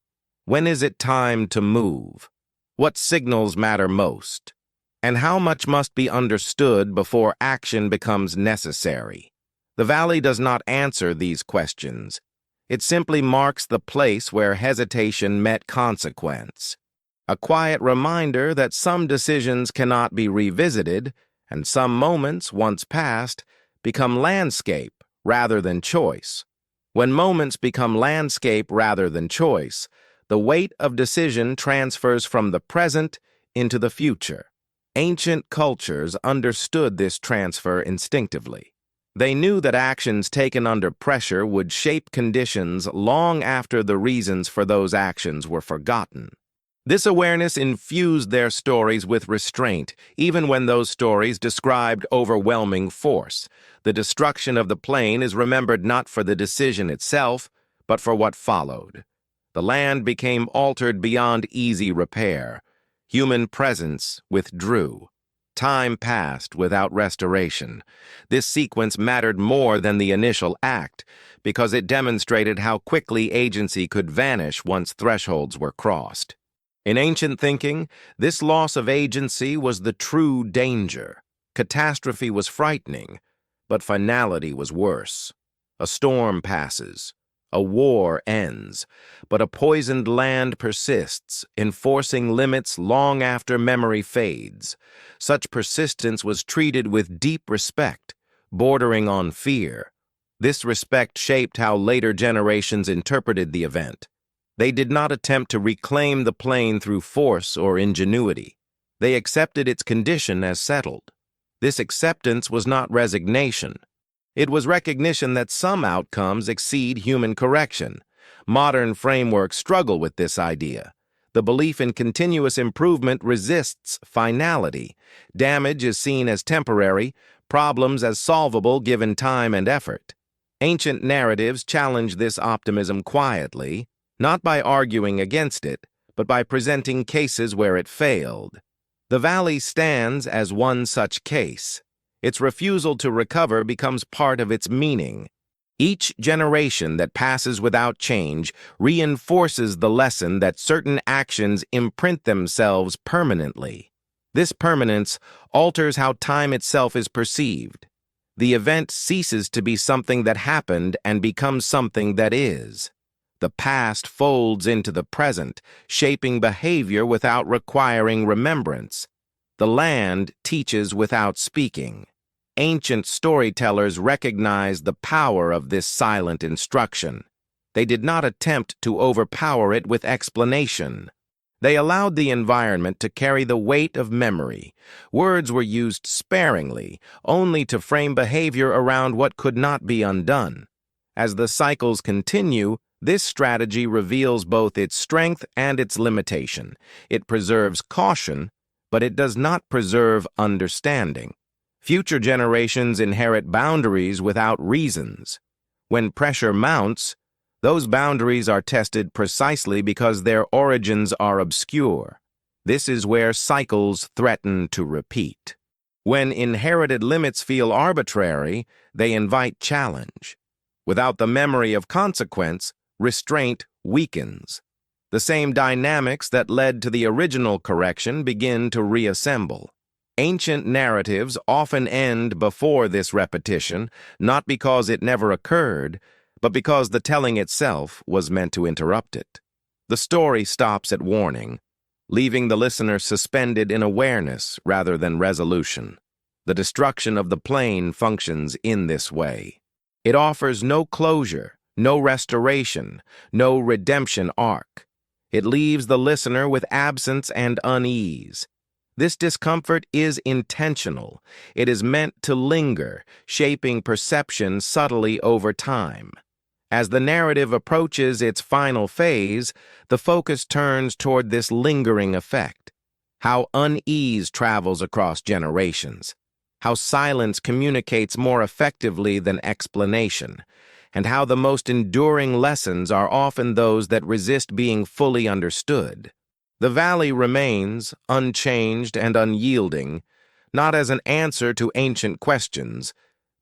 S1: When is it time to move? What signals matter most? And how much must be understood before action becomes necessary? The valley does not answer these questions. It simply marks the place where hesitation met consequence. A quiet reminder that some decisions cannot be revisited, and some moments, once past, become landscape rather than choice. When moments become landscape rather than choice, the weight of decision transfers from the present into the future. Ancient cultures understood this transfer instinctively. They knew that actions taken under pressure would shape conditions long after the reasons for those actions were forgotten. This awareness infused their stories with restraint, even when those stories described overwhelming force. The destruction of the plain is remembered not for the decision itself, but for what followed. The land became altered beyond easy repair. Human presence withdrew. Time passed without restoration. This sequence mattered more than the initial act, because it demonstrated how quickly agency could vanish once thresholds were crossed. In ancient thinking, this loss of agency was the true danger. Catastrophe was frightening, but finality was worse. A storm passes. A war ends, but a poisoned land persists, enforcing limits long after memory fades. Such persistence was treated with deep respect, bordering on fear. This respect shaped how later generations interpreted the event. They did not attempt to reclaim the plain through force or ingenuity. They accepted its condition as settled. This acceptance was not resignation. It was recognition that some outcomes exceed human correction. Modern frameworks struggle with this idea. The belief in continuous improvement resists finality. Damage is seen as temporary, problems as solvable given time and effort. Ancient narratives challenge this optimism quietly, not by arguing against it, but by presenting cases where it failed. The valley stands as one such case. Its refusal to recover becomes part of its meaning. Each generation that passes without change reinforces the lesson that certain actions imprint themselves permanently. This permanence alters how time itself is perceived. The event ceases to be something that happened and becomes something that is. The past folds into the present, shaping behavior without requiring remembrance. The land teaches without speaking. Ancient storytellers recognized the power of this silent instruction. They did not attempt to overpower it with explanation. They allowed the environment to carry the weight of memory. Words were used sparingly, only to frame behavior around what could not be undone. As the cycles continue, this strategy reveals both its strength and its limitation. It preserves caution, but it does not preserve understanding. Future generations inherit boundaries without reasons. When pressure mounts, those boundaries are tested precisely because their origins are obscure. This is where cycles threaten to repeat. When inherited limits feel arbitrary, they invite challenge. Without the memory of consequence, restraint weakens. The same dynamics that led to the original correction begin to reassemble. Ancient narratives often end before this repetition, not because it never occurred, but because the telling itself was meant to interrupt it. The story stops at warning, leaving the listener suspended in awareness rather than resolution. The destruction of the plain functions in this way. It offers no closure, no restoration, no redemption arc. It leaves the listener with absence and unease. This discomfort is intentional. It is meant to linger, shaping perception subtly over time. As the narrative approaches its final phase, the focus turns toward this lingering effect. How unease travels across generations. How silence communicates more effectively than explanation, and how the most enduring lessons are often those that resist being fully understood. The valley remains, unchanged and unyielding, not as an answer to ancient questions,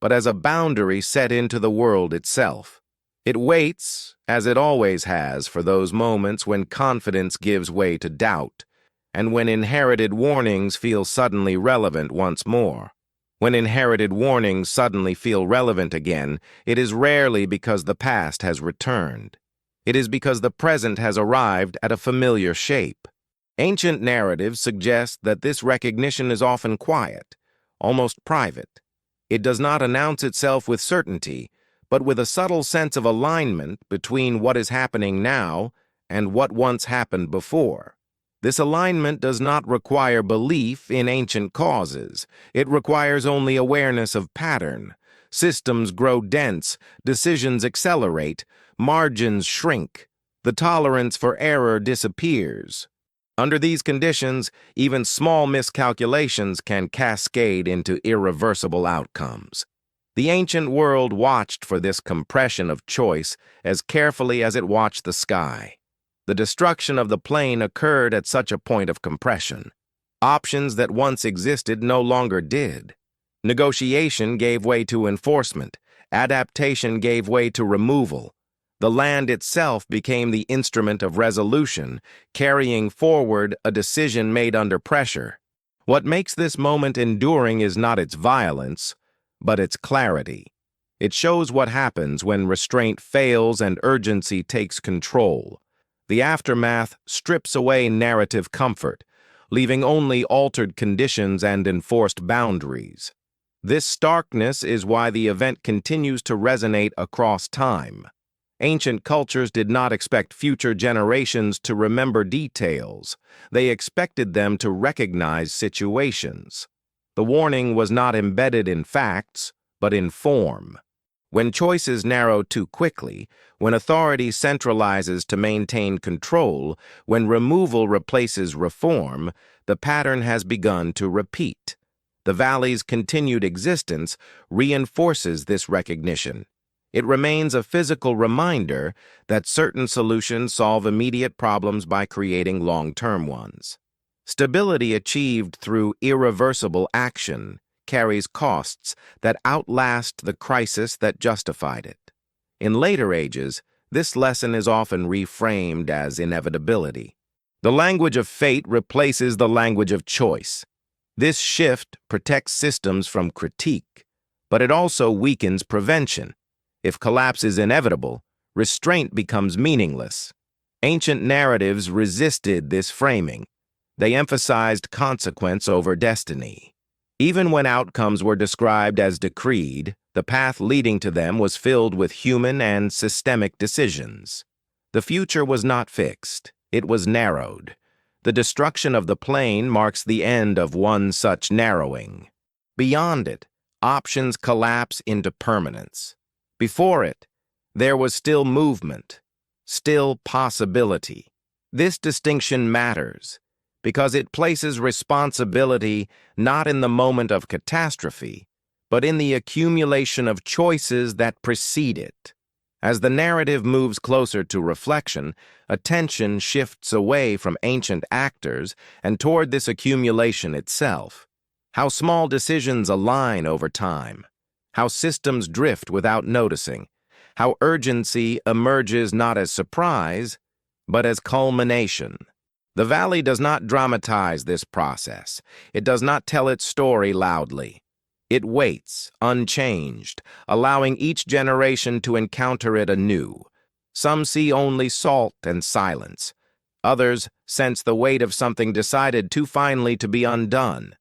S1: but as a boundary set into the world itself. It waits, as it always has, for those moments when confidence gives way to doubt, and when inherited warnings feel suddenly relevant once more. When inherited warnings suddenly feel relevant again, it is rarely because the past has returned. It is because the present has arrived at a familiar shape. Ancient narratives suggest that this recognition is often quiet, almost private. It does not announce itself with certainty, but with a subtle sense of alignment between what is happening now and what once happened before. This alignment does not require belief in ancient causes. It requires only awareness of pattern. Systems grow dense, decisions accelerate, margins shrink. The tolerance for error disappears. Under these conditions, even small miscalculations can cascade into irreversible outcomes. The ancient world watched for this compression of choice as carefully as it watched the sky. The destruction of the plain occurred at such a point of compression. Options that once existed no longer did. Negotiation gave way to enforcement. Adaptation gave way to removal. The land itself became the instrument of resolution, carrying forward a decision made under pressure. What makes this moment enduring is not its violence, but its clarity. It shows what happens when restraint fails and urgency takes control. The aftermath strips away narrative comfort, leaving only altered conditions and enforced boundaries. This starkness is why the event continues to resonate across time. Ancient cultures did not expect future generations to remember details. They expected them to recognize situations. The warning was not embedded in facts, but in form. When choices narrow too quickly, when authority centralizes to maintain control, when removal replaces reform, the pattern has begun to repeat. The valley's continued existence reinforces this recognition. It remains a physical reminder that certain solutions solve immediate problems by creating long-term ones. Stability achieved through irreversible action carries costs that outlast the crisis that justified it. In later ages, this lesson is often reframed as inevitability. The language of fate replaces the language of choice. This shift protects systems from critique, but it also weakens prevention. If collapse is inevitable, restraint becomes meaningless. Ancient narratives resisted this framing. They emphasized consequence over destiny. Even when outcomes were described as decreed, the path leading to them was filled with human and systemic decisions. The future was not fixed. It was narrowed. The destruction of the plain marks the end of one such narrowing. Beyond it, options collapse into permanence. Before it, there was still movement, still possibility. This distinction matters because it places responsibility not in the moment of catastrophe, but in the accumulation of choices that precede it. As the narrative moves closer to reflection, attention shifts away from ancient actors and toward this accumulation itself. How small decisions align over time. How systems drift without noticing. How urgency emerges not as surprise, but as culmination. The valley does not dramatize this process. It does not tell its story loudly. It waits, unchanged, allowing each generation to encounter it anew. Some see only salt and silence. Others sense the weight of something decided too finely to be undone.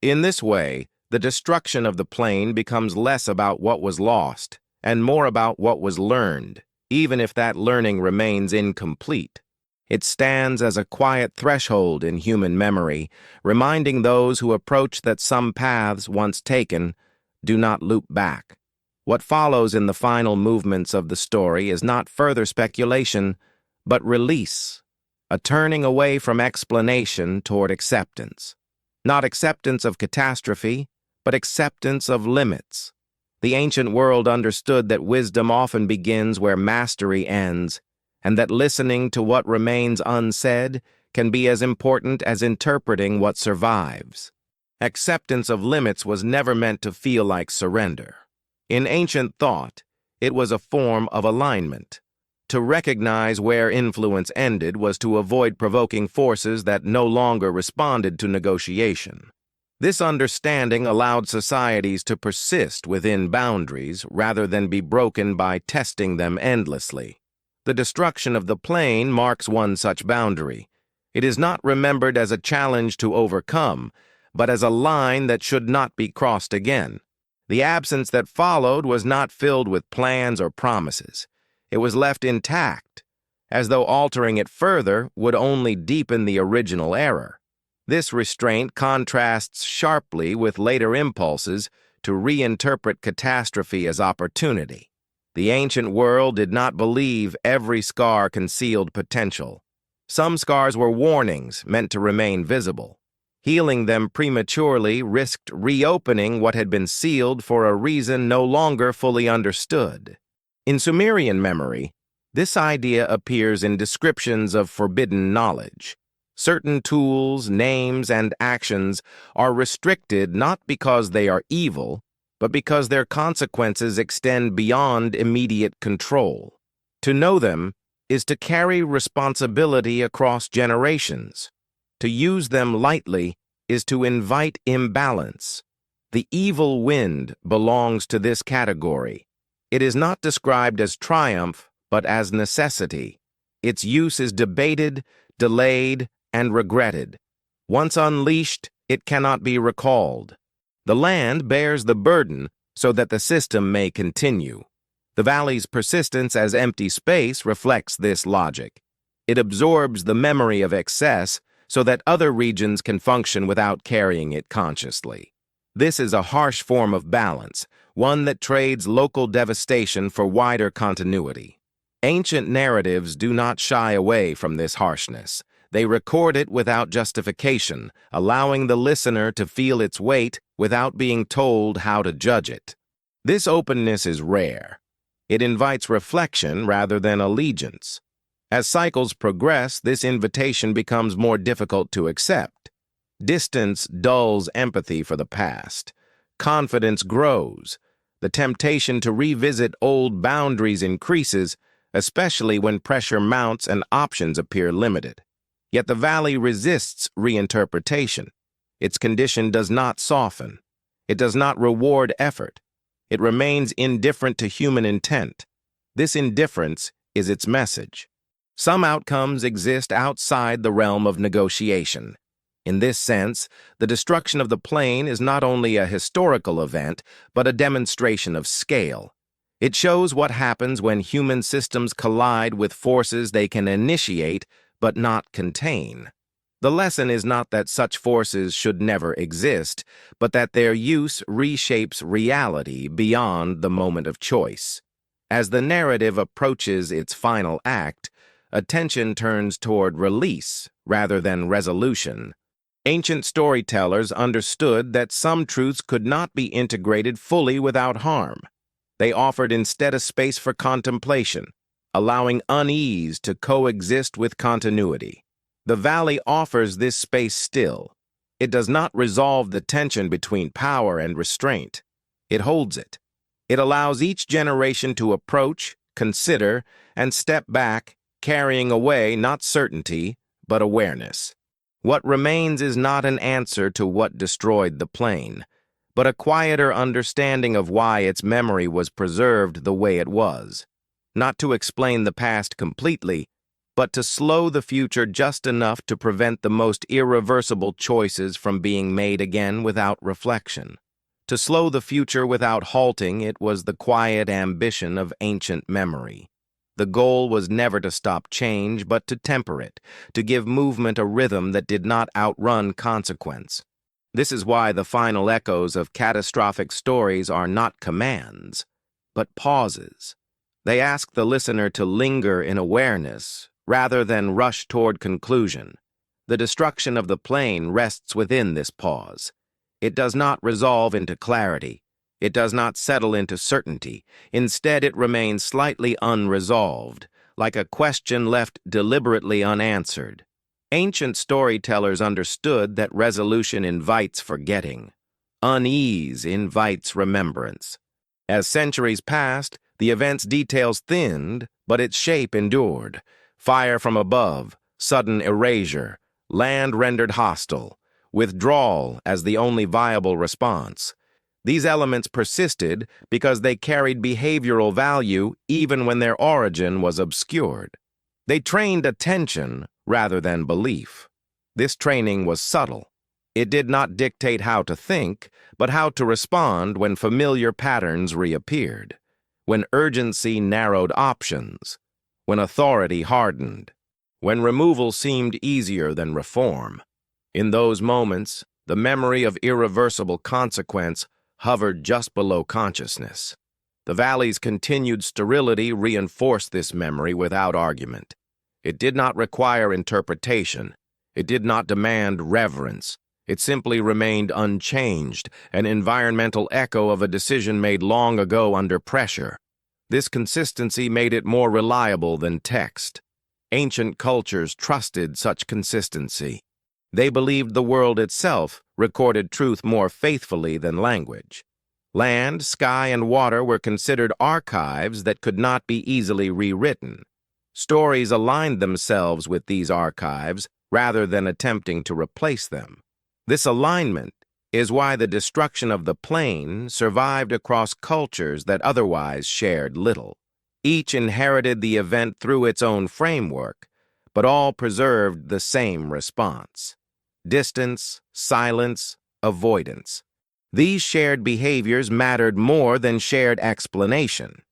S1: In this way, the destruction of the plain becomes less about what was lost and more about what was learned, even if that learning remains incomplete. It stands as a quiet threshold in human memory, reminding those who approach that some paths once taken do not loop back. What follows in the final movements of the story is not further speculation, but release, a turning away from explanation toward acceptance. Not acceptance of catastrophe, but acceptance of limits. The ancient world understood that wisdom often begins where mastery ends, and that listening to what remains unsaid can be as important as interpreting what survives. Acceptance of limits was never meant to feel like surrender. In ancient thought, it was a form of alignment. To recognize where influence ended was to avoid provoking forces that no longer responded to negotiation. This understanding allowed societies to persist within boundaries rather than be broken by testing them endlessly. The destruction of the plain marks one such boundary. It is not remembered as a challenge to overcome, but as a line that should not be crossed again. The absence that followed was not filled with plans or promises. It was left intact, as though altering it further would only deepen the original error. This restraint contrasts sharply with later impulses to reinterpret catastrophe as opportunity. The ancient world did not believe every scar concealed potential. Some scars were warnings meant to remain visible. Healing them prematurely risked reopening what had been sealed for a reason no longer fully understood. In Sumerian memory, this idea appears in descriptions of forbidden knowledge. Certain tools, names, and actions are restricted not because they are evil, but because their consequences extend beyond immediate control. To know them is to carry responsibility across generations. To use them lightly is to invite imbalance. The evil wind belongs to this category. It is not described as triumph, but as necessity. Its use is debated, delayed, and regretted. Once unleashed, it cannot be recalled. The land bears the burden so that the system may continue. The valley's persistence as empty space reflects this logic. It absorbs the memory of excess so that other regions can function without carrying it consciously. This is a harsh form of balance, one that trades local devastation for wider continuity. Ancient narratives do not shy away from this harshness. They record it without justification, allowing the listener to feel its weight without being told how to judge it. This openness is rare. It invites reflection rather than allegiance. As cycles progress, this invitation becomes more difficult to accept. Distance dulls empathy for the past. Confidence grows. The temptation to revisit old boundaries increases, especially when pressure mounts and options appear limited. Yet the valley resists reinterpretation. Its condition does not soften. It does not reward effort. It remains indifferent to human intent. This indifference is its message. Some outcomes exist outside the realm of negotiation. In this sense, the destruction of the plain is not only a historical event, but a demonstration of scale. It shows what happens when human systems collide with forces they can initiate but not contain. The lesson is not that such forces should never exist, but that their use reshapes reality beyond the moment of choice. As the narrative approaches its final act, attention turns toward release rather than resolution. Ancient storytellers understood that some truths could not be integrated fully without harm. They offered instead a space for contemplation, allowing unease to coexist with continuity. The valley offers this space still. It does not resolve the tension between power and restraint. It holds it. It allows each generation to approach, consider, and step back, carrying away not certainty, but awareness. What remains is not an answer to what destroyed the plain, but a quieter understanding of why its memory was preserved the way it was. Not to explain the past completely, but to slow the future just enough to prevent the most irreversible choices from being made again without reflection. To slow the future without halting, it was the quiet ambition of ancient memory. The goal was never to stop change, but to temper it, to give movement a rhythm that did not outrun consequence. This is why the final echoes of catastrophic stories are not commands, but pauses. They ask the listener to linger in awareness, rather than rush toward conclusion. The destruction of the plane rests within this pause. It does not resolve into clarity. It does not settle into certainty. Instead, it remains slightly unresolved, like a question left deliberately unanswered. Ancient storytellers understood that resolution invites forgetting. Unease invites remembrance. As centuries passed, the event's details thinned, but its shape endured. Fire from above, sudden erasure, land rendered hostile, withdrawal as the only viable response. These elements persisted because they carried behavioral value even when their origin was obscured. They trained attention rather than belief. This training was subtle. It did not dictate how to think, but how to respond when familiar patterns reappeared, when urgency narrowed options, when authority hardened, when removal seemed easier than reform. In those moments, the memory of irreversible consequence hovered just below consciousness. The valley's continued sterility reinforced this memory without argument. It did not require interpretation. It did not demand reverence. It simply remained unchanged, an environmental echo of a decision made long ago under pressure. This consistency made it more reliable than text. Ancient cultures trusted such consistency. They believed the world itself recorded truth more faithfully than language. Land, sky, and water were considered archives that could not be easily rewritten. Stories aligned themselves with these archives rather than attempting to replace them. This alignment is why the destruction of the plane survived across cultures that otherwise shared little. Each inherited the event through its own framework, but all preserved the same response: distance, silence, avoidance. These shared behaviors mattered more than shared explanation.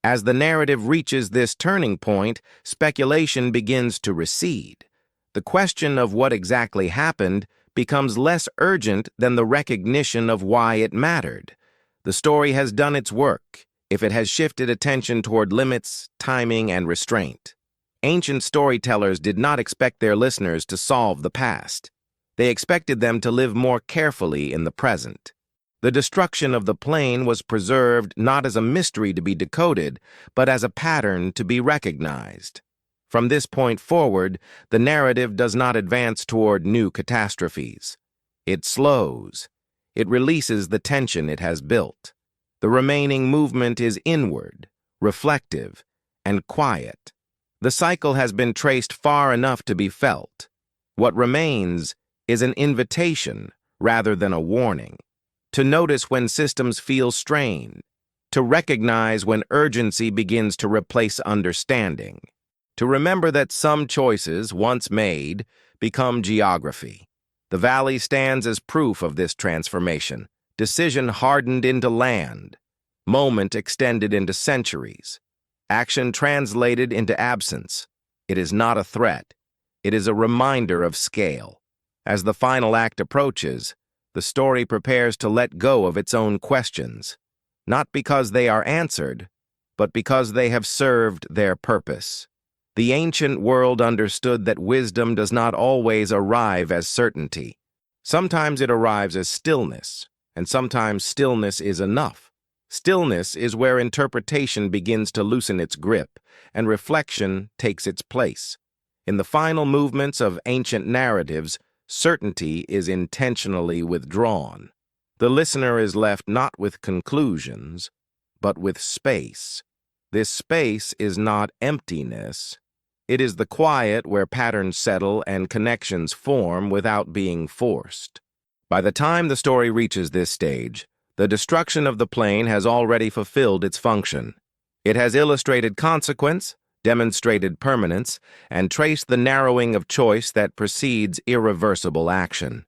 S1: As the narrative reaches this turning point, speculation begins to recede. The question of what exactly happened becomes less urgent than the recognition of why it mattered. The story has done its work if it has shifted attention toward limits, timing, and restraint. Ancient storytellers did not expect their listeners to solve the past. They expected them to live more carefully in the present. The destruction of the plane was preserved not as a mystery to be decoded, but as a pattern to be recognized. From this point forward, the narrative does not advance toward new catastrophes. It slows. It releases the tension it has built. The remaining movement is inward, reflective, and quiet. The cycle has been traced far enough to be felt. What remains is an invitation rather than a warning. To notice when systems feel strained. To recognize when urgency begins to replace understanding. To remember that some choices, once made, become geography. The valley stands as proof of this transformation. Decision hardened into land. Moment extended into centuries. Action translated into absence. It is not a threat. It is a reminder of scale. As the final act approaches, the story prepares to let go of its own questions, not because they are answered, but because they have served their purpose. The ancient world understood that wisdom does not always arrive as certainty. Sometimes it arrives as stillness, and sometimes stillness is enough. Stillness is where interpretation begins to loosen its grip, and reflection takes its place. In the final movements of ancient narratives, certainty is intentionally withdrawn. The listener is left not with conclusions, but with space. This space is not emptiness. It is the quiet where patterns settle and connections form without being forced. By the time the story reaches this stage, The destruction of the plane has already fulfilled its function. It has illustrated consequence, demonstrated permanence, and traced the narrowing of choice that precedes irreversible action.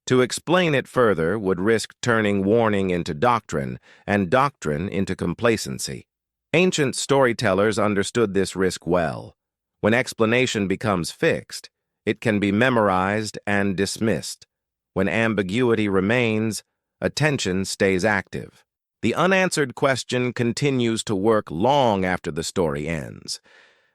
S1: To explain it further would risk turning warning into doctrine and doctrine into complacency. Ancient storytellers understood this risk well. When explanation becomes fixed, it can be memorized and dismissed. When ambiguity remains, attention stays active. The unanswered question continues to work long after the story ends.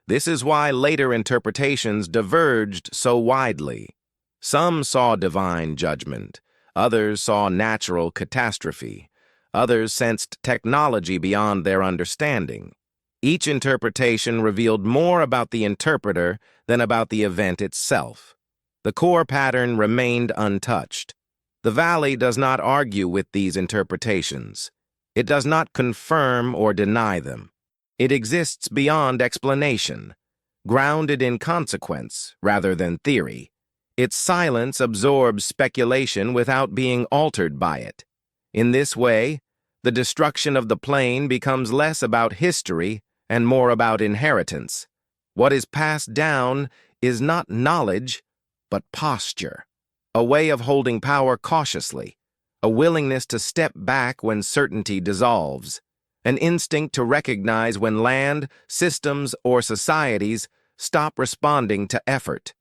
S1: This is why later interpretations diverged so widely. Some saw divine judgment, others saw natural catastrophe, others sensed technology beyond their understanding. Each interpretation revealed more about the interpreter than about the event itself. The core pattern remained untouched. The valley does not argue with these interpretations. It does not confirm or deny them. It exists beyond explanation, grounded in consequence rather than theory. Its silence absorbs speculation without being altered by it. In this way, the destruction of the plane becomes less about history and more about inheritance. What is passed down is not knowledge, but posture, a way of holding power cautiously, a willingness to step back when certainty dissolves, an instinct to recognize when land, systems, or societies stop responding to effort.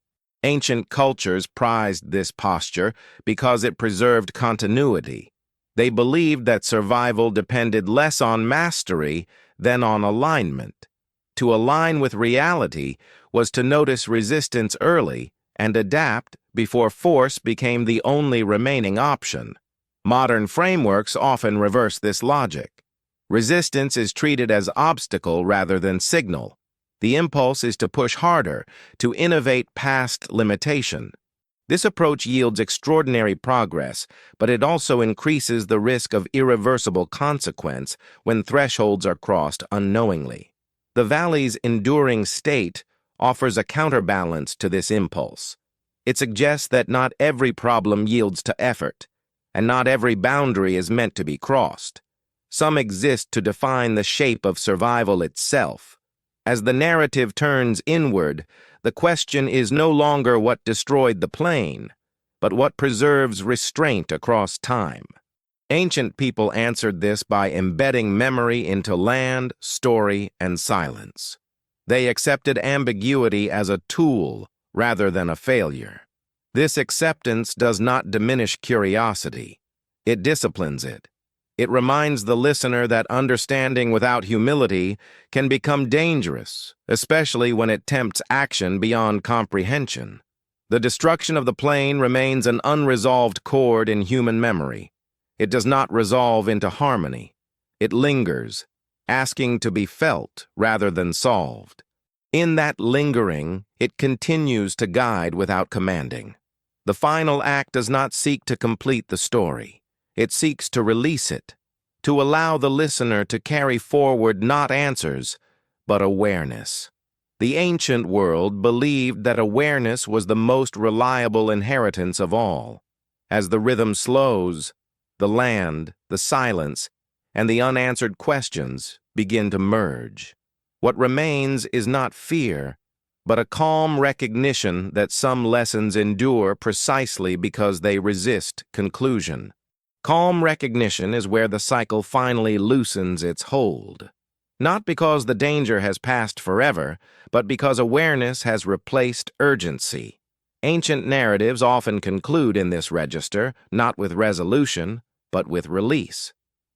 S1: Ancient cultures prized this posture because it preserved continuity. They believed that survival depended less on mastery than on alignment. To align with reality was to notice resistance early and adapt before force became the only remaining option. Modern frameworks often reverse this logic. Resistance is treated as obstacle rather than signal. The impulse is to push harder, to innovate past limitation. This approach yields extraordinary progress, but it also increases the risk of irreversible consequence when thresholds are crossed unknowingly. The valley's enduring state offers a counterbalance to this impulse. It suggests that not every problem yields to effort, and not every boundary is meant to be crossed. Some exist to define the shape of survival itself. As the narrative turns inward, the question is no longer what destroyed the plane, but what preserves restraint across time. Ancient people answered this by embedding memory into land, story, and silence. They accepted ambiguity as a tool rather than a failure. This acceptance does not diminish curiosity. It disciplines it. It reminds the listener that understanding without humility can become dangerous, especially when it tempts action beyond comprehension. The destruction of the plane remains an unresolved chord in human memory. It does not resolve into harmony. It lingers, asking to be felt rather than solved. In that lingering, it continues to guide without commanding. The final act does not seek to complete the story. It seeks to release it, to allow the listener to carry forward not answers, but awareness. The ancient world believed that awareness was the most reliable inheritance of all. As the rhythm slows, the land, the silence, and the unanswered questions begin to merge. What remains is not fear, but a calm recognition that some lessons endure precisely because they resist conclusion. Calm recognition is where the cycle finally loosens its hold. Not because the danger has passed forever, but because awareness has replaced urgency. Ancient narratives often conclude in this register, not with resolution, but with release.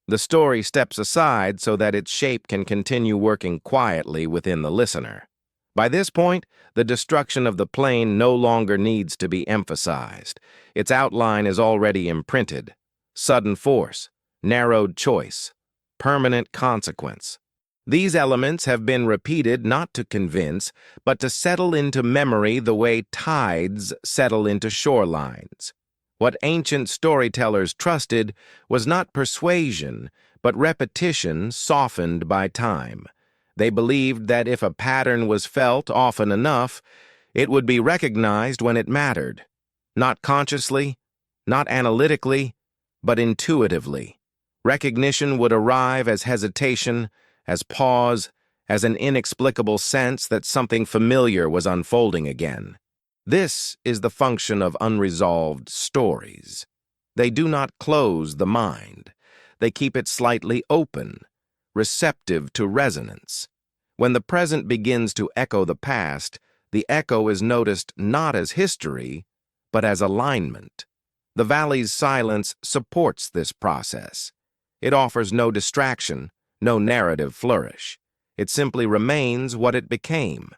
S1: The story steps aside so that its shape can continue working quietly within the listener. By this point, the destruction of the plane no longer needs to be emphasized. Its outline is already imprinted. Sudden force, narrowed choice, permanent consequence. These elements have been repeated not to convince, but to settle into memory the way tides settle into shorelines. What ancient storytellers trusted was not persuasion, but repetition softened by time. They believed that if a pattern was felt often enough, it would be recognized when it mattered. Not consciously, not analytically, but intuitively. Recognition would arrive as hesitation, as pause, as an inexplicable sense that something familiar was unfolding again. This is the function of unresolved stories. They do not close the mind. They keep it slightly open, receptive to resonance. When the present begins to echo the past, the echo is noticed not as history, but as alignment. The valley's silence supports this process. It offers no distraction, no narrative flourish. It simply remains what it became.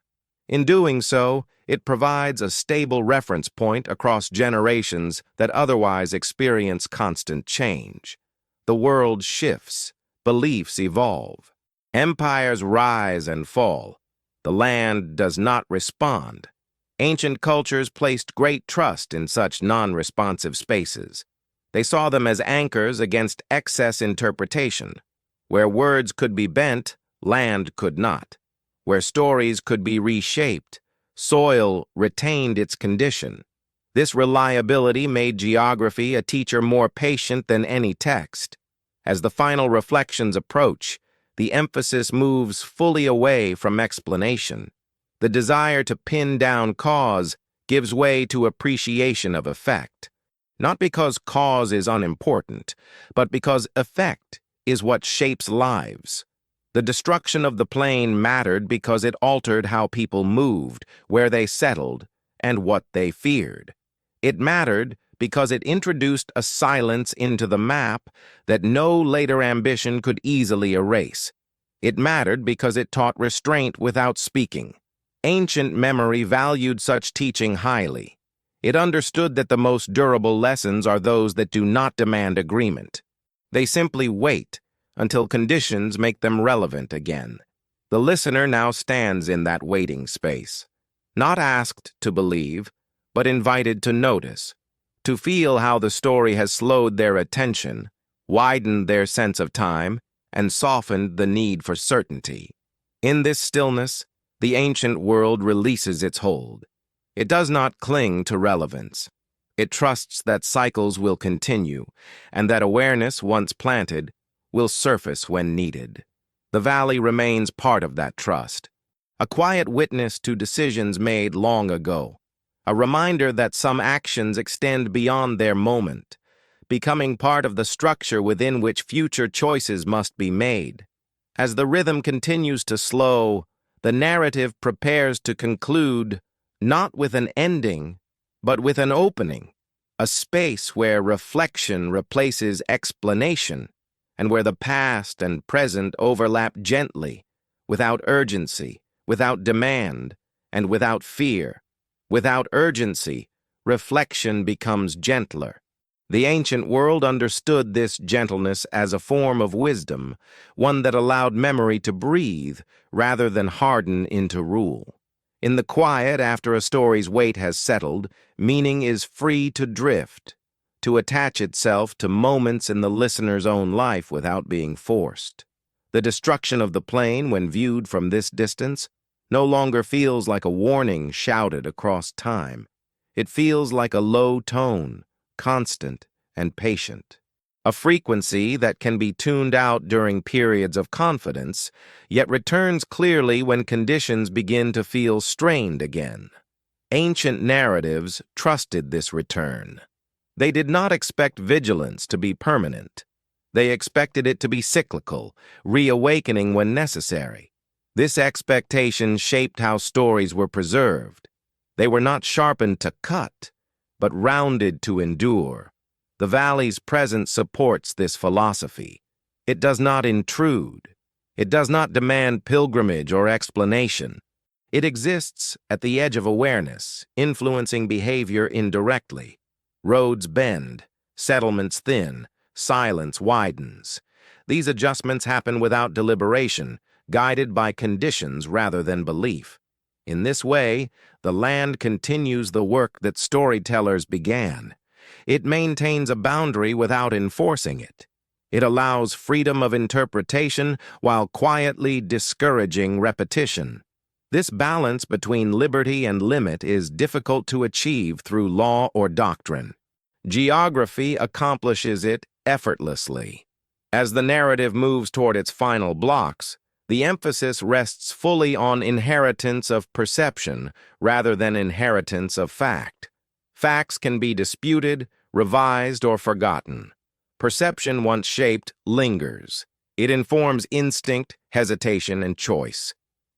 S1: In doing so, it provides a stable reference point across generations that otherwise experience constant change. The world shifts, beliefs evolve, empires rise and fall. The land does not respond. Ancient cultures placed great trust in such non-responsive spaces. They saw them as anchors against excess interpretation. Where words could be bent, land could not. Where stories could be reshaped, soil retained its condition. This reliability made geography a teacher more patient than any text. As the final reflections approach, the emphasis moves fully away from explanation. The desire to pin down cause gives way to appreciation of effect. Not because cause is unimportant, but because effect is what shapes lives. The destruction of the plain mattered because it altered how people moved, where they settled, and what they feared. It mattered because it introduced a silence into the map that no later ambition could easily erase. It mattered because it taught restraint without speaking. Ancient memory valued such teaching highly. It understood that the most durable lessons are those that do not demand agreement. They simply wait until conditions make them relevant again. The listener now stands in that waiting space, not asked to believe, but invited to notice, to feel how the story has slowed their attention, widened their sense of time, and softened the need for certainty. In this stillness, the ancient world releases its hold. It does not cling to relevance. It trusts that cycles will continue, and that awareness, once planted, will surface when needed. The valley remains part of that trust, a quiet witness to decisions made long ago, a reminder that some actions extend beyond their moment, becoming part of the structure within which future choices must be made. As the rhythm continues to slow, the narrative prepares to conclude, not with an ending, but with an opening, a space where reflection replaces explanation, and where the past and present overlap gently, without urgency, without demand, and without fear. Without urgency, reflection becomes gentler. The ancient world understood this gentleness as a form of wisdom, one that allowed memory to breathe rather than harden into rule. In the quiet after a story's weight has settled, meaning is free to drift, to attach itself to moments in the listener's own life without being forced. The destruction of the plain, when viewed from this distance, no longer feels like a warning shouted across time. It feels like a low tone, constant and patient. A frequency that can be tuned out during periods of confidence, yet returns clearly when conditions begin to feel strained again. Ancient narratives trusted this return. They did not expect vigilance to be permanent. They expected it to be cyclical, reawakening when necessary. This expectation shaped how stories were preserved. They were not sharpened to cut, but rounded to endure. The valley's presence supports this philosophy. It does not intrude. It does not demand pilgrimage or explanation. It exists at the edge of awareness, influencing behavior indirectly. Roads bend, settlements thin, silence widens. These adjustments happen without deliberation, guided by conditions rather than belief. In this way, the land continues the work that storytellers began. It maintains a boundary without enforcing it. It allows freedom of interpretation while quietly discouraging repetition. This balance between liberty and limit is difficult to achieve through law or doctrine. Geography accomplishes it effortlessly. As the narrative moves toward its final blocks, the emphasis rests fully on inheritance of perception rather than inheritance of fact. Facts can be disputed, revised, or forgotten. Perception, once shaped, lingers. It informs instinct, hesitation, and choice.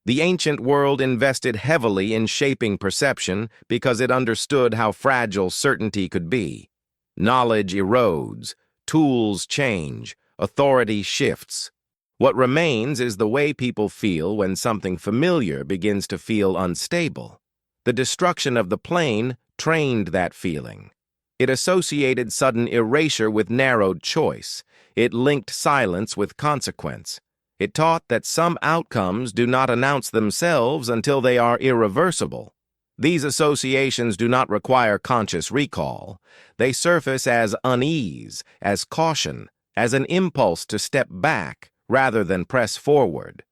S1: The ancient world invested heavily in shaping perception because it understood how fragile certainty could be. Knowledge erodes, tools change, authority shifts. What remains is the way people feel when something familiar begins to feel unstable. The destruction of the plane trained that feeling. It associated sudden erasure with narrowed choice. It linked silence with consequence. It taught that some outcomes do not announce themselves until they are irreversible. These associations do not require conscious recall. They surface as unease, as caution, as an impulse to step back rather than press forward.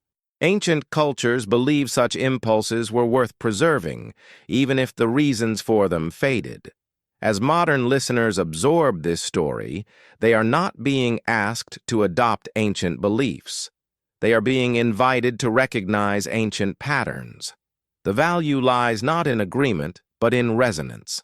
S1: Ancient cultures believed such impulses were worth preserving, even if the reasons for them faded. As modern listeners absorb this story, they are not being asked to adopt ancient beliefs. They are being invited to recognize ancient patterns. The value lies not in agreement, but in resonance.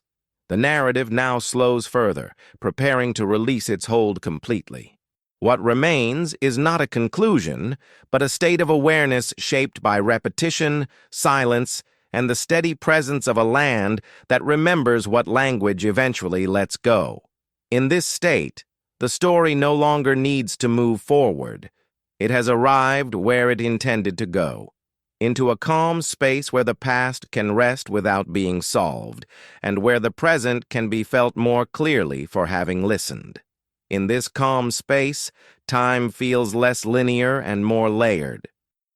S1: The narrative now slows further, preparing to release its hold completely. What remains is not a conclusion, but a state of awareness shaped by repetition, silence, and the steady presence of a land that remembers what language eventually lets go. In this state, the story no longer needs to move forward. It has arrived where it intended to go, into a calm space where the past can rest without being solved, and where the present can be felt more clearly for having listened. In this calm space, time feels less linear and more layered.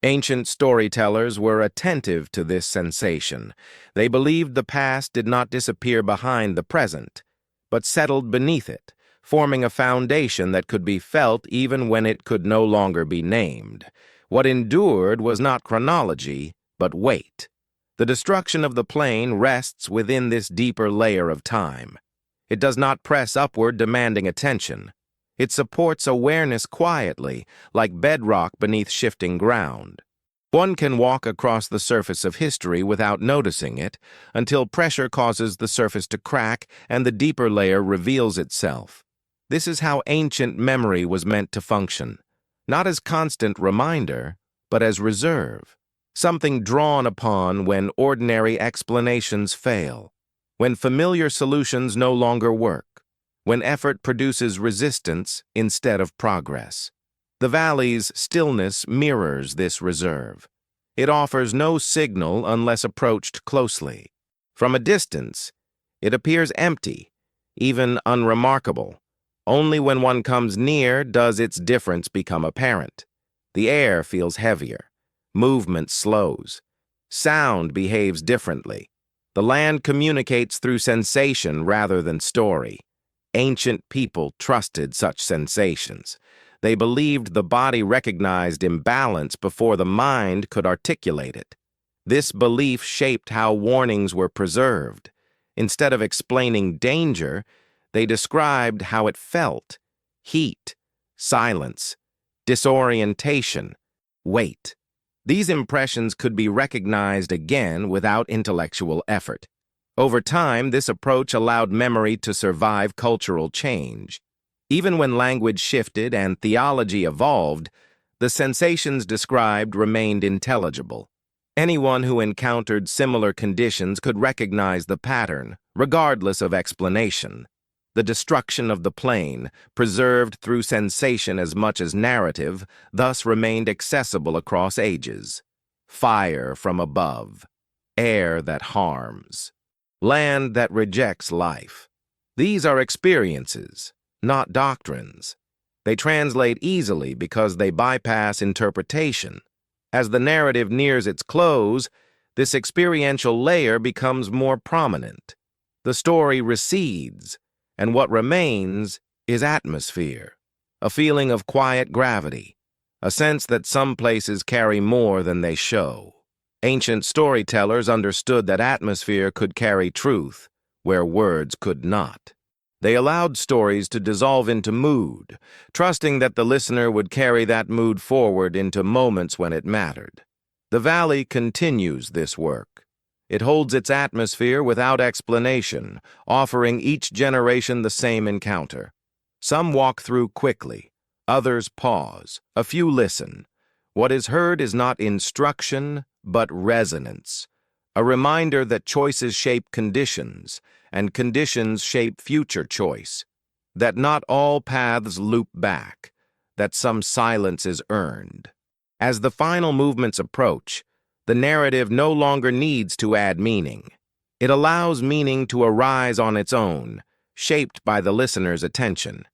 S1: Ancient storytellers were attentive to this sensation. They believed the past did not disappear behind the present, but settled beneath it, forming a foundation that could be felt even when it could no longer be named. What endured was not chronology, but weight. The destruction of the plane rests within this deeper layer of time. It does not press upward demanding attention. It supports awareness quietly, like bedrock beneath shifting ground. One can walk across the surface of history without noticing it, until pressure causes the surface to crack and the deeper layer reveals itself. This is how ancient memory was meant to function, not as constant reminder, but as reserve, something drawn upon when ordinary explanations fail, when familiar solutions no longer work, when effort produces resistance instead of progress. The valley's stillness mirrors this reserve. It offers no signal unless approached closely. From a distance, it appears empty, even unremarkable. Only when one comes near does its difference become apparent. The air feels heavier. Movement slows. Sound behaves differently. The land communicates through sensation rather than story. Ancient people trusted such sensations. They believed the body recognized imbalance before the mind could articulate it. This belief shaped how warnings were preserved. Instead of explaining danger, they described how it felt: heat, silence, disorientation, weight. These impressions could be recognized again without intellectual effort. Over time, this approach allowed memory to survive cultural change. Even when language shifted and theology evolved, the sensations described remained intelligible. Anyone who encountered similar conditions could recognize the pattern, regardless of explanation. The destruction of the plane, preserved through sensation as much as narrative, thus remained accessible across ages. Fire from above, air that harms, land that rejects life. These are experiences, not doctrines. They translate easily because they bypass interpretation. As the narrative nears its close, this experiential layer becomes more prominent. The story recedes, and what remains is atmosphere, a feeling of quiet gravity, a sense that some places carry more than they show. Ancient storytellers understood that atmosphere could carry truth where words could not. They allowed stories to dissolve into mood, trusting that the listener would carry that mood forward into moments when it mattered. The Valley continues this work. It holds its atmosphere without explanation, offering each generation the same encounter. Some walk through quickly, others pause, a few listen. What is heard is not instruction, but resonance, a reminder that choices shape conditions, and conditions shape future choice, that not all paths loop back, that some silence is earned. As the final movements approach, the narrative no longer needs to add meaning. It allows meaning to arise on its own, shaped by the listener's attention.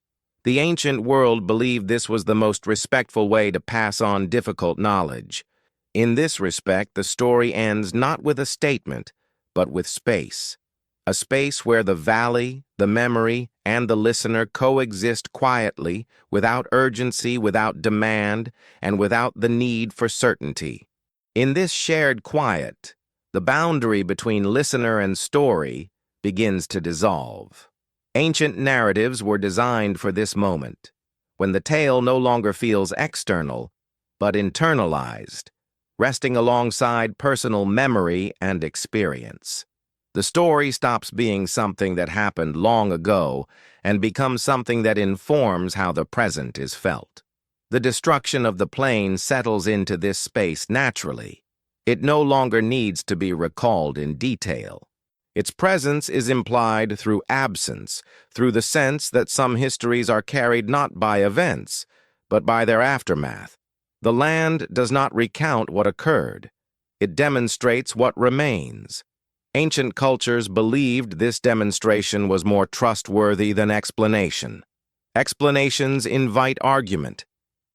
S1: The ancient world believed this was the most respectful way to pass on difficult knowledge. In this respect, the story ends not with a statement, but with space. A space where the valley, the memory, and the listener coexist quietly, without urgency, without demand, and without the need for certainty. In this shared quiet, the boundary between listener and story begins to dissolve. Ancient narratives were designed for this moment, when the tale no longer feels external, but internalized, resting alongside personal memory and experience. The story stops being something that happened long ago and becomes something that informs how the present is felt. The destruction of the plain settles into this space naturally. It no longer needs to be recalled in detail. Its presence is implied through absence, through the sense that some histories are carried not by events, but by their aftermath. The land does not recount what occurred. It demonstrates what remains. Ancient cultures believed this demonstration was more trustworthy than explanation. Explanations invite argument.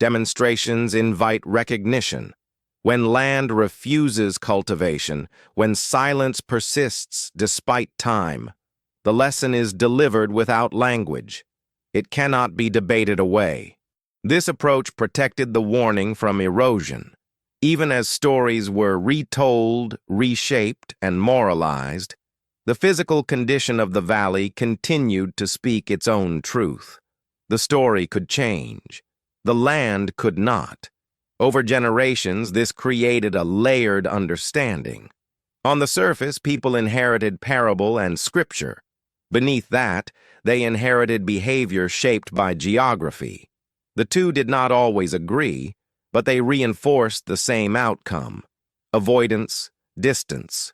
S1: Demonstrations invite recognition. When land refuses cultivation, when silence persists despite time, the lesson is delivered without language. It cannot be debated away. This approach protected the warning from erosion. Even as stories were retold, reshaped, and moralized, the physical condition of the valley continued to speak its own truth. The story could change. The land could not. Over generations, this created a layered understanding. On the surface, people inherited parable and scripture. Beneath that, they inherited behavior shaped by geography. The two did not always agree, but they reinforced the same outcome: avoidance, distance,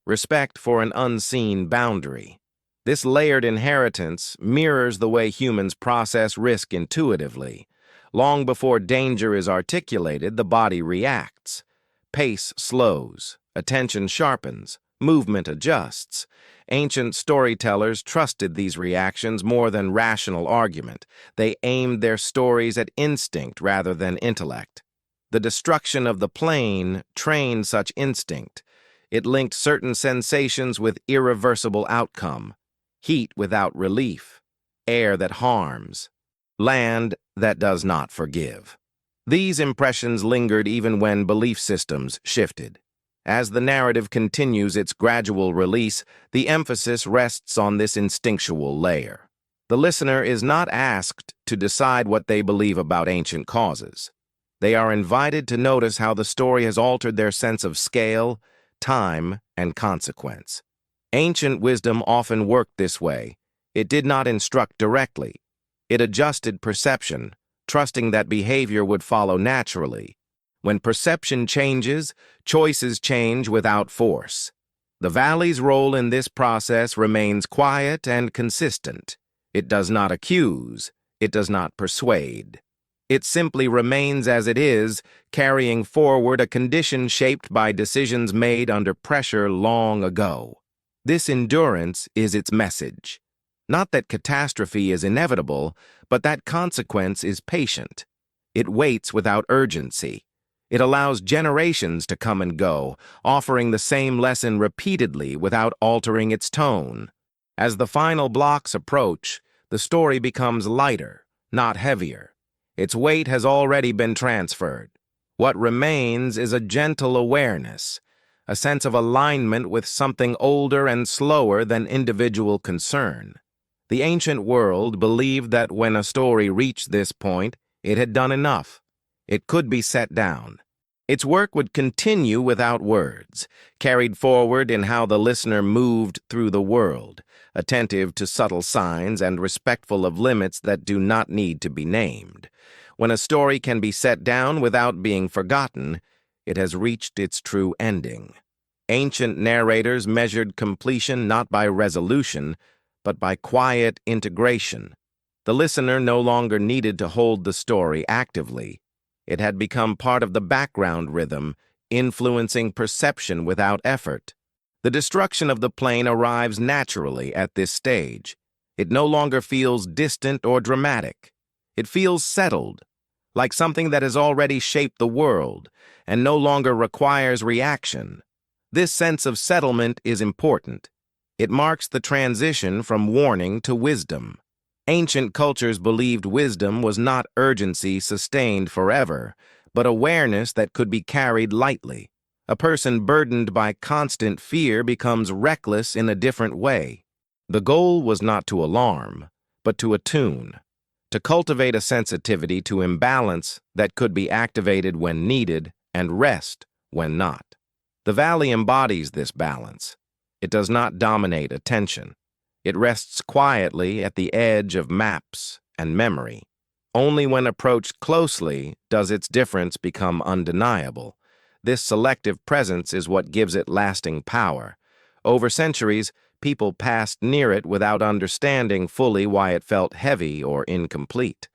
S1: respect for an unseen boundary. This layered inheritance mirrors the way humans process risk intuitively. Long before danger is articulated, the body reacts. Pace slows, attention sharpens, movement adjusts. Ancient storytellers trusted these reactions more than rational argument. They aimed their stories at instinct rather than intellect. The destruction of the plain trained such instinct. It linked certain sensations with irreversible outcome: heat without relief, air that harms, land that does not forgive. These impressions lingered even when belief systems shifted. As the narrative continues its gradual release, the emphasis rests on this instinctual layer. The listener is not asked to decide what they believe about ancient causes. They are invited to notice how the story has altered their sense of scale, time, and consequence. Ancient wisdom often worked this way. It did not instruct directly. It adjusted perception, trusting that behavior would follow naturally. When perception changes, choices change without force. The valley's role in this process remains quiet and consistent. It does not accuse. It does not persuade. It simply remains as it is, carrying forward a condition shaped by decisions made under pressure long ago. This endurance is its message. Not that catastrophe is inevitable, but that consequence is patient. It waits without urgency. It allows generations to come and go, offering the same lesson repeatedly without altering its tone. As the final blocks approach, the story becomes lighter, not heavier. Its weight has already been transferred. What remains is a gentle awareness, a sense of alignment with something older and slower than individual concern. The ancient world believed that when a story reached this point, it had done enough. It could be set down. Its work would continue without words, carried forward in how the listener moved through the world, attentive to subtle signs and respectful of limits that do not need to be named. When a story can be set down without being forgotten, it has reached its true ending. Ancient narrators measured completion not by resolution, but by quiet integration. The listener no longer needed to hold the story actively. It had become part of the background rhythm, influencing perception without effort. The destruction of the plane arrives naturally at this stage. It no longer feels distant or dramatic. It feels settled, like something that has already shaped the world and no longer requires reaction. This sense of settlement is important. It marks the transition from warning to wisdom. Ancient cultures believed wisdom was not urgency sustained forever, but awareness that could be carried lightly. A person burdened by constant fear becomes reckless in a different way. The goal was not to alarm, but to attune, to cultivate a sensitivity to imbalance that could be activated when needed and rest when not. The valley embodies this balance. It does not dominate attention. It rests quietly at the edge of maps and memory. Only when approached closely does its difference become undeniable. This selective presence is what gives it lasting power. Over centuries, people passed near it without understanding fully why it felt heavy or incomplete.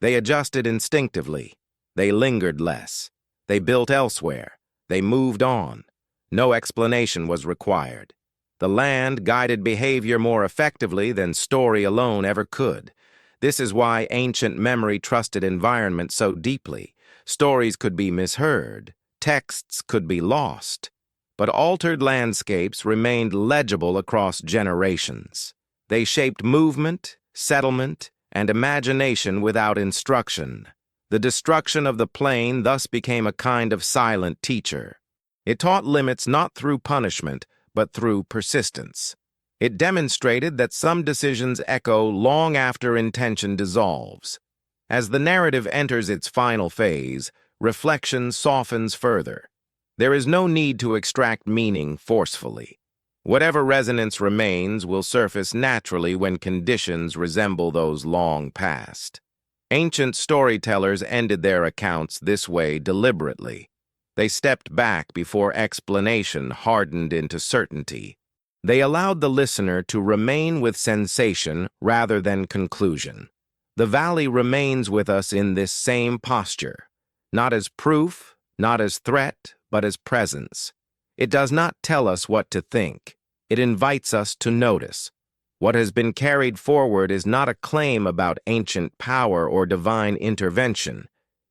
S1: They adjusted instinctively. They lingered less. They built elsewhere. They moved on. No explanation was required. The land guided behavior more effectively than story alone ever could. This is why ancient memory trusted environment so deeply. Stories could be misheard, texts could be lost, but altered landscapes remained legible across generations. They shaped movement, settlement, and imagination without instruction. The destruction of the plain thus became a kind of silent teacher. It taught limits not through punishment, but through persistence. It demonstrated that some decisions echo long after intention dissolves. As the narrative enters its final phase, reflection softens further. There is no need to extract meaning forcefully. Whatever resonance remains will surface naturally when conditions resemble those long past. Ancient storytellers ended their accounts this way deliberately. They stepped back before explanation hardened into certainty. They allowed the listener to remain with sensation rather than conclusion. The valley remains with us in this same posture, not as proof, not as threat, but as presence. It does not tell us what to think. It invites us to notice. What has been carried forward is not a claim about ancient power or divine intervention.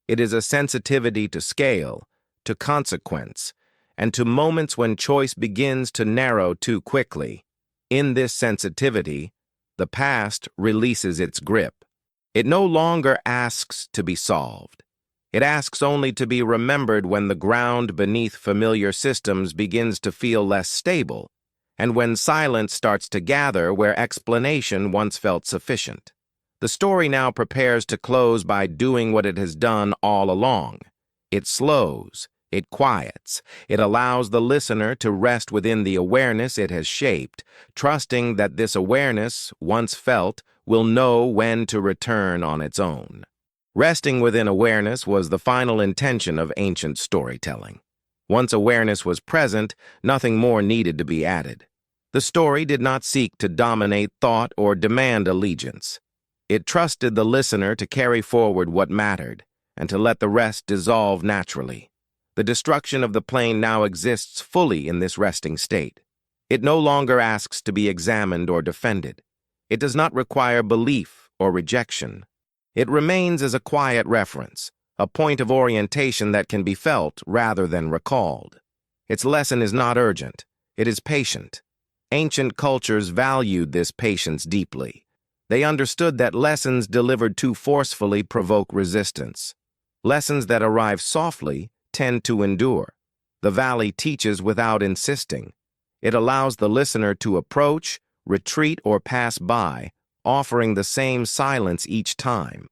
S1: It is a sensitivity to scale, to consequence, and to moments when choice begins to narrow too quickly. In this sensitivity, the past releases its grip. It no longer asks to be solved. It asks only to be remembered when the ground beneath familiar systems begins to feel less stable, and when silence starts to gather where explanation once felt sufficient. The story now prepares to close by doing what it has done all along. It slows. It quiets. It allows the listener to rest within the awareness it has shaped, trusting that this awareness, once felt, will know when to return on its own. Resting within awareness was the final intention of ancient storytelling. Once awareness was present, nothing more needed to be added. The story did not seek to dominate thought or demand allegiance. It trusted the listener to carry forward what mattered, and to let the rest dissolve naturally. The destruction of the plane now exists fully in this resting state. It no longer asks to be examined or defended. It does not require belief or rejection. It remains as a quiet reference, a point of orientation that can be felt rather than recalled. Its lesson is not urgent. It is patient. Ancient cultures valued this patience deeply. They understood that lessons delivered too forcefully provoke resistance. Lessons that arrive softly tend to endure. The valley teaches without insisting. It allows the listener to approach, retreat, or pass by, offering the same silence each time.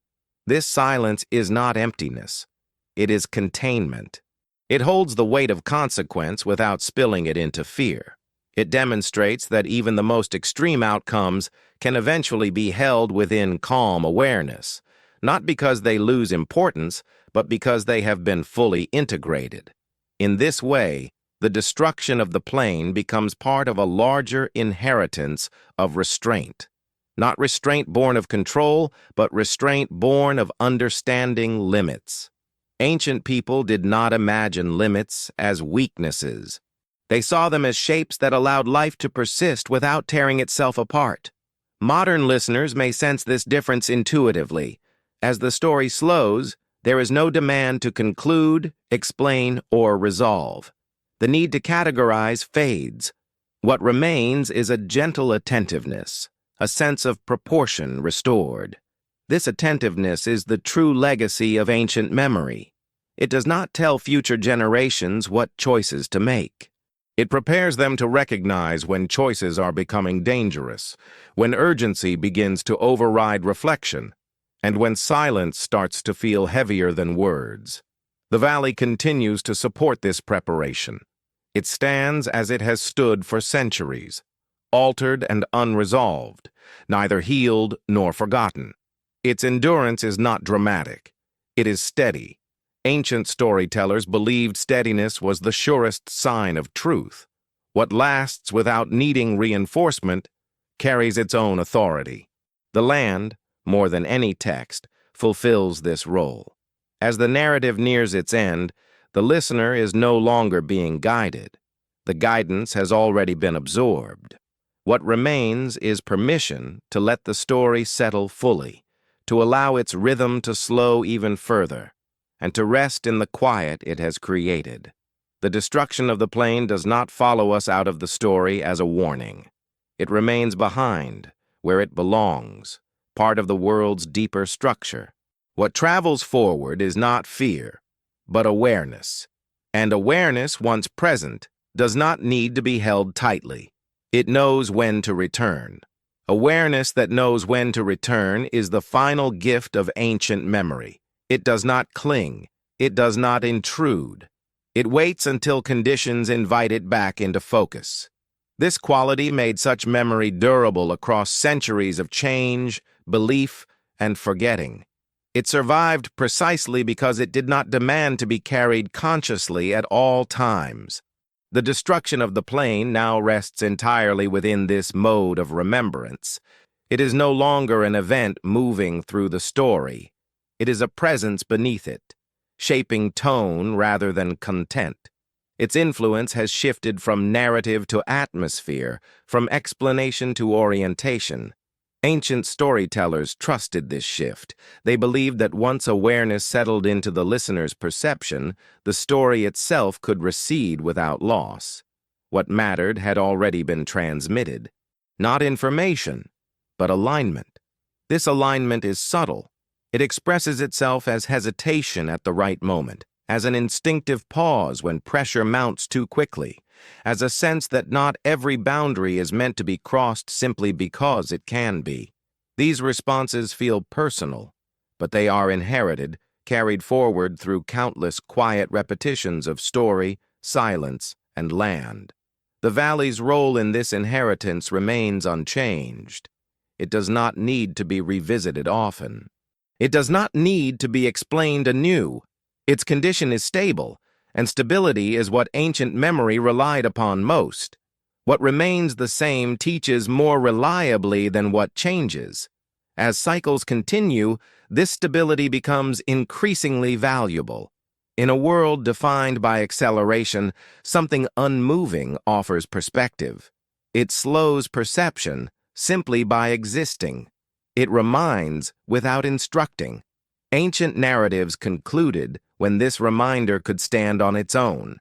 S1: This silence is not emptiness. It is containment. It holds the weight of consequence without spilling it into fear. It demonstrates that even the most extreme outcomes can eventually be held within calm awareness, not because they lose importance, but because they have been fully integrated. In this way, the destruction of the plane becomes part of a larger inheritance of restraint. Not restraint born of control, but restraint born of understanding limits. Ancient people did not imagine limits as weaknesses. They saw them as shapes that allowed life to persist without tearing itself apart. Modern listeners may sense this difference intuitively. As the story slows, there is no demand to conclude, explain, or resolve. The need to categorize fades. What remains is a gentle attentiveness, a sense of proportion restored. This attentiveness is the true legacy of ancient memory. It does not tell future generations what choices to make. It prepares them to recognize when choices are becoming dangerous, when urgency begins to override reflection, and when silence starts to feel heavier than words. The valley continues to support this preparation. It stands as it has stood for centuries, altered and unresolved, neither healed nor forgotten. Its endurance is not dramatic. It is steady. Ancient storytellers believed steadiness was the surest sign of truth. What lasts without needing reinforcement carries its own authority. The land, more than any text, fulfills this role. As the narrative nears its end, the listener is no longer being guided. The guidance has already been absorbed. What remains is permission to let the story settle fully, to allow its rhythm to slow even further, and to rest in the quiet it has created. The destruction of the plane does not follow us out of the story as a warning. It remains behind, where it belongs, part of the world's deeper structure. What travels forward is not fear, but awareness. And awareness, once present, does not need to be held tightly. It knows when to return. Awareness that knows when to return is the final gift of ancient memory. It does not cling. It does not intrude. It waits until conditions invite it back into focus. This quality made such memory durable across centuries of change, belief, and forgetting. It survived precisely because it did not demand to be carried consciously at all times. The destruction of the plane now rests entirely within this mode of remembrance. It is no longer an event moving through the story. It is a presence beneath it, shaping tone rather than content. Its influence has shifted from narrative to atmosphere, from explanation to orientation. Ancient storytellers trusted this shift. They believed that once awareness settled into the listener's perception, the story itself could recede without loss. What mattered had already been transmitted. Not information, but alignment. This alignment is subtle. It expresses itself as hesitation at the right moment, as an instinctive pause when pressure mounts too quickly, as a sense that not every boundary is meant to be crossed simply because it can be. These responses feel personal, but they are inherited, carried forward through countless quiet repetitions of story, silence, and land. The valley's role in this inheritance remains unchanged. It does not need to be revisited often. It does not need to be explained anew. Its condition is stable, and stability is what ancient memory relied upon most. What remains the same teaches more reliably than what changes. As cycles continue, this stability becomes increasingly valuable. In a world defined by acceleration, something unmoving offers perspective. It slows perception simply by existing. It reminds without instructing. Ancient narratives concluded when this reminder could stand on its own.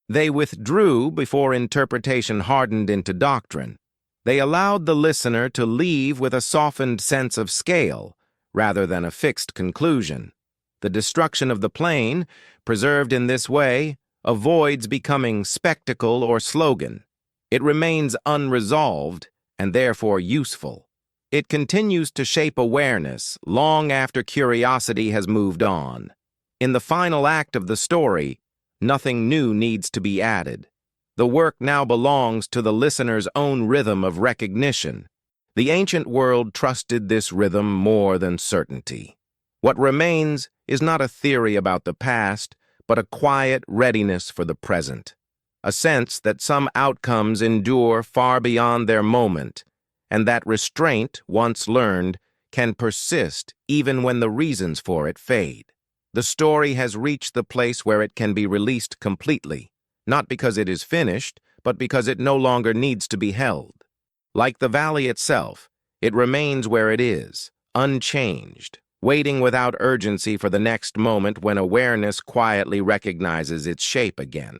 S1: They withdrew before interpretation hardened into doctrine. They allowed the listener to leave with a softened sense of scale, rather than a fixed conclusion. The destruction of the plane, preserved in this way, avoids becoming spectacle or slogan. It remains unresolved and therefore useful. It continues to shape awareness long after curiosity has moved on. In the final act of the story, nothing new needs to be added. The work now belongs to the listener's own rhythm of recognition. The ancient world trusted this rhythm more than certainty. What remains is not a theory about the past, but a quiet readiness for the present. A sense that some outcomes endure far beyond their moment, and that restraint, once learned, can persist even when the reasons for it fade. The story has reached the place where it can be released completely, not because it is finished, but because it no longer needs to be held. Like the valley itself, it remains where it is, unchanged, waiting without urgency for the next moment when awareness quietly recognizes its shape again.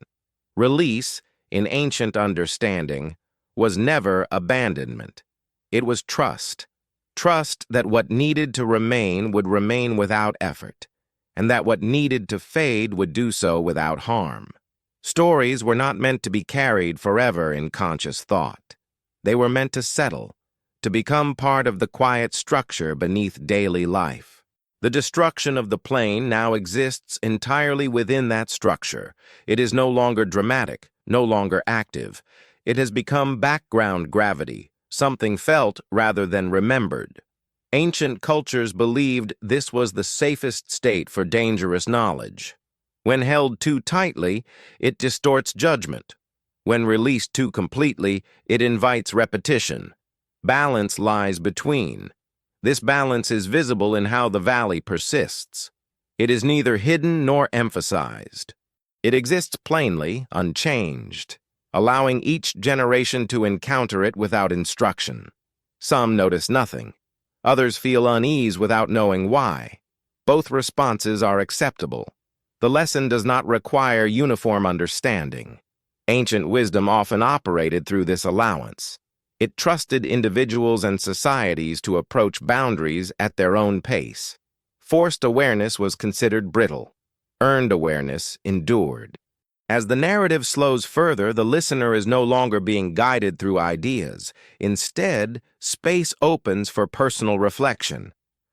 S1: Release, in ancient understanding, was never abandonment. It was trust. Trust that what needed to remain would remain without effort, and that what needed to fade would do so without harm. Stories were not meant to be carried forever in conscious thought. They were meant to settle, to become part of the quiet structure beneath daily life. The destruction of the plain now exists entirely within that structure. It is no longer dramatic, no longer active. It has become background gravity, something felt rather than remembered. Ancient cultures believed this was the safest state for dangerous knowledge. When held too tightly, it distorts judgment. When released too completely, it invites repetition. Balance lies between. This balance is visible in how the valley persists. It is neither hidden nor emphasized. It exists plainly, unchanged, allowing each generation to encounter it without instruction. Some notice nothing. Others feel unease without knowing why. Both responses are acceptable. The lesson does not require uniform understanding. Ancient wisdom often operated through this allowance. It trusted individuals and societies to approach boundaries at their own pace. Forced awareness was considered brittle. Earned awareness endured. As the narrative slows further, the listener is no longer being guided through ideas. Instead, space opens for personal reflection.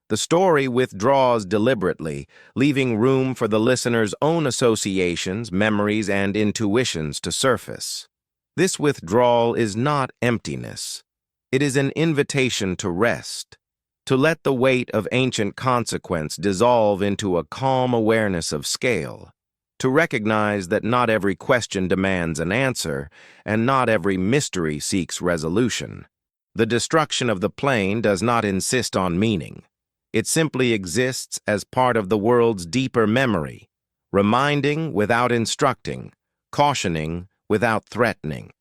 S1: The story withdraws deliberately, leaving room for the listener's own associations, memories, and intuitions to surface. This withdrawal is not emptiness. It is an invitation to rest, to let the weight of ancient consequence dissolve into a calm awareness of scale, to recognize that not every question demands an answer, and not every mystery seeks resolution. The destruction of the plain does not insist on meaning. It simply exists as part of the world's deeper memory, reminding without instructing, cautioning without threatening.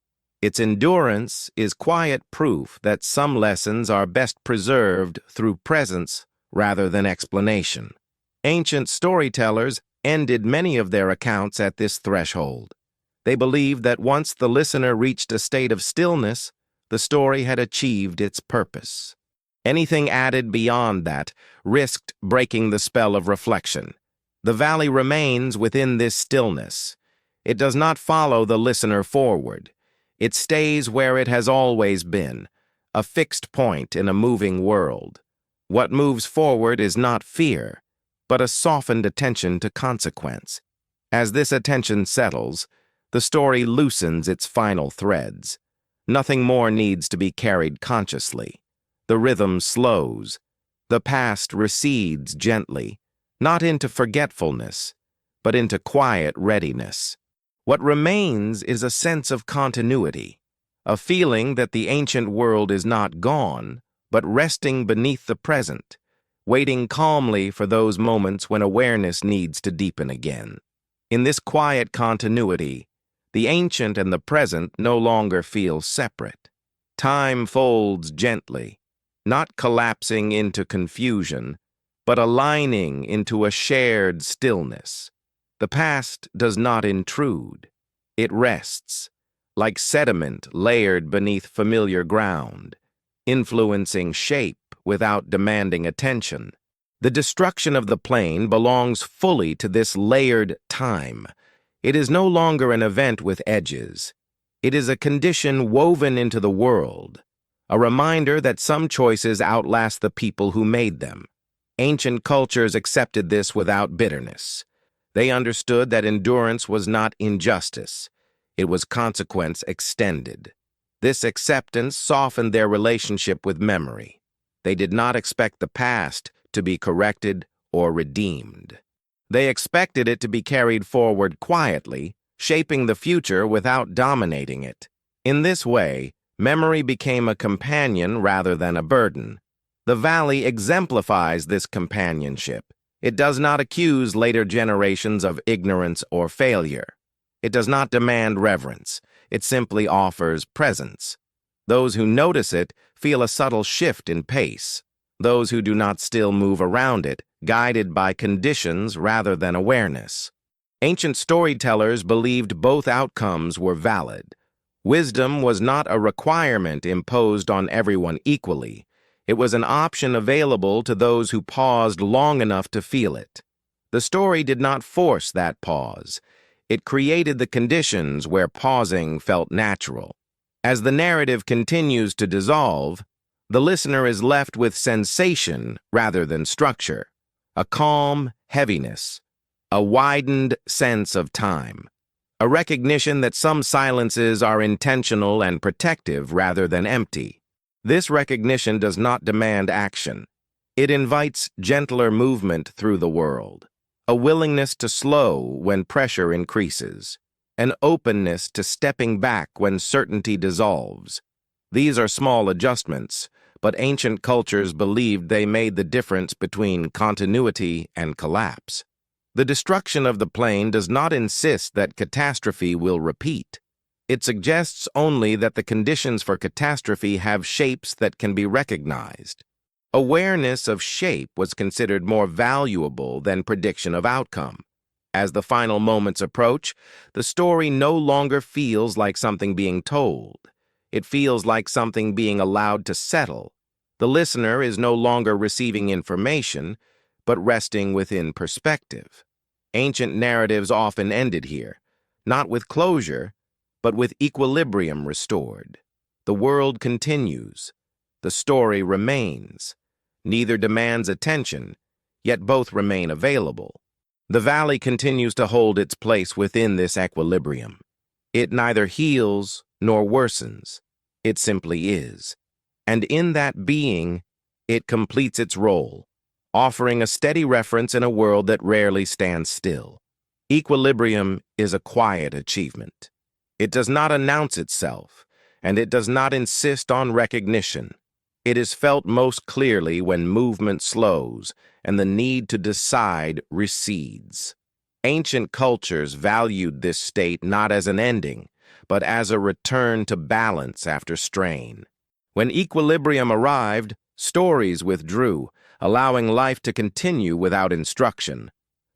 S1: Its endurance is quiet proof that some lessons are best preserved through presence rather than explanation. Ancient storytellers ended many of their accounts at this threshold. They believed that once the listener reached a state of stillness, the story had achieved its purpose. Anything added beyond that risked breaking the spell of reflection. The valley remains within this stillness. It does not follow the listener forward. It stays where it has always been, a fixed point in a moving world. What moves forward is not fear, but a softened attention to consequence. As this attention settles, the story loosens its final threads. Nothing more needs to be carried consciously. The rhythm slows. The past recedes gently, not into forgetfulness, but into quiet readiness. What remains is a sense of continuity, a feeling that the ancient world is not gone, but resting beneath the present, waiting calmly for those moments when awareness needs to deepen again. In this quiet continuity, the ancient and the present no longer feel separate. Time folds gently, not collapsing into confusion, but aligning into a shared stillness. The past does not intrude. It rests, like sediment layered beneath familiar ground, influencing shape without demanding attention. The destruction of the plain belongs fully to this layered time. It is no longer an event with edges. It is a condition woven into the world, a reminder that some choices outlast the people who made them. Ancient cultures accepted this without bitterness. They understood that endurance was not injustice. It was consequence extended. This acceptance softened their relationship with memory. They did not expect the past to be corrected or redeemed. They expected it to be carried forward quietly, shaping the future without dominating it. In this way, memory became a companion rather than a burden. The valley exemplifies this companionship. It does not accuse later generations of ignorance or failure. It does not demand reverence. It simply offers presence. Those who notice it feel a subtle shift in pace. Those who do not still move around it, guided by conditions rather than awareness. Ancient storytellers believed both outcomes were valid. Wisdom was not a requirement imposed on everyone equally. It was an option available to those who paused long enough to feel it. The story did not force that pause. It created the conditions where pausing felt natural. As the narrative continues to dissolve, the listener is left with sensation rather than structure, a calm heaviness, a widened sense of time, a recognition that some silences are intentional and protective rather than empty. This recognition does not demand action. It invites gentler movement through the world, a willingness to slow when pressure increases, an openness to stepping back when certainty dissolves. These are small adjustments, but ancient cultures believed they made the difference between continuity and collapse. The destruction of the plain does not insist that catastrophe will repeat. It suggests only that the conditions for catastrophe have shapes that can be recognized. Awareness of shape was considered more valuable than prediction of outcome. As the final moments approach, the story no longer feels like something being told. It feels like something being allowed to settle. The listener is no longer receiving information, but resting within perspective. Ancient narratives often ended here, not with closure, but with equilibrium restored. The world continues. The story remains. Neither demands attention, yet both remain available. The valley continues to hold its place within this equilibrium. It neither heals nor worsens. It simply is. And in that being, it completes its role, offering a steady reference in a world that rarely stands still. Equilibrium is a quiet achievement. It does not announce itself, and it does not insist on recognition. It is felt most clearly when movement slows and the need to decide recedes. Ancient cultures valued this state not as an ending, but as a return to balance after strain. When equilibrium arrived, stories withdrew, allowing life to continue without instruction.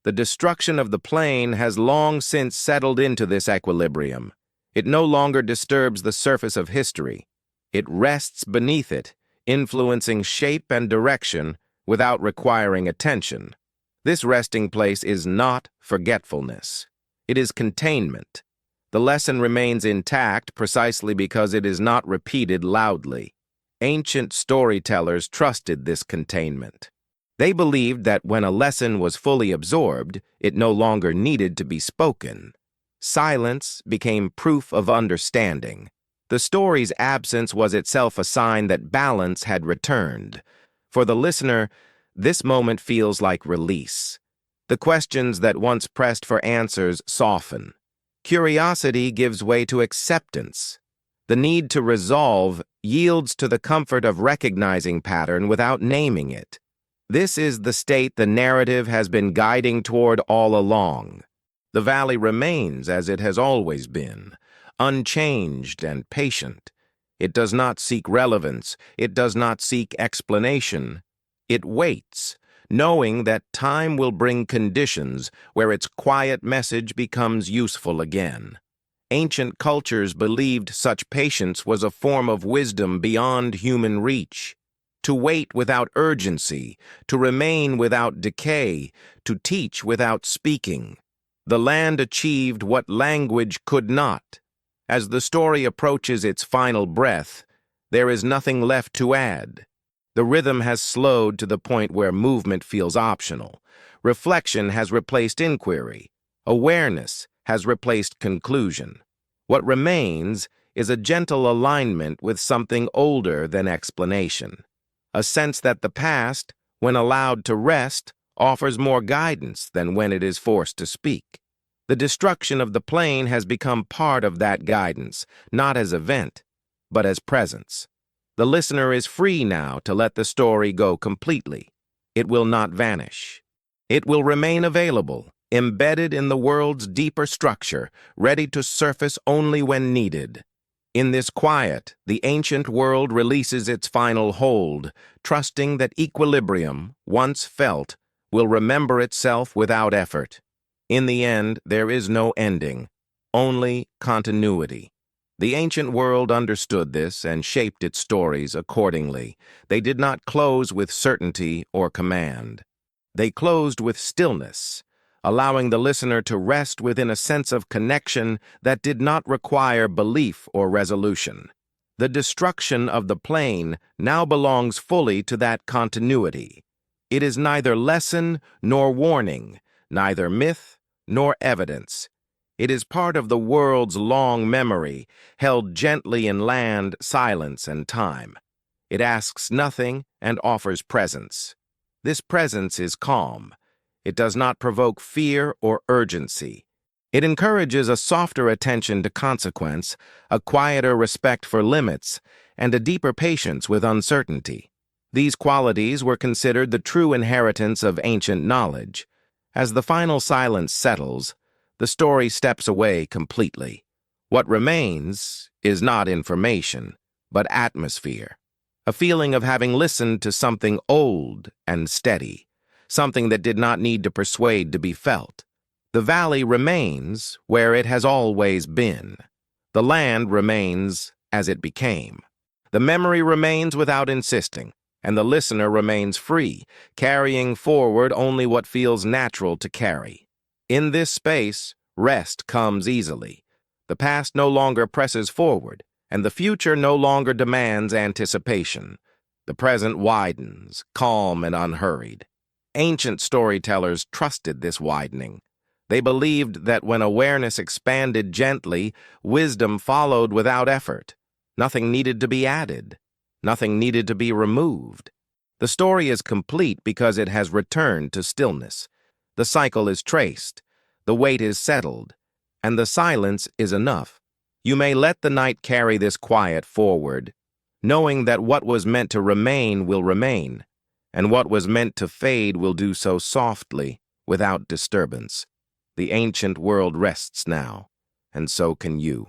S1: The destruction of the plain has long since settled into this equilibrium. It no longer disturbs the surface of history. It rests beneath it, influencing shape and direction without requiring attention. This resting place is not forgetfulness. It is containment. The lesson remains intact precisely because it is not repeated loudly. Ancient storytellers trusted this containment. They believed that when a lesson was fully absorbed, it no longer needed to be spoken. Silence became proof of understanding. The story's absence was itself a sign that balance had returned. For the listener, this moment feels like release. The questions that once pressed for answers soften. Curiosity gives way to acceptance. The need to resolve yields to the comfort of recognizing pattern without naming it. This is the state the narrative has been guiding toward all along. The valley remains as it has always been, unchanged and patient. It does not seek relevance. It does not seek explanation. It waits, knowing that time will bring conditions where its quiet message becomes useful again. Ancient cultures believed such patience was a form of wisdom beyond human reach. To wait without urgency, to remain without decay, to teach without speaking. The land achieved what language could not. As the story approaches its final breath, There is nothing left to add. The rhythm has slowed to the point where movement feels optional. Reflection has replaced inquiry. Awareness has replaced conclusion. What remains is a gentle alignment with something older than explanation. A sense that the past, when allowed to rest, offers more guidance than when it is forced to speak. The destruction of the plane has become part of that guidance, not as event, but as presence. The listener is free now to let the story go completely. It will not vanish. It will remain available, embedded in the world's deeper structure, ready to surface only when needed. In this quiet, the ancient world releases its final hold, trusting that equilibrium, once felt, will remember itself without effort. In the end, there is no ending, only continuity. The ancient world understood this and shaped its stories accordingly. They did not close with certainty or command. They closed with stillness, allowing the listener to rest within a sense of connection that did not require belief or resolution. The destruction of the plane now belongs fully to that continuity. It is neither lesson nor warning, neither myth nor evidence. It is part of the world's long memory, held gently in land, silence, and time. It asks nothing and offers presence. This presence is calm. It does not provoke fear or urgency. It encourages a softer attention to consequence, a quieter respect for limits, and a deeper patience with uncertainty. These qualities were considered the true inheritance of ancient knowledge. As the final silence settles, the story steps away completely. What remains is not information, but atmosphere, a feeling of having listened to something old and steady, something that did not need to persuade to be felt. The valley remains where it has always been. The land remains as it became. The memory remains without insisting, and the listener remains free, carrying forward only what feels natural to carry. In this space, rest comes easily. The past no longer presses forward, and the future no longer demands anticipation. The present widens, calm and unhurried. Ancient storytellers trusted this widening. They believed that when awareness expanded gently, wisdom followed without effort. Nothing needed to be added. Nothing needed to be removed. The story is complete because it has returned to stillness. The cycle is traced, the weight is settled, and the silence is enough. You may let the night carry this quiet forward, knowing that what was meant to remain will remain, and what was meant to fade will do so softly, without disturbance. The ancient world rests now, and so can you.